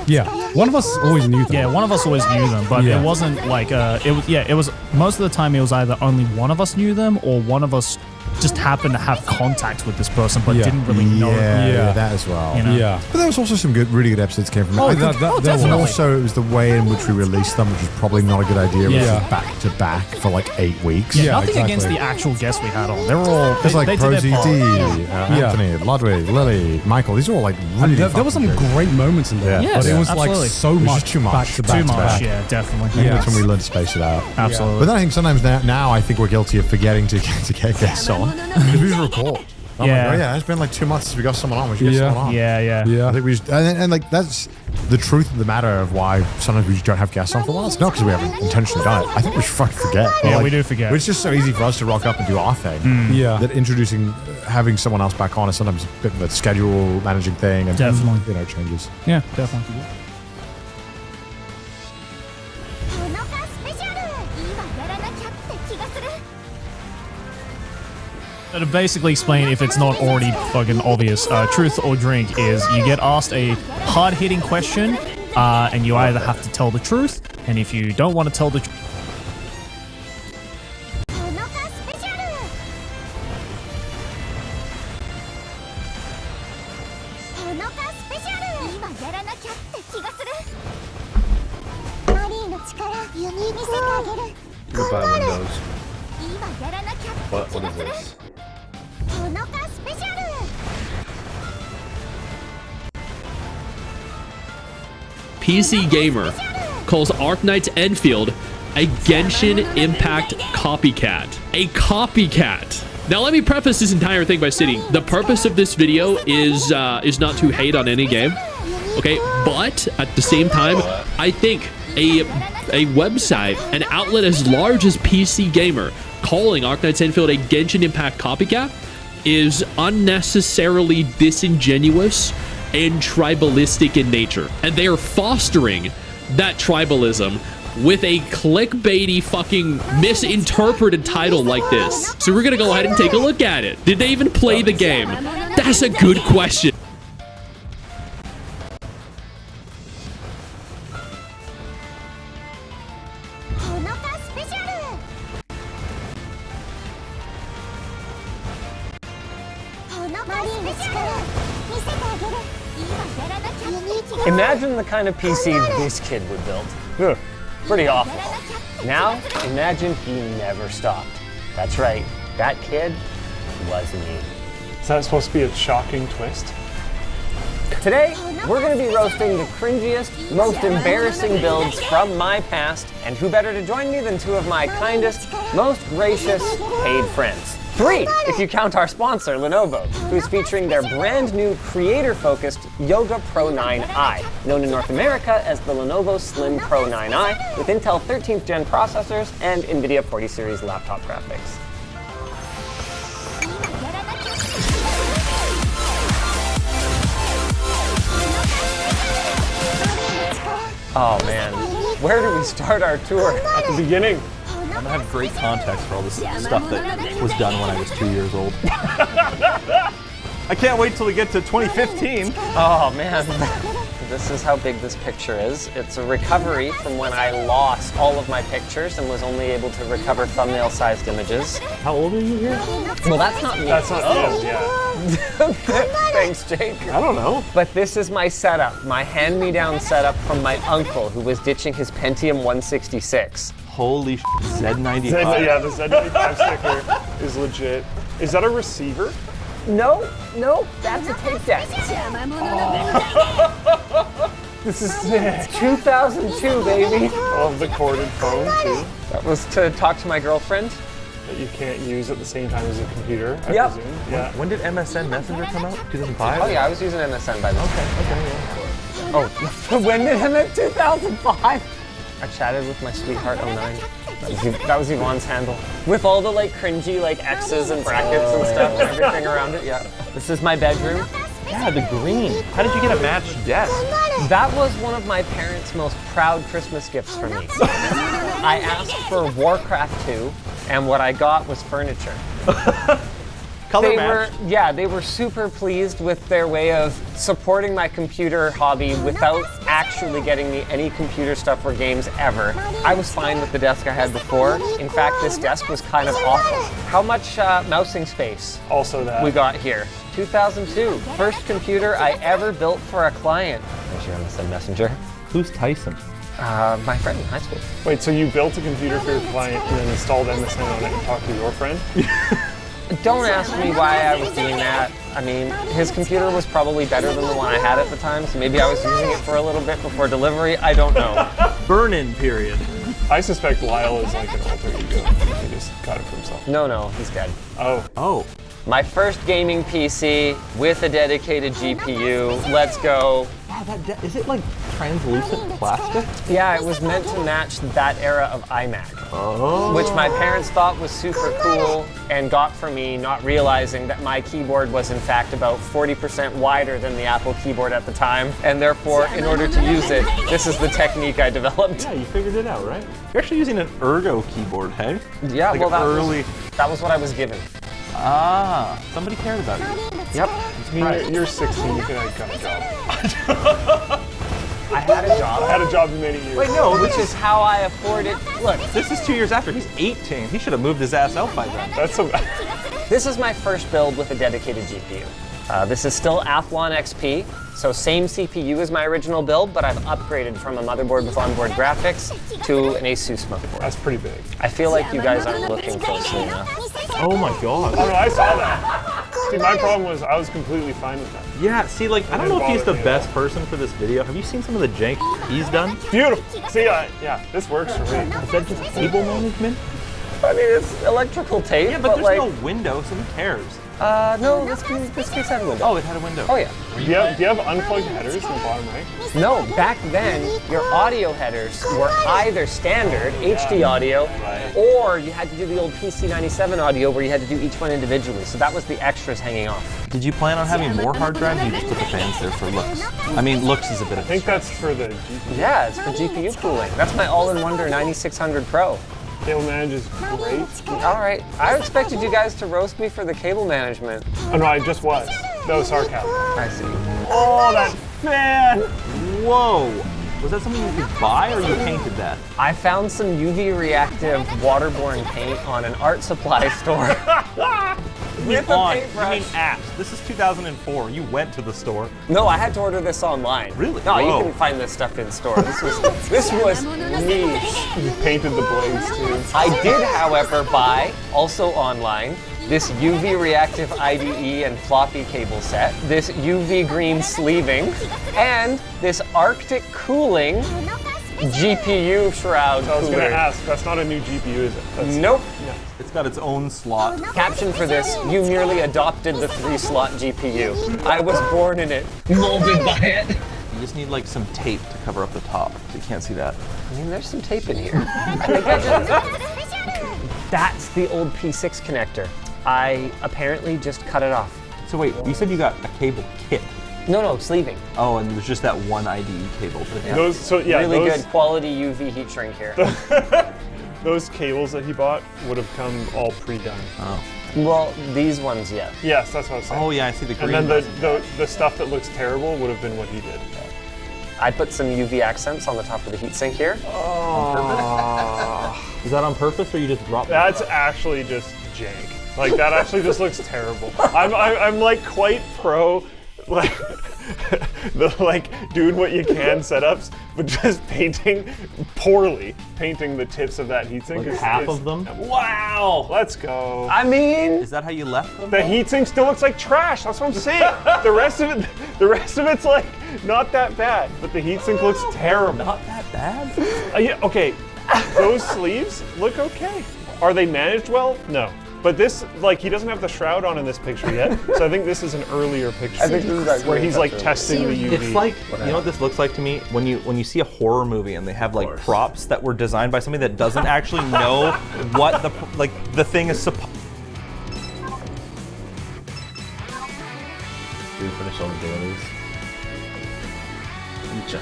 Yeah, one of us always knew them. Yeah, one of us always knew them, but it wasn't like it was most of the time it was either only one of us knew them or one of us just happened to have contact with this person but didn't really know them. Yeah, that as well. You know? Yeah. But there was also some really good episodes came from it. Oh, I think definitely. also it was the way in which we released them, which was probably not a good idea. It was back to back for like 8 weeks. Yeah, nothing against the actual guests we had on. They were all It's like they did their ProZD, part. Anthony, Ludwig, Lily, Michael. These are all like really there were some great moments in there, but it was like so much too much. back to back. Too much, yeah, definitely. I think that's when we learned to space it out. Absolutely. But then I think sometimes now I think we're guilty of forgetting to get guests on. Because we record. I'm like, oh yeah, it's been like 2 months since we got someone on. We should get someone on. Yeah. I think we just, and like that's the truth of the matter of why sometimes we just don't have guests on for a while. It's not because we haven't intentionally done it. I think we just fucking forget. Yeah, like, we do forget. It's just so easy for us to rock up and do our thing. That having someone else back on is sometimes a bit of a schedule managing thing and definitely changes. Yeah, definitely. To basically explain, if it's not already fucking obvious, truth or drink is you get asked a hard-hitting question, and you either have to tell the truth, and if you don't want to tell the truth, Goodbye, Windows. What is this? PC Gamer calls Arknight's Enfield a Genshin Impact copycat. A copycat. Now let me preface this entire thing by stating the purpose of this video is not to hate on any game, okay? But at the same time, I think a website, an outlet as large as PC Gamer, calling Arknight's Enfield a Genshin Impact copycat is unnecessarily disingenuous and tribalistic in nature. And they are fostering that tribalism with a clickbaity fucking misinterpreted title like this. So we're gonna go ahead and take a look at it. Did they even play the game? That's a good question. Imagine the kind of PC this kid would build. Ugh, pretty awful. Now, imagine he never stopped. That's right, that kid was me. Is that supposed to be a shocking twist? Today, we're going to be roasting the cringiest, most embarrassing builds from my past, and who better to join me than two of my kindest, most gracious, paid friends. 3, if you count our sponsor, Lenovo, who's featuring their brand new creator-focused Yoga Pro 9i, known in North America as the Lenovo Slim Pro 9i, with Intel 13th Gen processors and NVIDIA 40 series laptop graphics. Oh man, where do we start our tour? At the beginning. I'm gonna have great context for all this stuff that was done when I was 2 years old. I can't wait till we get to 2015. Oh man, this is how big this picture is. It's a recovery from when I lost all of my pictures and was only able to recover thumbnail-sized images. How old are you here? Well, that's not me. That's not him, yeah. Thanks, Jake. I don't know. But this is my setup, my hand-me-down setup from my uncle who was ditching his Pentium 166. Holy sh**, Z95. Yeah, the Z95 sticker is legit. Is that a receiver? No, that's a tape deck. This is sick. 2002, baby. I love the corded phone, too. That was to talk to my girlfriend. That you can't use at the same time as a computer, I presume. Yeah. When did MSN Messenger come out? 2005? Oh yeah, I was using MSN by then. Okay, yeah. Oh, when did MSN? 2005? I chatted with my sweetheart 09. That was Yvonne's handle. With all the like cringy like X's and brackets and stuff and everything around it, yeah. This is my bedroom. Yeah, the green. How did you get a matched desk? That was one of my parents' most proud Christmas gifts for me. I asked for Warcraft 2, and what I got was furniture. Color match. They were super pleased with their way of supporting my computer hobby without actually getting me any computer stuff or games ever. I was fine with the desk I had before. In fact, this desk was kind of awful. How much mousing space? Also that. We got here. 2002, first computer I ever built for a client. There's your MSN Messenger. Who's Tyson? My friend in high school. Wait, so you built a computer for your client and then installed MSN on it and talked to your friend? Don't ask me why I was doing that. I mean, his computer was probably better than the one I had at the time, so maybe I was using it for a little bit before delivery. I don't know. Burn-in period. I suspect Lyle is like an alter ego. He just got it for himself. No, he's dead. Oh. My first gaming PC with a dedicated GPU. Let's go. Wow, is it like translucent plastic? Yeah, it was meant to match that era of iMac. Oh. Which my parents thought was super cool and got for me, not realizing that my keyboard was in fact about 40% wider than the Apple keyboard at the time. And therefore, in order to use it, this is the technique I developed. Yeah, you figured it out, right? You're actually using an ergo keyboard, hey? Yeah, like well that was what I was given. Ah, somebody cared about you. Yep. I mean, you're 16, you could have got a job. I had a job. I had a job in many years. Wait, no, which is how I afford it. Look, this is 2 years after. He's 18. He should have moved his ass out by then. That's This is my first build with a dedicated GPU. This is still Athlon XP, so same CPU as my original build, but I've upgraded from a motherboard with onboard graphics to an Asus motherboard. That's pretty big. I feel like you guys aren't looking closely enough. Oh my god. Oh no, I saw that. See, my problem was I was completely fine with that. Yeah, see, like, I don't know if he's the best person for this video. Have you seen some of the jank he's done? Beautiful. See, yeah, this works for me. Is that just cable management? I mean, it's electrical tape, Yeah, but there's like, no window, so who cares? no, this case had a window. Oh, it had a window. Oh yeah. Do you have unplugged headers in the bottom right? No, back then, your audio headers were either standard, HD audio, or you had to do the old PC97 audio where you had to do each one individually. So that was the extras hanging off. Did you plan on having more hard drives? You just put the fans there for looks. I mean, looks is a bit of I think that's for the GPU. Yeah, it's for GPU cooling. That's my all-in-wonder 9600 Pro. Cable manage is great. All right, I expected you guys to roast me for the cable management. Oh no, I just was. That was sarcasm. I see. Oh, that fan! Whoa! Was that something you could buy or you painted that? I found some UV reactive waterborne paint on an art supply store. With a paintbrush. You mean apps. This is 2004. You went to the store. No, I had to order this online. Really? No, Whoa. you can find this stuff in store. This was niche. You painted the blades too. I did, however, buy, also online, this UV reactive IDE and floppy cable set, this UV green sleeving, and this Arctic cooling GPU shroud So I was cooler. gonna ask, that's not a new GPU, is it? That's, Nope. No. It's got its own slot. Caption for this, you merely adopted the 3-slot GPU. I was born in it, molded by it. You just need like some tape to cover up the top, so you can't see that. I mean, there's some tape in here. That's the old P6 connector. I apparently just cut it off. So wait, you said you got a cable kit. No, sleeving. Oh, and there's just that one IDE cable. Yeah. Really good quality UV heat shrink here. Those cables that he bought would have come all pre-done. Oh. Well, these ones, yeah. Yes, that's what I was saying. Oh yeah, I see the green. And then the stuff that looks terrible would have been what he did. I put some UV accents on the top of the heatsink here. Oh. Is that on purpose or you just dropped it? That's actually just jank. Like that actually just looks terrible. I'm like quite pro like the like doing what you can setups, but just painting poorly. Painting the tips of that heatsink. Like half of them? Wow! Let's go. I mean, is that how you left them? The heatsink still looks like trash. That's what I'm saying. the rest of it's like not that bad, but the heatsink looks terrible. Not that bad? Yeah, okay. Those sleeves look okay. Are they managed well? No. But this, like, he doesn't have the shroud on in this picture yet, so I think this is an earlier picture. I think this is actually where he's like testing the UV. It's like, you know what this looks like to me? When you see a horror movie and they have like props that were designed by somebody that doesn't actually know what the thing is supposed. Did we finish all the dailies? Let me check.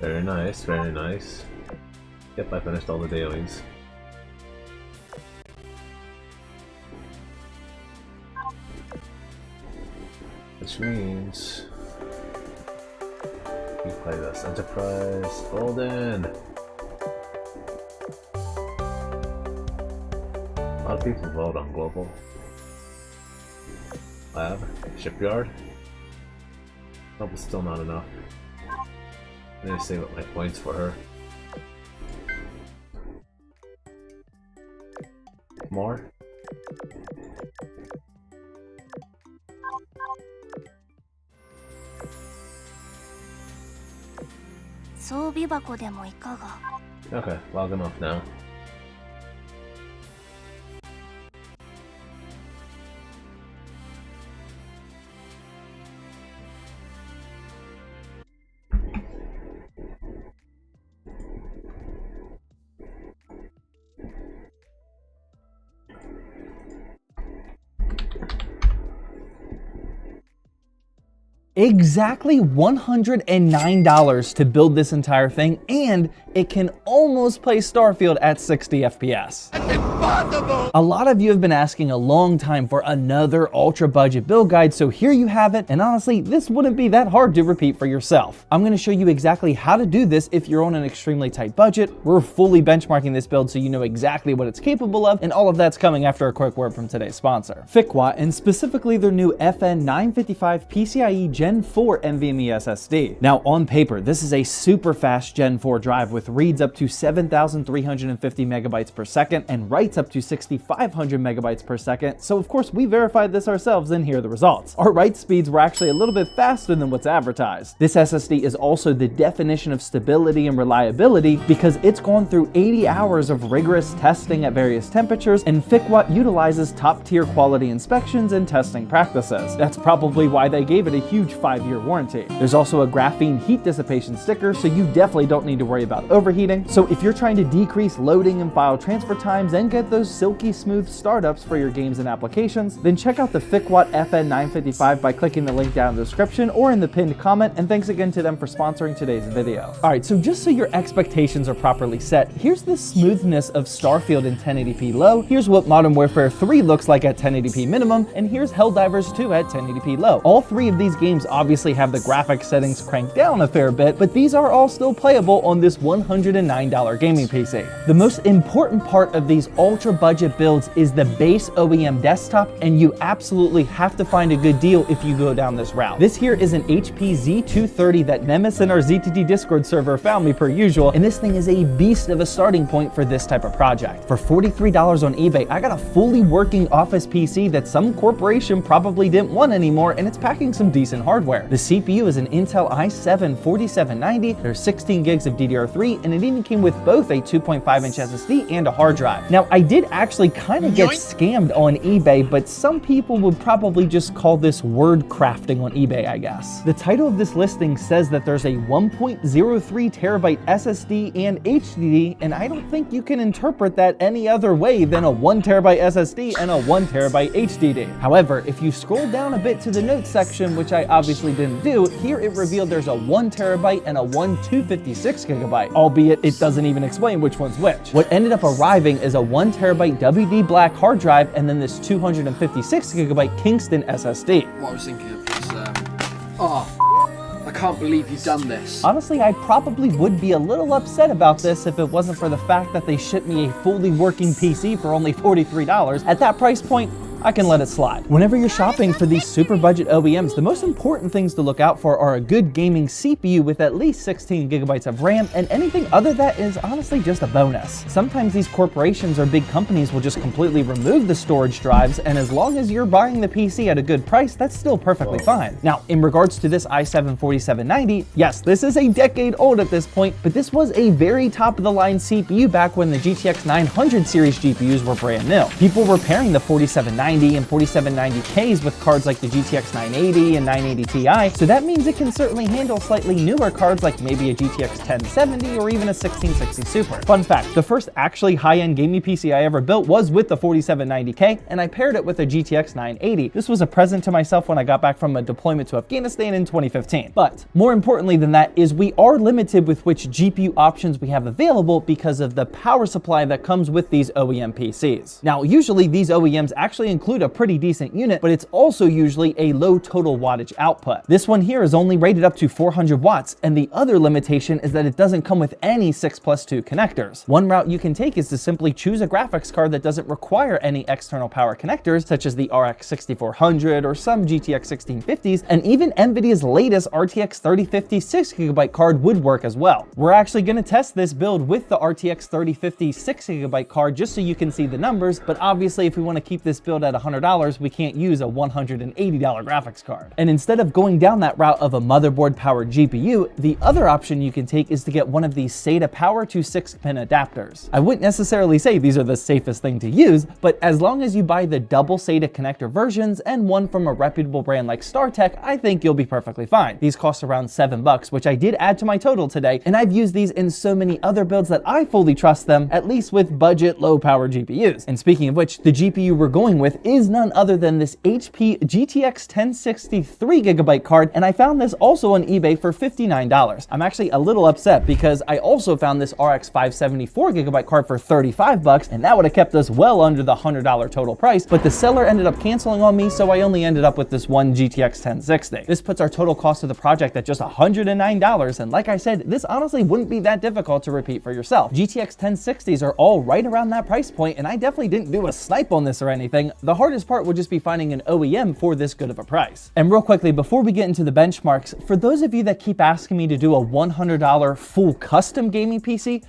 Very nice, very nice. Yep, I finished all the dailies. Which means we play this Enterprise Golden. A lot of people vote on Global. Lab, Shipyard. Nope, it's still not enough. I'm gonna save up my points for her. More? Okay, log enough now. Exactly $109 to build this entire thing, and it can almost play Starfield at 60 FPS. impossible! A lot of you have been asking a long time for another ultra budget build guide, so here you have it, and honestly, this wouldn't be that hard to repeat for yourself. I'm gonna show you exactly how to do this if you're on an extremely tight budget. We're fully benchmarking this build so you know exactly what it's capable of, and all of that's coming after a quick word from today's sponsor, Ficwa, and specifically their new FN955 PCIe Gen 4 NVMe SSD. Now, on paper, this is a super fast Gen 4 drive with reads up to 7,350 megabytes per second and writes up to 6,500 megabytes per second. So of course we verified this ourselves, and here are the results. Our write speeds were actually a little bit faster than what's advertised. This SSD is also the definition of stability and reliability because it's gone through 80 hours of rigorous testing at various temperatures, and Ficwa utilizes top-tier quality inspections and testing practices. That's probably why they gave it a huge 5-year warranty. There's also a graphene heat dissipation sticker, so you definitely don't need to worry about overheating. So if you're trying to decrease loading and file transfer times and get those silky smooth startups for your games and applications, then check out the Ficwa FN955 by clicking the link down in the description or in the pinned comment, and thanks again to them for sponsoring today's video. Alright, so just so your expectations are properly set, here's the smoothness of Starfield in 1080p low, here's what Modern Warfare 3 looks like at 1080p minimum, and here's Helldivers 2 at 1080p low. All three of these games obviously have the graphics settings cranked down a fair bit, but these are all still playable on this $109 gaming PC. The most important part of these ultra budget builds is the base OEM desktop, and you absolutely have to find a good deal if you go down this route. This here is an HP Z230 that Nemesis in our ZTT Discord server found me per usual, and this thing is a beast of a starting point for this type of project. For $43 on eBay, I got a fully working office PC that some corporation probably didn't want anymore, and it's packing some decent hardware. The CPU is an Intel i7-4790, there's 16 gigs of DDR3, and it even came with both a 2.5-inch SSD and a hard drive. Now, I did actually kind of get scammed on eBay, but some people would probably just call this word crafting on eBay, I guess. The title of this listing says that there's a 1.03 terabyte SSD and HDD, and I don't think you can interpret that any other way than a 1 terabyte SSD and a 1 terabyte HDD. However, if you scroll down a bit to the notes section, which I obviously didn't do, here it revealed there's a 1 terabyte and a 256 gigabyte, albeit it doesn't even explain which one's which. What ended up arriving is a 1 terabyte WD Black hard drive and then this 256 gigabyte Kingston SSD. What I was thinking of is, I can't believe you've done this. Honestly, I probably would be a little upset about this if it wasn't for the fact that they shipped me a fully working PC for only $43. At that price point, I can let it slide. Whenever you're shopping for these super budget OEMs, the most important things to look out for are a good gaming CPU with at least 16 gigabytes of RAM, and anything other that is honestly just a bonus. Sometimes these corporations or big companies will just completely remove the storage drives, and as long as you're buying the PC at a good price, that's still perfectly fine. Now, in regards to this i7-4790, yes, this is a decade old at this point, but this was a very top of the line CPU back when the GTX 900 series GPUs were brand new. People were pairing the 4790 and 4790Ks with cards like the GTX 980 and 980 Ti, so that means it can certainly handle slightly newer cards like maybe a GTX 1070 or even a 1660 Super. Fun fact, the first actually high-end gaming PC I ever built was with the 4790K, and I paired it with a GTX 980. This was a present to myself when I got back from a deployment to Afghanistan in 2015. But more importantly than that is we are limited with which GPU options we have available because of the power supply that comes with these OEM PCs. Now, usually these OEMs actually include a pretty decent unit, but it's also usually a low total wattage output. This one here is only rated up to 400 watts, and the other limitation is that it doesn't come with any 6+2 connectors. One route you can take is to simply choose a graphics card that doesn't require any external power connectors, such as the RX 6400 or some GTX 1650s, and even NVIDIA's latest RTX 3050 6GB card would work as well. We're actually going to test this build with the RTX 3050 6GB card just so you can see the numbers, but obviously if we want to keep this build at $100, we can't use a $180 graphics card. And instead of going down that route of a motherboard powered GPU, the other option you can take is to get one of these SATA power to 6-pin adapters. I wouldn't necessarily say these are the safest thing to use, but as long as you buy the double SATA connector versions and one from a reputable brand like StarTech, I think you'll be perfectly fine. These cost around $7, which I did add to my total today, and I've used these in so many other builds that I fully trust them, at least with budget low power GPUs. And speaking of which, the GPU we're going with with is none other than this HP GTX 1060 3GB card, and I found this also on eBay for $59. I'm actually a little upset because I also found this RX 570 4GB card for $35, and that would have kept us well under the $100 total price, but the seller ended up canceling on me, so I only ended up with this one GTX 1060. This puts our total cost of the project at just $109, and like I said, this honestly wouldn't be that difficult to repeat for yourself. GTX 1060s are all right around that price point, and I definitely didn't do a snipe on this or anything. The hardest part would just be finding an OEM for this good of a price. And real quickly, before we get into the benchmarks, for those of you that keep asking me to do a $100 full custom gaming PC,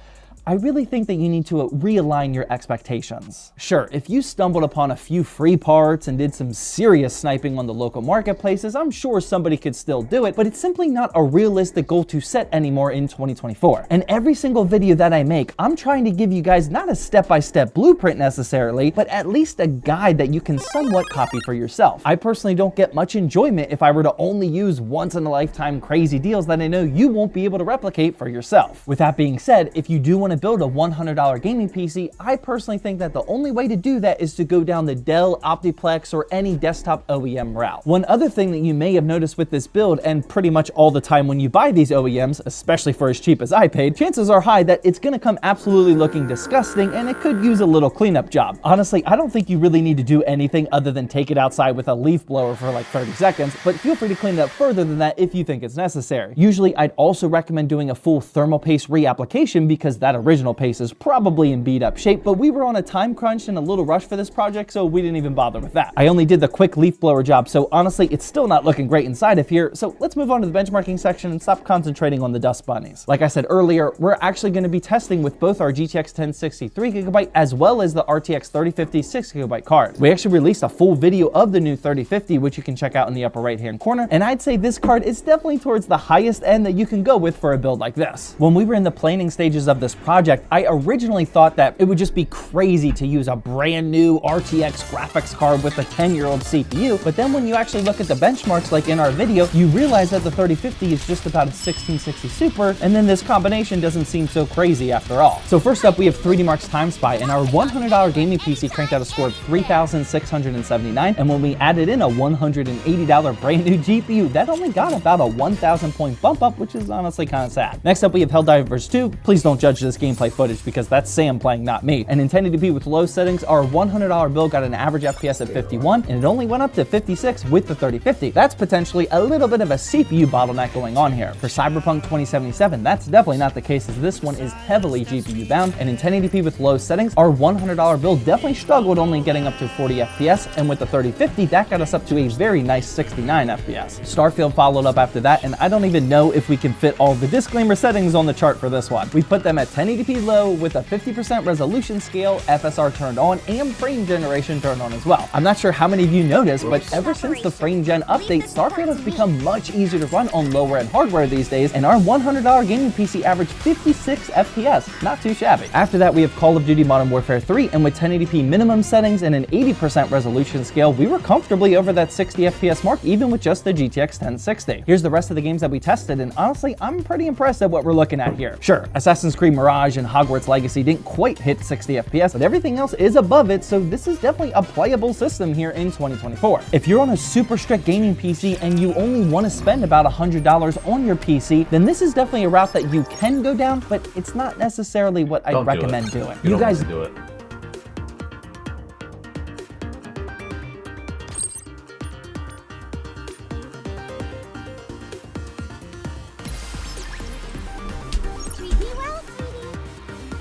I really think that you need to realign your expectations. Sure, if you stumbled upon a few free parts and did some serious sniping on the local marketplaces, I'm sure somebody could still do it, but it's simply not a realistic goal to set anymore in 2024. And every single video that I make, I'm trying to give you guys not a step-by-step blueprint necessarily, but at least a guide that you can somewhat copy for yourself. I personally don't get much enjoyment if I were to only use once-in-a-lifetime crazy deals that I know you won't be able to replicate for yourself. With that being said, if you do want to build a $100 gaming PC, I personally think that the only way to do that is to go down the Dell, Optiplex, or any desktop OEM route. One other thing that you may have noticed with this build, and pretty much all the time when you buy these OEMs, especially for as cheap as I paid, chances are high that it's gonna come absolutely looking disgusting and it could use a little cleanup job. Honestly, I don't think you really need to do anything other than take it outside with a leaf blower for like 30 seconds, but feel free to clean it up further than that if you think it's necessary. Usually, I'd also recommend doing a full thermal paste reapplication because that original paste is probably in beat up shape, but we were on a time crunch and a little rush for this project, so we didn't even bother with that. I only did the quick leaf blower job, so honestly, it's still not looking great inside of here, so let's move on to the benchmarking section and stop concentrating on the dust bunnies. Like I said earlier, we're actually going to be testing with both our GTX 1060 3GB as well as the RTX 3050 6GB card. We actually released a full video of the new 3050, which you can check out in the upper right hand corner, and I'd say this card is definitely towards the highest end that you can go with for a build like this. When we were in the planning stages of this project, I originally thought that it would just be crazy to use a brand new RTX graphics card with a 10-year-old CPU, but then when you actually look at the benchmarks like in our video, you realize that the 3050 is just about a 1660 Super, and then this combination doesn't seem so crazy after all. So first up, we have 3D Mark's Time Spy, and our $100 gaming PC cranked out a score of 3,679, and when we added in a $180 brand new GPU, that only got about a 1,000 point bump up, which is honestly kind of sad. Next up, we have Helldivers 2. Please don't judge this gameplay footage because that's Sam playing, not me. And in 1080p with low settings, our $100 build got an average FPS at 51, and it only went up to 56 with the 3050. That's potentially a little bit of a CPU bottleneck going on here. For Cyberpunk 2077, that's definitely not the case, as this one is heavily GPU bound, and in 1080p with low settings, our $100 build definitely struggled only getting up to 40 FPS, and with the 3050, that got us up to a very nice 69 FPS. Starfield followed up after that, and I don't even know if we can fit all the disclaimer settings on the chart for this one. We put them at 1080p low with a 50% resolution scale, FSR turned on, and frame generation turned on as well. I'm not sure how many of you noticed, but ever since the frame gen update, Starfield has become much easier to run on lower end hardware these days, and our $100 gaming PC averaged 56 FPS, not too shabby. After that, we have Call of Duty Modern Warfare 3, and with 1080p minimum settings and an 80% resolution scale, we were comfortably over that 60 FPS mark even with just the GTX 1060. Here's the rest of the games that we tested, and honestly, I'm pretty impressed at what we're looking at here. Sure, Assassin's Creed Mirage and Hogwarts Legacy didn't quite hit 60 FPS, but everything else is above it, so this is definitely a playable system here in 2024. If you're on a super strict gaming PC and you only want to spend about $100 on your PC, then this is definitely a route that you can go down, but it's not necessarily what I'd recommend doing. You guys do it.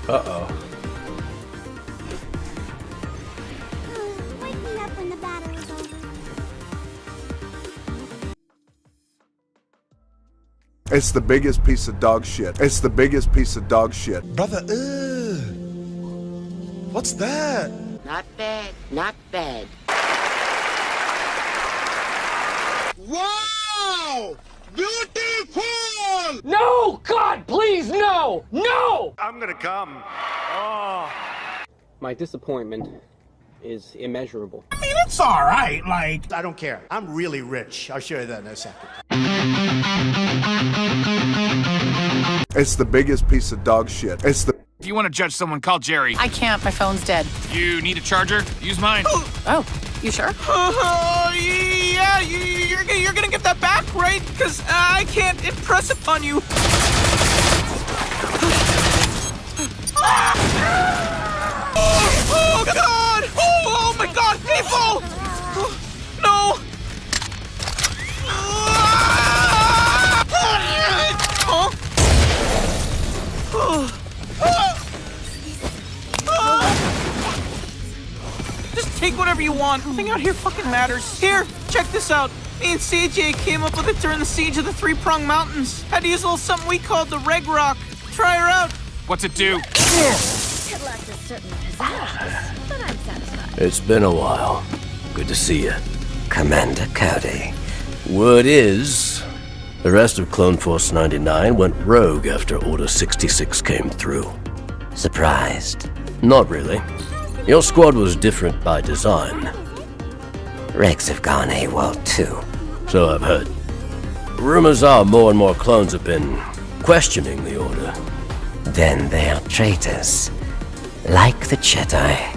Uh-oh. Wake me up when the battle is over. It's the biggest piece of dog shit. It's the biggest piece of dog shit. Brother, what's that? Not bad, not bad. Wow! Beautiful! No! God, please, no! No! I'm gonna come. Oh. My disappointment is immeasurable. I mean, it's all right. Like, I don't care. I'm really rich. I'll show you that in a second. It's the biggest piece of dog shit. It's the. If you want to judge someone, call Jerry. I can't. My phone's dead. You need a charger? Use mine. Oh. You sure? Yeah, you're gonna get that back, right? Because I can't impress upon you. Oh God! Oh my God, people! No! Just take whatever you want. Nothing out here fucking matters. Here, check this out. Me and CJ came up with it during the siege of the Three-Prong Mountains. Had to use a little something we called the Reg Rock. Try her out. What's it do? It's been a while. Good to see you. Commander Cody. Word is, the rest of Clone Force 99 went rogue after Order 66 came through. Surprised? Not really. Your squad was different by design. Regs have gone AWOL too. So I've heard. Rumors are more and more clones have been questioning the Order. Then they are traitors. Like the Jedi.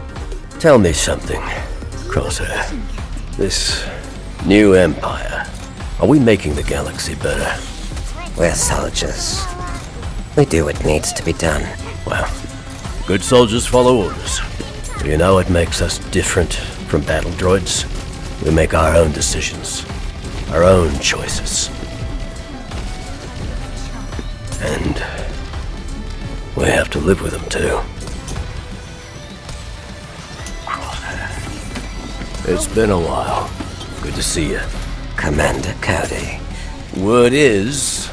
Tell me something, Crosshair. This new empire, are we making the galaxy better? We're soldiers. We do what needs to be done. Well, good soldiers follow orders. You know what makes us different from battle droids? We make our own decisions, our own choices. And we have to live with them too. It's been a while. Good to see you. Commander Cody. Word is,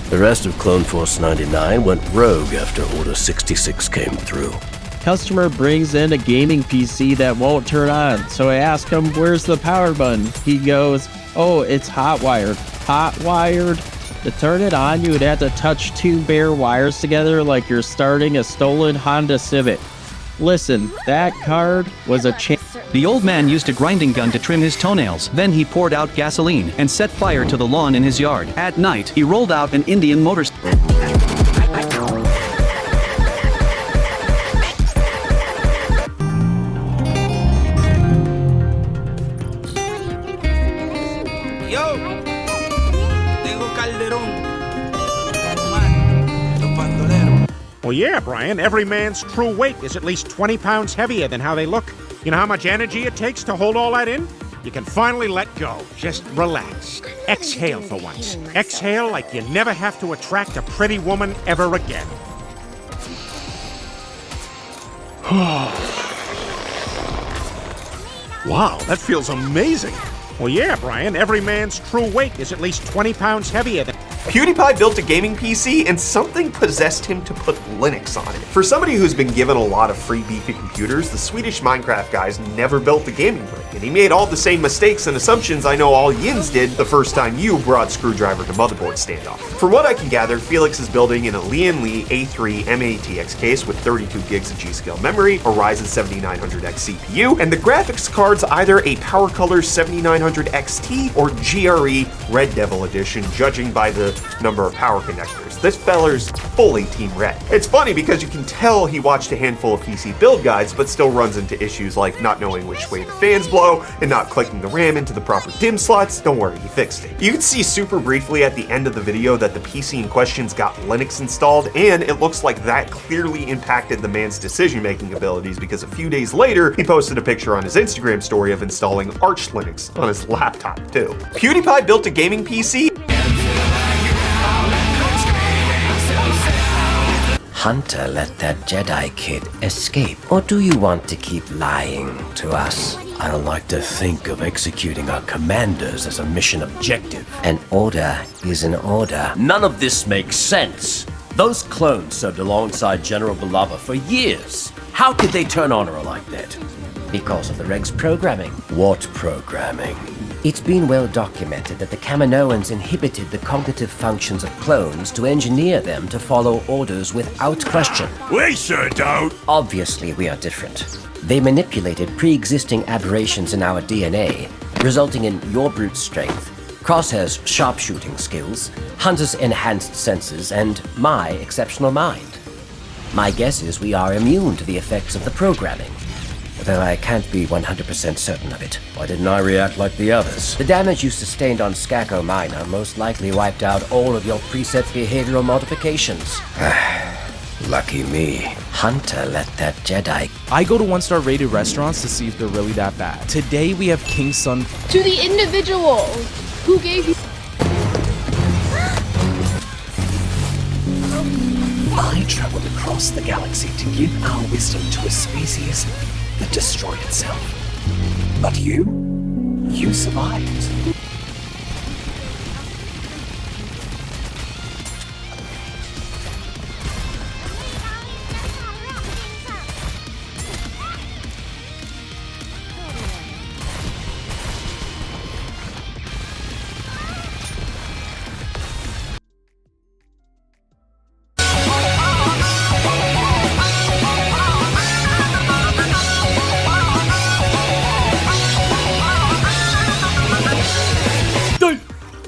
the rest of Clone Force 99 went rogue after Order 66 came through. Customer brings in a gaming PC that won't turn on, so I ask him, where's the power button? He goes, oh, it's hot-wired. Hot-wired? To turn it on, you would have to touch two bare wires together like you're starting a stolen Honda Civic. Listen, that card was a The old man used a grinding gun to trim his toenails. Then he poured out gasoline and set fire to the lawn in his yard. At night, he rolled out an Indian motorcycle. Well, yeah, Brian, every man's true weight is at least 20 pounds heavier than how they look. You know how much energy it takes to hold all that in? You can finally let go. Just relax. Exhale for once. Exhale like you never have to attract a pretty woman ever again. Wow, that feels amazing. Well, yeah, Brian, every man's true weight is at least 20 pounds heavier than... PewDiePie built a gaming PC and something possessed him to put Linux on it. For somebody who's been given a lot of free beefy computers, the Swedish Minecraft guys never built a gaming rig, and he made all the same mistakes and assumptions I know all yins did the first time you brought screwdriver to motherboard standoff. From what I can gather, Felix is building an Lian Li A3 M80X case with 32 gigs of G-Skill memory, a Ryzen 7900X CPU, and the graphics card's either a PowerColor 7900 XT or GRE Red Devil Edition, judging by the number of power connectors. This feller's fully Team Red. It's funny because you can tell he watched a handful of PC build guides, but still runs into issues like not knowing which way the fans blow and not clicking the RAM into the proper DIMM slots. Don't worry, he fixed it. You can see super briefly at the end of the video that the PC in question's got Linux installed, and it looks like that clearly impacted the man's decision-making abilities because a few days later, he posted a picture on his Instagram story of installing Arch Linux on his laptop too. PewDiePie built a gaming PC. Hunter let that Jedi kid escape, or do you want to keep lying to us? I don't like to think of executing our commanders as a mission objective. An order is an order. None of this makes sense. Those clones served alongside General Balava for years. How could they turn on her like that? Because of the Reg's programming. What programming? It's been well documented that the Kaminoans inhibited the cognitive functions of clones to engineer them to follow orders without question. We sure don't. Obviously, we are different. They manipulated pre-existing aberrations in our DNA, resulting in your brute strength, Crosshair's sharpshooting skills, Hunter's enhanced senses, and my exceptional mind. My guess is we are immune to the effects of the programming. Though I can't be 100% certain of it. Why didn't I react like the others? The damage you sustained on Skako Minor most likely wiped out all of your preset behavioral modifications. Lucky me. Hunter let that Jedi. I go to 1-star rated restaurants to see if they're really that bad. Today we have King Sun. To the individual who gave you. I traveled across the galaxy to give our wisdom to a species that destroyed itself. But you survived.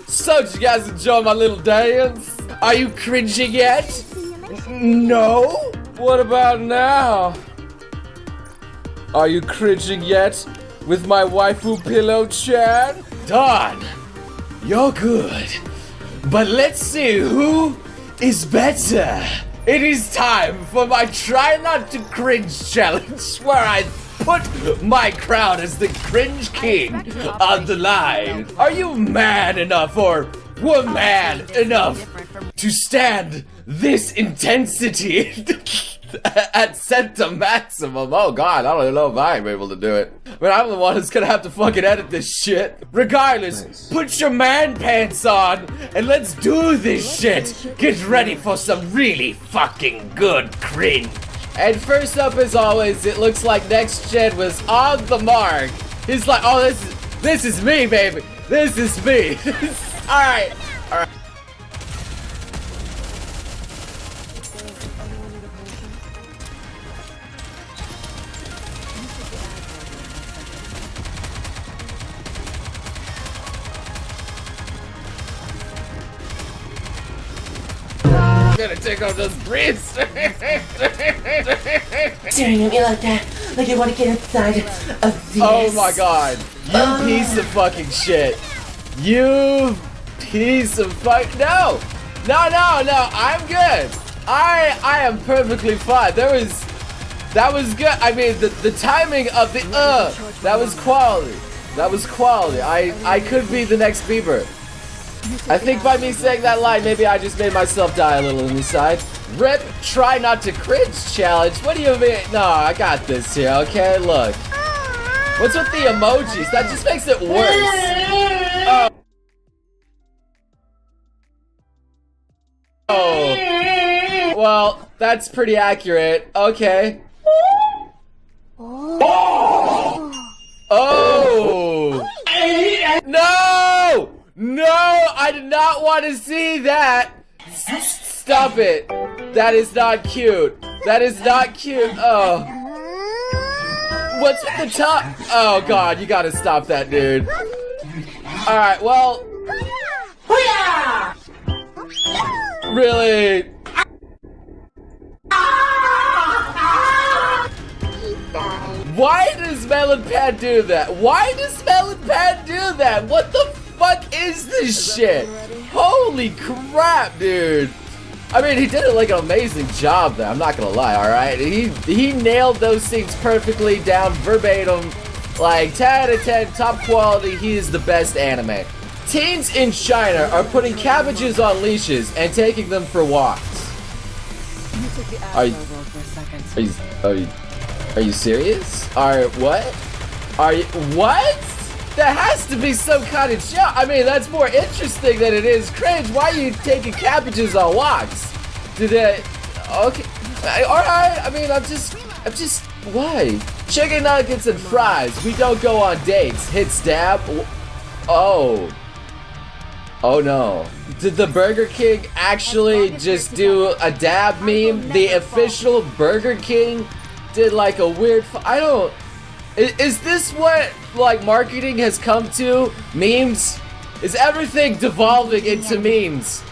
So, did you guys enjoy my little dance? Are you cringing yet? No? What about now? Are you cringing yet with my waifu pillow chat? Done. You're good. But let's see who is better. It is time for my Try Not to Cringe challenge, where I put my crown as the cringe king on the line. Are you man enough or woman enough to stand this intensity at center maximum? Oh god, I don't even know if I'm able to do it. But I'm the one who's gonna have to fucking edit this shit. Regardless, put your man pants on and let's do this shit. Get ready for some really fucking good cringe. And first up, as always, it looks like Next Gen was on the mark. He's like, oh, this is me, baby. This is me. All right. I'm gonna take off those briefs. Staring at me like that, like you want to get inside of this. Oh my god. You piece of fucking shit. You piece of fuck. No, I'm good. I am perfectly fine. That was good. I mean, the timing of the that was quality. That was quality. I could be the next Bieber. I think by me saying that line, maybe I just made myself die a little inside. Rip, Try Not to Cringe challenge. What do you mean? No, I got this here, okay? Look. What's with the emojis? That just makes it worse. Oh. Well, that's pretty accurate. Okay. Oh. No! No, I did not want to see that. Stop it. That is not cute. That is not cute. Oh. What's with the top? Oh god, you gotta stop that, dude. Alright, well. Really? Why does Melon Pad do that? Why does Melon Pad do that? What the fuck is this shit? Holy crap, dude. I mean, he did like an amazing job there, I'm not gonna lie, alright? He nailed those scenes perfectly down verbatim. Like 10 out of 10, top quality, he is the best anime. Teens in China are putting cabbages on leashes and taking them for walks. Are you serious? What? That has to be some kind of joke. I mean, that's more interesting than it is cringe. Why are you taking cabbages on walks? Okay. Alright, I mean, I'm just, why? Chicken nuggets and fries. We don't go on dates. Hit stab. Oh. Oh no. Did the Burger King actually just do a dab meme? The official Burger King did like a weird, is this what like marketing has come to? Memes? Is everything devolving into memes?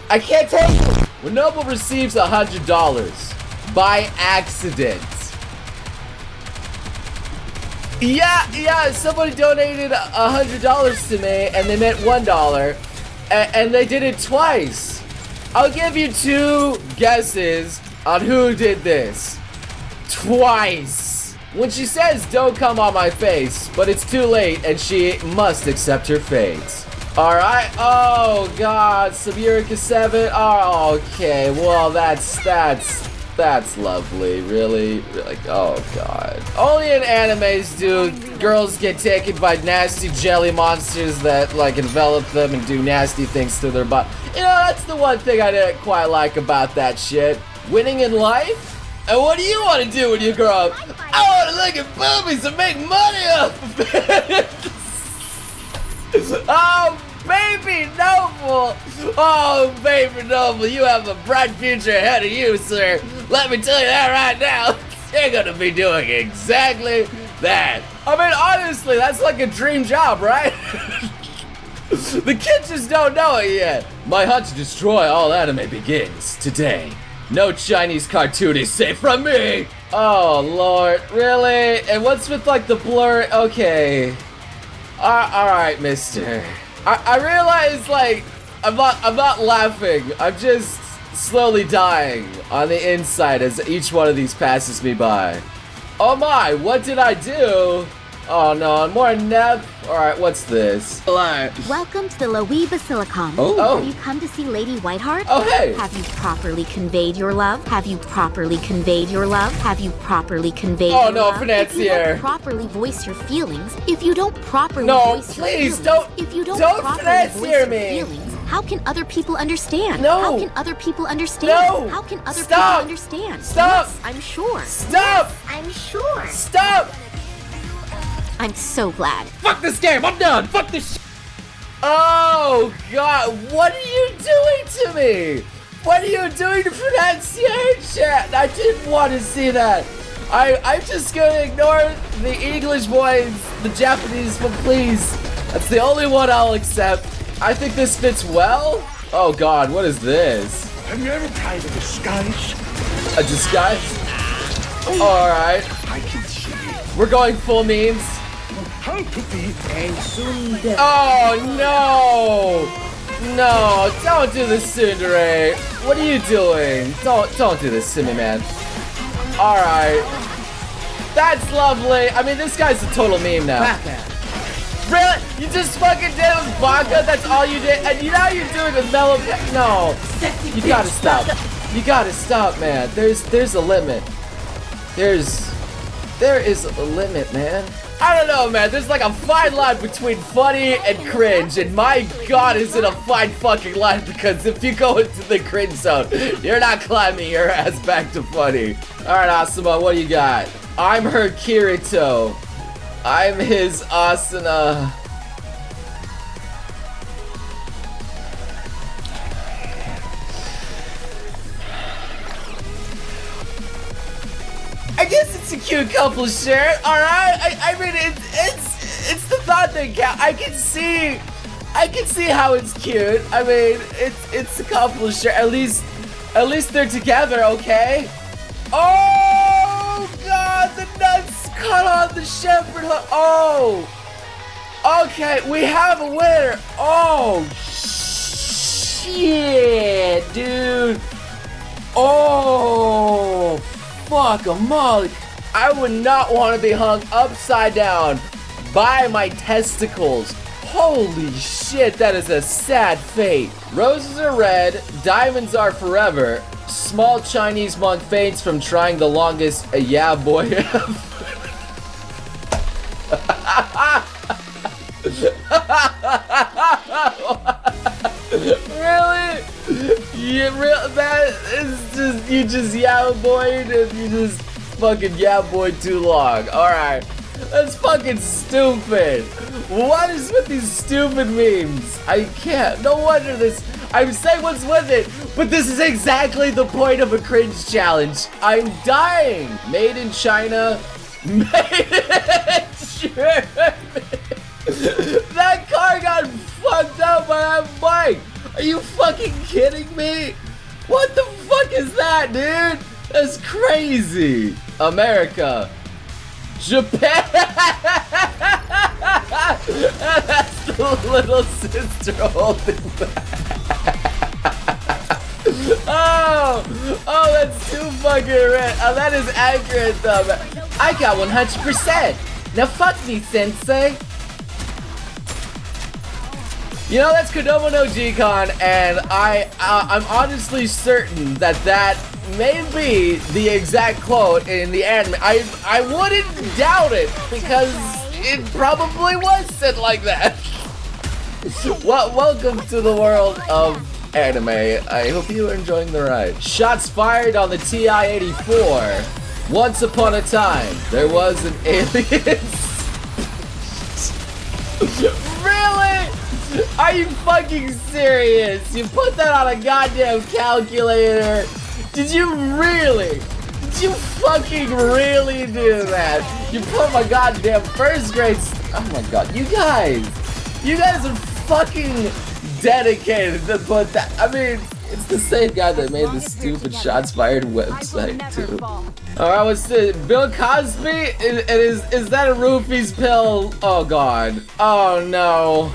I can't take it. When Noble receives $100 by accident, Yeah, somebody donated $100 to me, and they meant $1, and they did it twice. I'll give you 2 guesses on who did this. Twice. When she says, don't come on my face, but it's too late, and she must accept her fate. Alright, oh god, some Eureka 7, oh, okay, well, that's lovely, really, like, oh god. Only in animes do girls get taken by nasty jelly monsters that, like, envelop them and do nasty things to their body. You know, that's the one thing I didn't quite like about that shit. Winning in life? And what do you want to do when you grow up? I want to look at boobies and make money off of it! Oh, baby Noble! Oh, baby Noble, you have a bright future ahead of you, sir. Let me tell you that right now. You're gonna be doing exactly that. I mean, honestly, that's like a dream job, right? The kids just don't know it yet. My hunt to destroy all anime begins today. No Chinese cartoon is safe from me. Oh, Lord, really? And what's with, like, the blur? Okay. Alright, mister. I realize, like, I'm not laughing. I'm just slowly dying on the inside as each one of these passes me by. Oh my, what did I do? Oh no, more Nep. Alright, what's this? Hello. Welcome to the Loewe Basilicom. Oh. Have you come to see Lady Whiteheart? Oh, hey. Have you properly conveyed your love? Have you properly conveyed your love? Have you properly conveyed your love? Oh no, financier. If you don't properly voice your feelings, if you don't properly No, voice please, your feelings, don't- if you don't don't properly financier voice your me. feelings, how can other people understand? No. How can other people understand? No. How can other Stop. people understand? Stop. Yes, I'm sure. Stop. Yes, I'm sure. Stop. I'm so glad. Fuck this game, I'm done. Fuck this shit. Oh god, what are you doing to me? What are you doing to pronunciation? I didn't want to see that. I'm just gonna ignore the English boys, the Japanese, but please. That's the only one I'll accept. I think this fits well. Oh god, what is this? Have you ever tried a disguise? A disguise? Alright. I can see We're going full memes. how to be a tsundere. Oh no! No, don't do this, Tsundere. What are you doing? Don't do this to me, man. Alright. That's lovely. I mean, this guy's a total meme now. Really? You just fucking did it with vodka? That's all you did? And now you're doing a mellow... No. You gotta stop. You gotta stop, man. There's a limit. There is a limit, man. I don't know, man. There's like a fine line between funny and cringe, and my god, is it a fine fucking line, because if you go into the cringe zone, you're not climbing your ass back to funny. Alright, Asuma, what do you got? I'm her Kirito. I'm his Asuna. I guess it's a cute couple shirt, alright? I mean, it's the thought that counts. I can see how it's cute. I mean, it's a couple shirt. At least they're together, okay? Oh god, the nuts cut on the shepherd hook. Oh, okay, we have a winner. Oh shit, dude. Oh. Fuck a molly. I would not want to be hung upside down by my testicles. Holy shit, that is a sad fate. Roses are red, diamonds are forever. Small Chinese monk faints from trying the longest yeah boy. Really? That is just, you just yeah boyed and you just fucking yeah boyed too long. Alright. That's fucking stupid. What is with these stupid memes? I can't. No wonder this. I'm saying what's with it, but this is exactly the point of a cringe challenge. I'm dying. Made in China. Made in Germany. That car got fucked up by that bike. Are you fucking kidding me? What the fuck is that, dude? That's crazy. America. Japan! That's the little sister holding back. Oh, that's too fucking rich. Oh, that is accurate though. I got 100%. Now fuck me, sensei. You know, that's Kodomo no G-Con, and I'm honestly certain that that may be the exact quote in the anime. I wouldn't doubt it, because it probably was said like that. Welcome to the world of anime. I hope you are enjoying the ride. Shots fired on the TI-84. Once upon a time, there was an alien. Really? Are you fucking serious? You put that on a goddamn calculator? Did you really? Did you fucking really do that? You put my goddamn first grade. Oh my god, you guys are fucking dedicated to put that. I mean, it's the same guy that made the stupid Shots Fired website too. Alright, what's this? Bill Cosby? Is that a Roofies pill? Oh god. Oh no.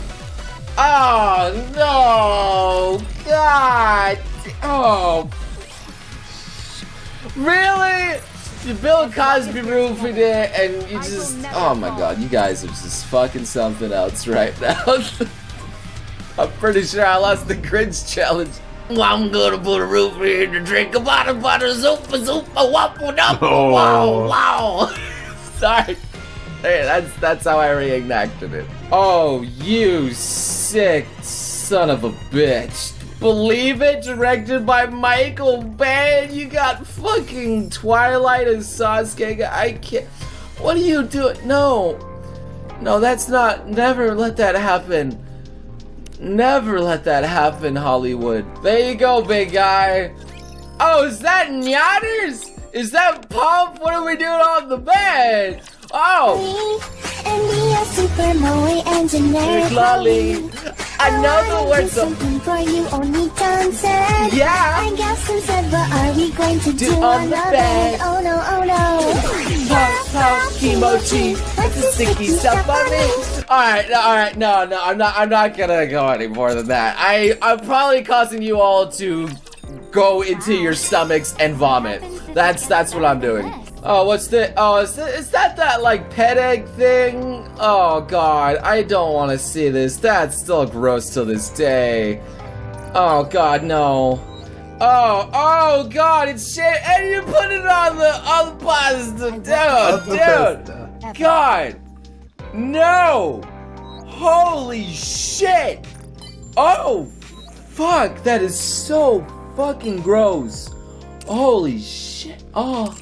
Oh no. God. Oh. Really? You Bill Cosby roofied it and you just. Oh my god, you guys are just fucking something else right now. I'm pretty sure I lost the cringe challenge. Well, I'm gonna put a roofie in the drink about it, wow. Sorry. Hey, that's how I reenacted it. Oh, you sick son of a bitch. Believe it? Directed by Michael Bay. You got fucking Twilight and Sasuke. I can't. What are you doing? No. No, that's not. Never let that happen. Never let that happen, Hollywood. There you go, big guy. Oh, is that Nyatters? Is that Pump? What are we doing on the bed? Oh. Lolly. I know the words of for you only dances. Yeah. I guess some said, what are we going to do on the bed? Oh no, oh no. Pop, kimochi. That's the sticky stuff on me. Alright, no, I'm not gonna go any more than that. I'm probably causing you all to go into your stomachs and vomit. That's what I'm doing. Oh, what's the? Oh, is that like pet egg thing? Oh god, I don't want to see this. That's still gross to this day. Oh god, no. Oh god, it's shit. And you put it on the pasta, dude. God, no. Holy shit. Oh, fuck, that is so fucking gross. Holy shit. Oh.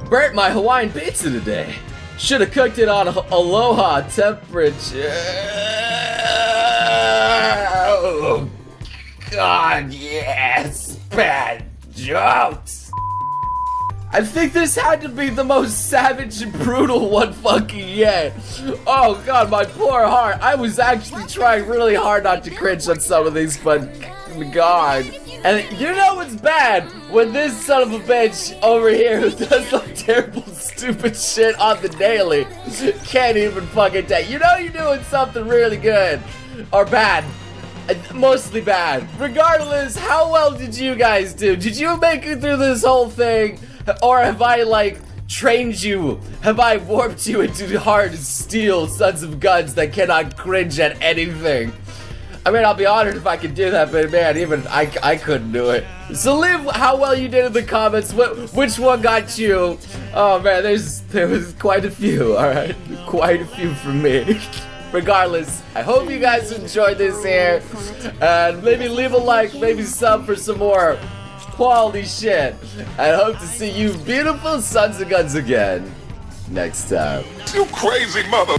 Burnt my Hawaiian pizza today. Should have cooked it on Aloha temperature. Oh, God, yes. Bad jokes. I think this had to be the most savage and brutal one fucking yet. Oh, God, my poor heart. I was actually trying really hard not to cringe on some of these, but God. And you know what's bad? When this son of a bitch over here who does like terrible stupid shit on the daily can't even fucking take. You know you're doing something really good. Or bad. Mostly bad. Regardless, how well did you guys do? Did you make it through this whole thing? Or have I like trained you? Have I warped you into hard steel sons of guns that cannot cringe at anything? I mean, I'll be honored if I could do that, but man, even I couldn't do it. So leave how well you did in the comments. Which one got you? Oh man, there was quite a few. All right, quite a few from me. Regardless, I hope you guys enjoyed this here, and maybe leave a like, maybe sub for some more quality shit. I hope to see you beautiful sons of guns again next time. You crazy mother.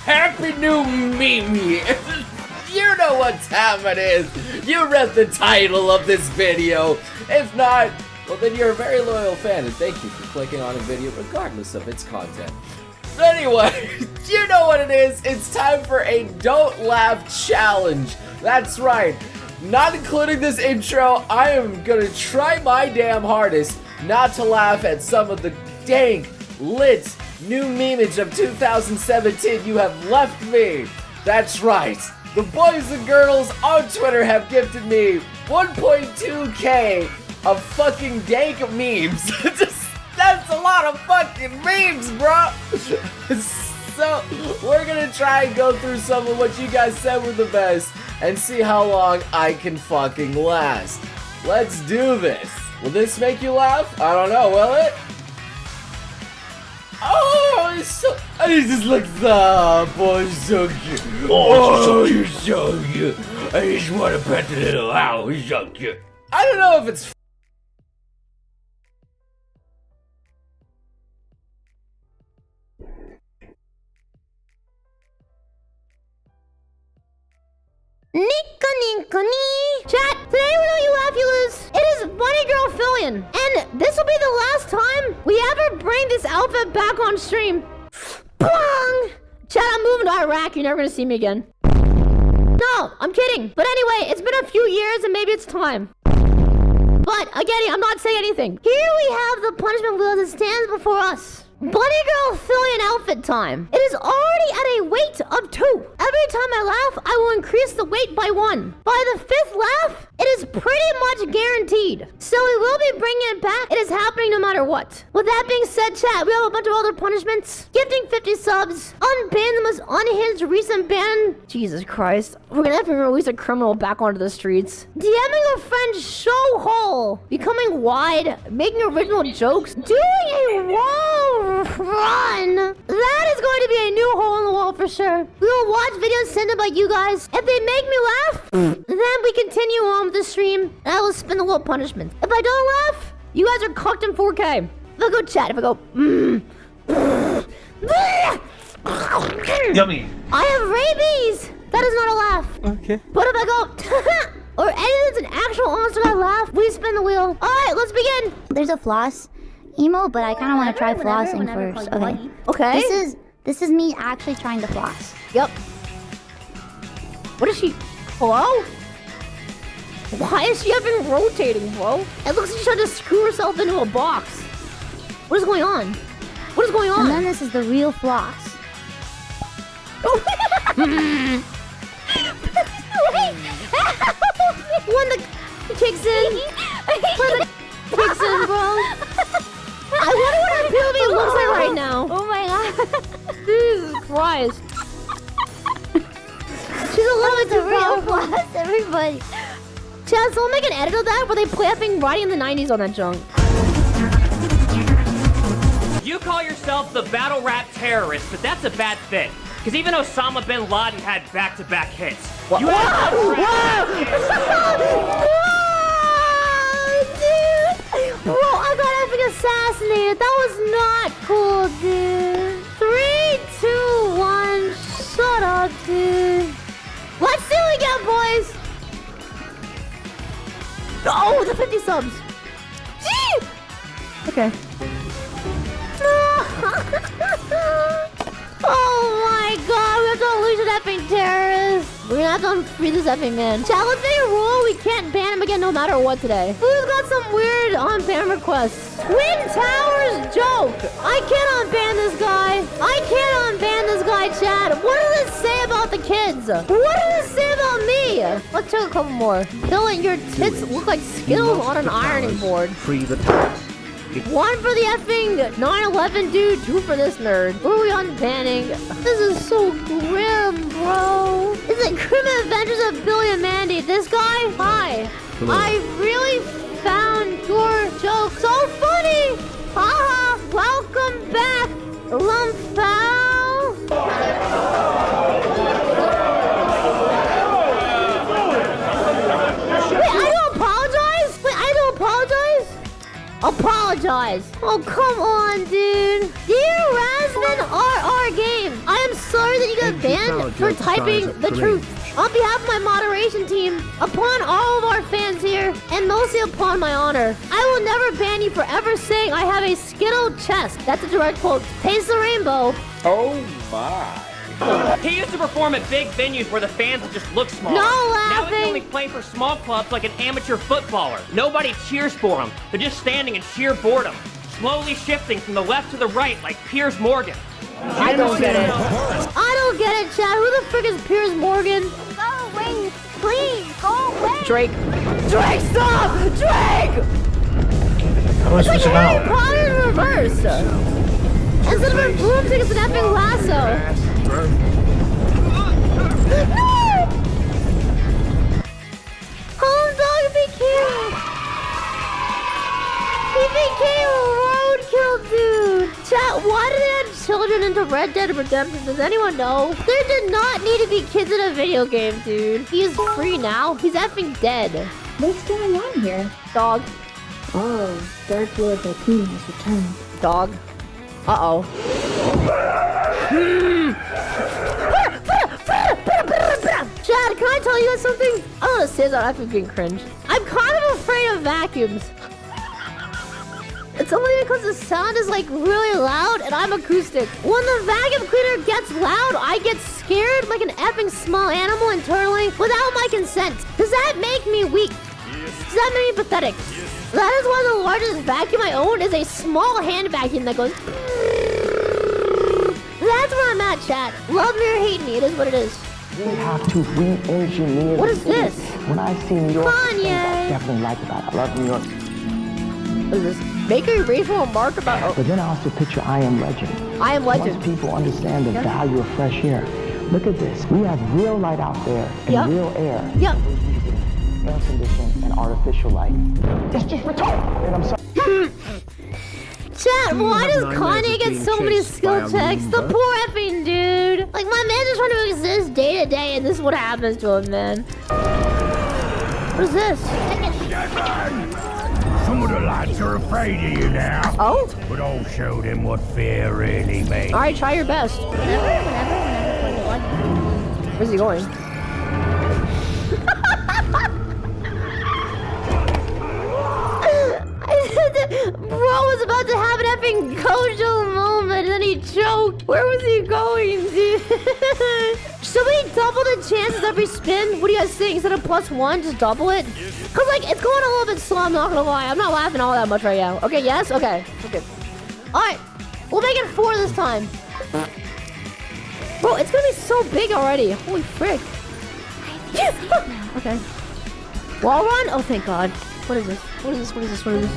Happy New Meme Year! You know what time it is. You read the title of this video. If not, well then you're a very loyal fan, and thank you for clicking on a video regardless of its content. Anyway, you know what it is. It's time for a Don't Laugh challenge. That's right. Not including this intro, I am gonna try my damn hardest not to laugh at some of the dank, lit, new memeage of 2017 you have left me. That's right. The boys and girls on Twitter have gifted me 1.2k of fucking dank memes. That's a lot of fucking memes, bro. So, we're gonna try and go through some of what you guys said were the best and see how long I can fucking last. Let's do this. Will this make you laugh? I don't know, will it? Oh, it's so... I just look the boy, so cute. Oh, you're so cute. I just want to pet the little owl. He's so cute. I don't know if it's... Chat, today we know you laugh, you lose. It is Bunny Girl Fillion, and this will be the last time we ever bring this outfit back on stream. Bong! Chat, I'm moving to Iraq. You're never gonna see me again. No, I'm kidding. But anyway, it's been a few years and maybe it's time. But again, I'm not saying anything. Here we have the punishment wheel that stands before us. Bunny Girl Fillion outfit time. It is already at a weight of 2. Every time I laugh, I will increase the weight by 1. By the 5th laugh, it is pretty much guaranteed. So we will be bringing it back. It is happening no matter what. With that being said, chat, we have a bunch of other punishments. Gifting 50 subs. Unban the most unhinged recent ban. Jesus Christ. We're gonna have to release a criminal back onto the streets. DMing a friend show hole. Becoming wide. Making original jokes. Doing a wall run. That is going to be a new hole in the wall for sure. We will watch videos sent in by you guys. If they make me laugh, then we continue on with the stream, and I will spin the little punishment. If I don't laugh, you guys are cooked in 4K. If I go chat, if I go, Yummy. I have rabies. That is not a laugh. Okay. But if I go, or anything that's an actual honest to God laugh, we spin the wheel. All right, let's begin. There's a floss emo, but I kind of want to try flossing first. Okay. Okay. This is me actually trying to floss. Yep. What is she? Hello? Why is she even rotating, bro? It looks like she's trying to screw herself into a box. What is going on? What is going on? And then this is the real floss. Wait. When the kicks in. When the kicks in, bro. I wonder what her POV looks like right now. Oh my god. Jesus Christ. She's a little bit too real powerful. floss, everybody. Chad, someone make an edit of that where they play effing Riding in the 90s on that junk. You call yourself the battle rap terrorist, but that's a bad thing. Because even Osama bin Laden had back-to-back hits. What? You had dude! Bro, I got effing assassinated. That was not cool, dude. 3, 2, 1. Shut up, dude. Let's do it again, boys. Oh, the 50 subs. Gee! Okay. Oh my god, we have to unleash an effing terrorist. We're gonna have to unfree this effing man. Chat, let's make a rule we can't ban him again no matter what today. Who's got some weird unban requests? Twin Towers joke. I can't unban this guy. I can't unban this guy, chat. What does it say about the kids? What does it say about me? Let's check a couple more. Dylan, your tits look like Skittles on an ironing board. Free the tower. 1 for the effing 9/11 dude, 2 for this nerd. Who are we unbanning? This is so grim, bro. Is it Grim Adventures of Billy and Mandy? This guy? Hi. Hello. I really found your joke so funny. Haha. Welcome back, Lumfowl. Wait, I don't apologize? Wait, I don't apologize? Apologize. Oh, come on, dude. Dear Rasmus RR Game, I am sorry that you got banned for typing the truth. On behalf of my moderation team, upon all of our fans here, and mostly upon my honor, I will never ban you for ever saying I have a Skittle chest. That's a direct quote. Taste the rainbow. Oh my. He used to perform at big venues where the fans would just look small. No Now laughing. he's only playing for small clubs like an amateur footballer. Nobody cheers for him. They're just standing in sheer boredom, slowly shifting from the left to the right like Piers Morgan. I don't get it. I don't get it, Chad. Who the frick is Piers Morgan? Go away, please, go away. Drake. Drake, stop! Drake! What's It's like this about? Harry Potter in reverse. Instead of a broomstick, it's an epic lasso. No! Home dog became... He became a roadkill dude. Chat, why did they add children into Red Dead Redemption? Does anyone know? There did not need to be kids in a video game, dude. He is free now. He's effing dead. What's going on here? Dog. Oh, Dark Lord Raccoon has returned. Dog. Uh-oh. Chad, can I tell you guys something? I don't want to say that after being cringe. I'm kind of afraid of vacuums. It's only because the sound is like really loud and I'm acoustic. When the vacuum cleaner gets loud, I get scared like an effing small animal internally without my consent. Does that make me weak? Does that make me pathetic? That is why the largest vacuum I own is a small hand vacuum that goes... That's where I'm at, chat. Love me or hate me, it is what it is. We have to re-engineer. What is this? When I see New York, Kanye. I definitely like that. I love New York. What is this? Make a reasonable remark about... Oh. But then I also picture I Am Legend. I Am Legend. Once people understand the value of fresh air. Look at this. We have real light out there and real air. Yep. Air conditioning and artificial light. It's just retarded. And I'm sorry. Chat, why does Kanye get so many skill checks? The poor effing dude. Like, my man just trying to exist day to day, and this is what happens to him, man. What is this? Some of the lights are afraid of you now. Oh? But I'll show them what fear really means. Alright, try your best. Where's he going? Bro was about to have an effing Gojo moment and then he choked. Where was he going, dude? Should we double the chances every spin? What do you guys think? Instead of +1, just double it? Cause like, it's going a little bit slow, I'm not gonna lie. I'm not laughing all that much right now. Okay, yes? Okay. Okay. Alright. We'll make it 4 this time. Bro, it's gonna be so big already. Holy frick. Okay. Wall run? Oh, thank God. What is this? What is this? What is this? What is this?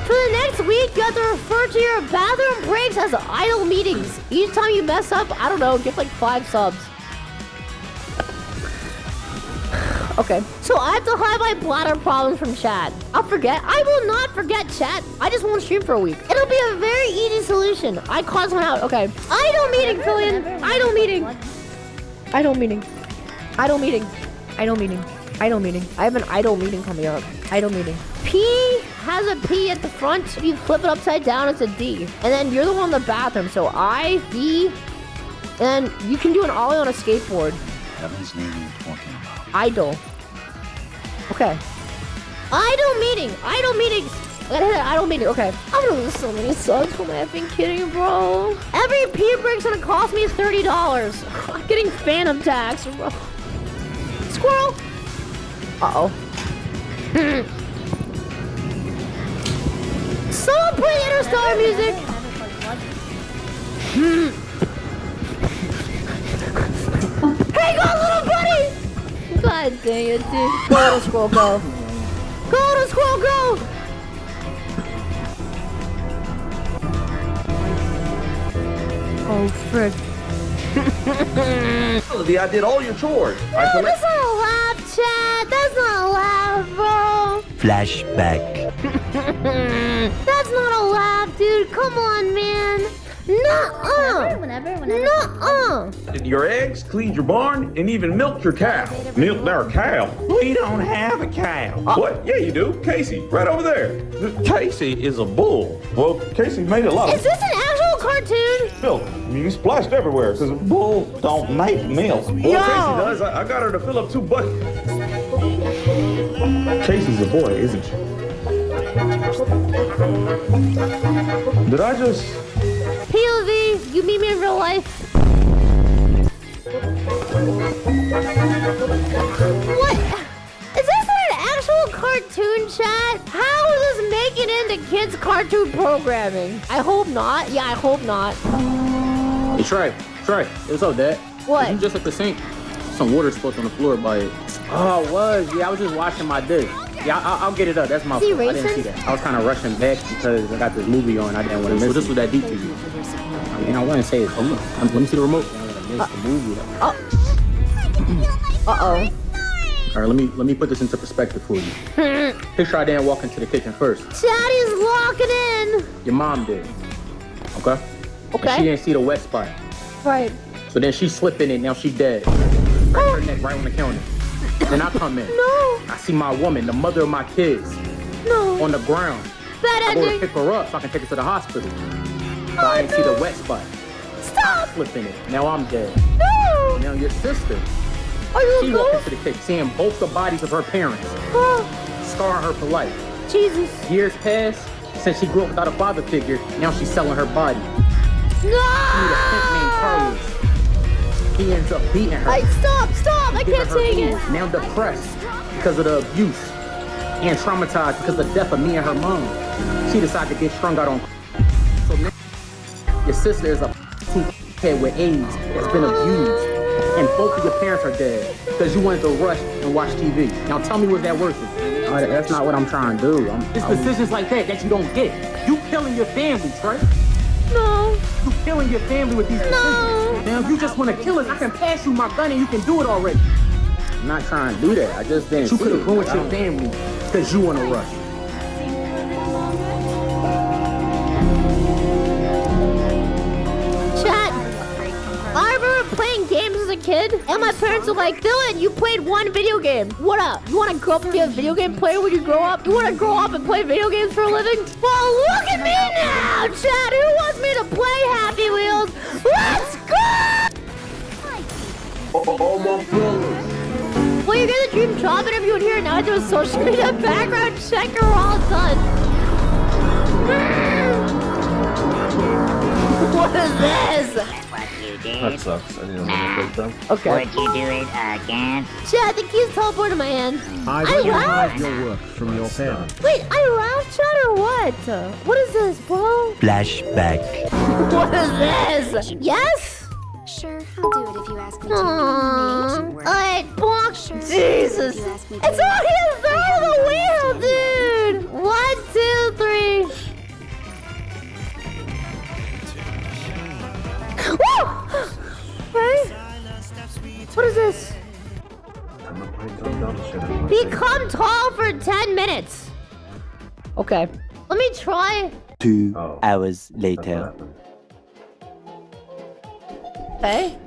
For the next week, you have to refer to your bathroom breaks as idle meetings. Each time you mess up, I don't know, get like 5 subs. Okay, so I have to hide my bladder problems from chat. I'll forget. I will not forget, chat. I just won't stream for a week. It'll be a very easy solution. I called someone out. Okay. Idle meeting, Fillion. Idle meeting. Idle meeting. Idle meeting. Idle meeting. Idle meeting. I have an idle meeting coming up. Idle meeting. P has a P at the front. If you flip it upside down, it's a D. And then you're the one in the bathroom. So I, D, and you can do an ollie on a skateboard. Heaven's name you're talking about. Idle. Okay. Idle meeting. Idle meetings. I gotta hit an idle meeting. Okay. I'm gonna lose so many subs. Who am I effing kidding, bro? Every P break's gonna cost me $30. I'm getting phantom tax, bro. Squirrel. Uh-oh. Someone play Interstellar music. Hey, go, little buddy! God dang it, dude. Go, little squirrel, go. Go, little squirrel, go! Oh, frick. I did all your chores. No, that's not a laugh, Chad. That's not a laugh, bro. Flashback. That's not a laugh, dude. Come on, man. Nuh-uh. Nuh-uh. Your eggs, cleaned your barn, and even milked your cow. Milked our cow? We don't have a cow. What? Yeah, you do. Casey, right over there. Casey is a bull. Well, Casey made a lot of... Is this an actual cartoon? milk. I mean, you splashed everywhere because bull don't make milk. Well, Tracy does. I got her to fill up 2 buckets. Tracy's a boy, isn't she? Did I just... POV, you meet me in real life. What? Is this an actual cartoon, chat? How is this making into kids' cartoon programming? I hope not. Yeah, I hope not. Hey, Trey, what's up, Dad? What? You just at the sink? Some water spilled on the floor by it. Oh, it was. Yeah, I was just washing my dish. Yeah, I'll get it up. That's my fault. I didn't see that. I was kind of rushing back because I got this movie on. I didn't want to miss it. So this was that deep to you? I mean, I wouldn't say it's deep. Let me see the remote. I missed the movie. Uh-oh. All right, let me put this into perspective for you. Picture I didn't walk into the kitchen first. Daddy's locking in. Your mom did. Okay? Okay. And she didn't see the wet spot. Right. So then she slipped in it. Now she dead. Her neck right on the counter. Then I come in. No. I see my woman, the mother of my kids. No. On the ground. Bad I go ending. to pick her up so I can take her to the hospital. But I didn't see the wet spot. Stop. I slipped in it. Now I'm dead. No. Now your sister. Are you She walked into the kitchen, seeing both the bodies of her parents, scarring her for life. Jesus. Years passed since she grew up without a father figure. Now she's selling her body. No! She met a pimp named Carlos. He ends up beating her. Stop! I can't take it. Now depressed because of the abuse and traumatized because of the death of me and her mom. She decided to get strung out on. So now your sister is a head with AIDS that's been abused. And both of your parents are dead because you wanted to rush and watch TV. Now tell me, was that worth it? That's not what I'm trying to do. It's decisions like that you don't get. You killing your family, Trey. No. You killing your family with these decisions. Now, if you just want to kill us, I can pass you my gun and you can do it already. I'm not trying to do that. I just didn't. You could have ruined your family because you want to rush. I remember playing games as a kid, and my parents were like, Dylan, you played one video game. What up? You want to grow up and be a video game player when you grow up? You want to grow up and play video games for a living? Well, look at me now, Chad. Who wants me to play Happy Wheels? Let's go! Oh, my brother. Well, you get a dream job interview in here, now I do a social media background check, or we're all done. What is this? That sucks. I need a minute breakdown. Okay. Would you do it again? Chad, I think he's teleported my hand. I laughed? your work from your parents. Wait, I laughed, Chad, or what? What is this, bro? Flashback. What is this? Yes? Sure, I'll do it if you ask me to. Alright, bonk. Jesus. It's already a third of the wheel, dude. 1, 2, 3. Woo! Hey? What is this? Become tall for 10 minutes. Okay. Let me try. 2 hours later. Okay.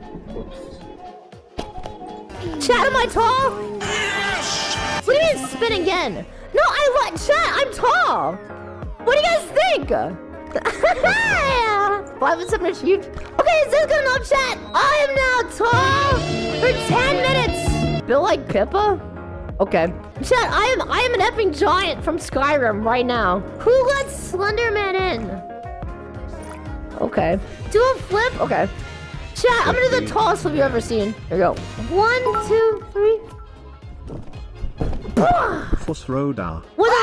Chat, am I tall? What do you mean spin again? No, Chat, I'm tall. What do you guys think? 5-7 achieved. Okay, is this good enough, chat? I am now tall for 10 minutes. Built like Pippa? Okay. Chat, I am an effing giant from Skyrim right now. Who let Slenderman in? Okay. Do a flip? Okay. Chat, I'm gonna do the tallest flip you've ever seen. Here we go. 1, 2, 3. For Throda. What the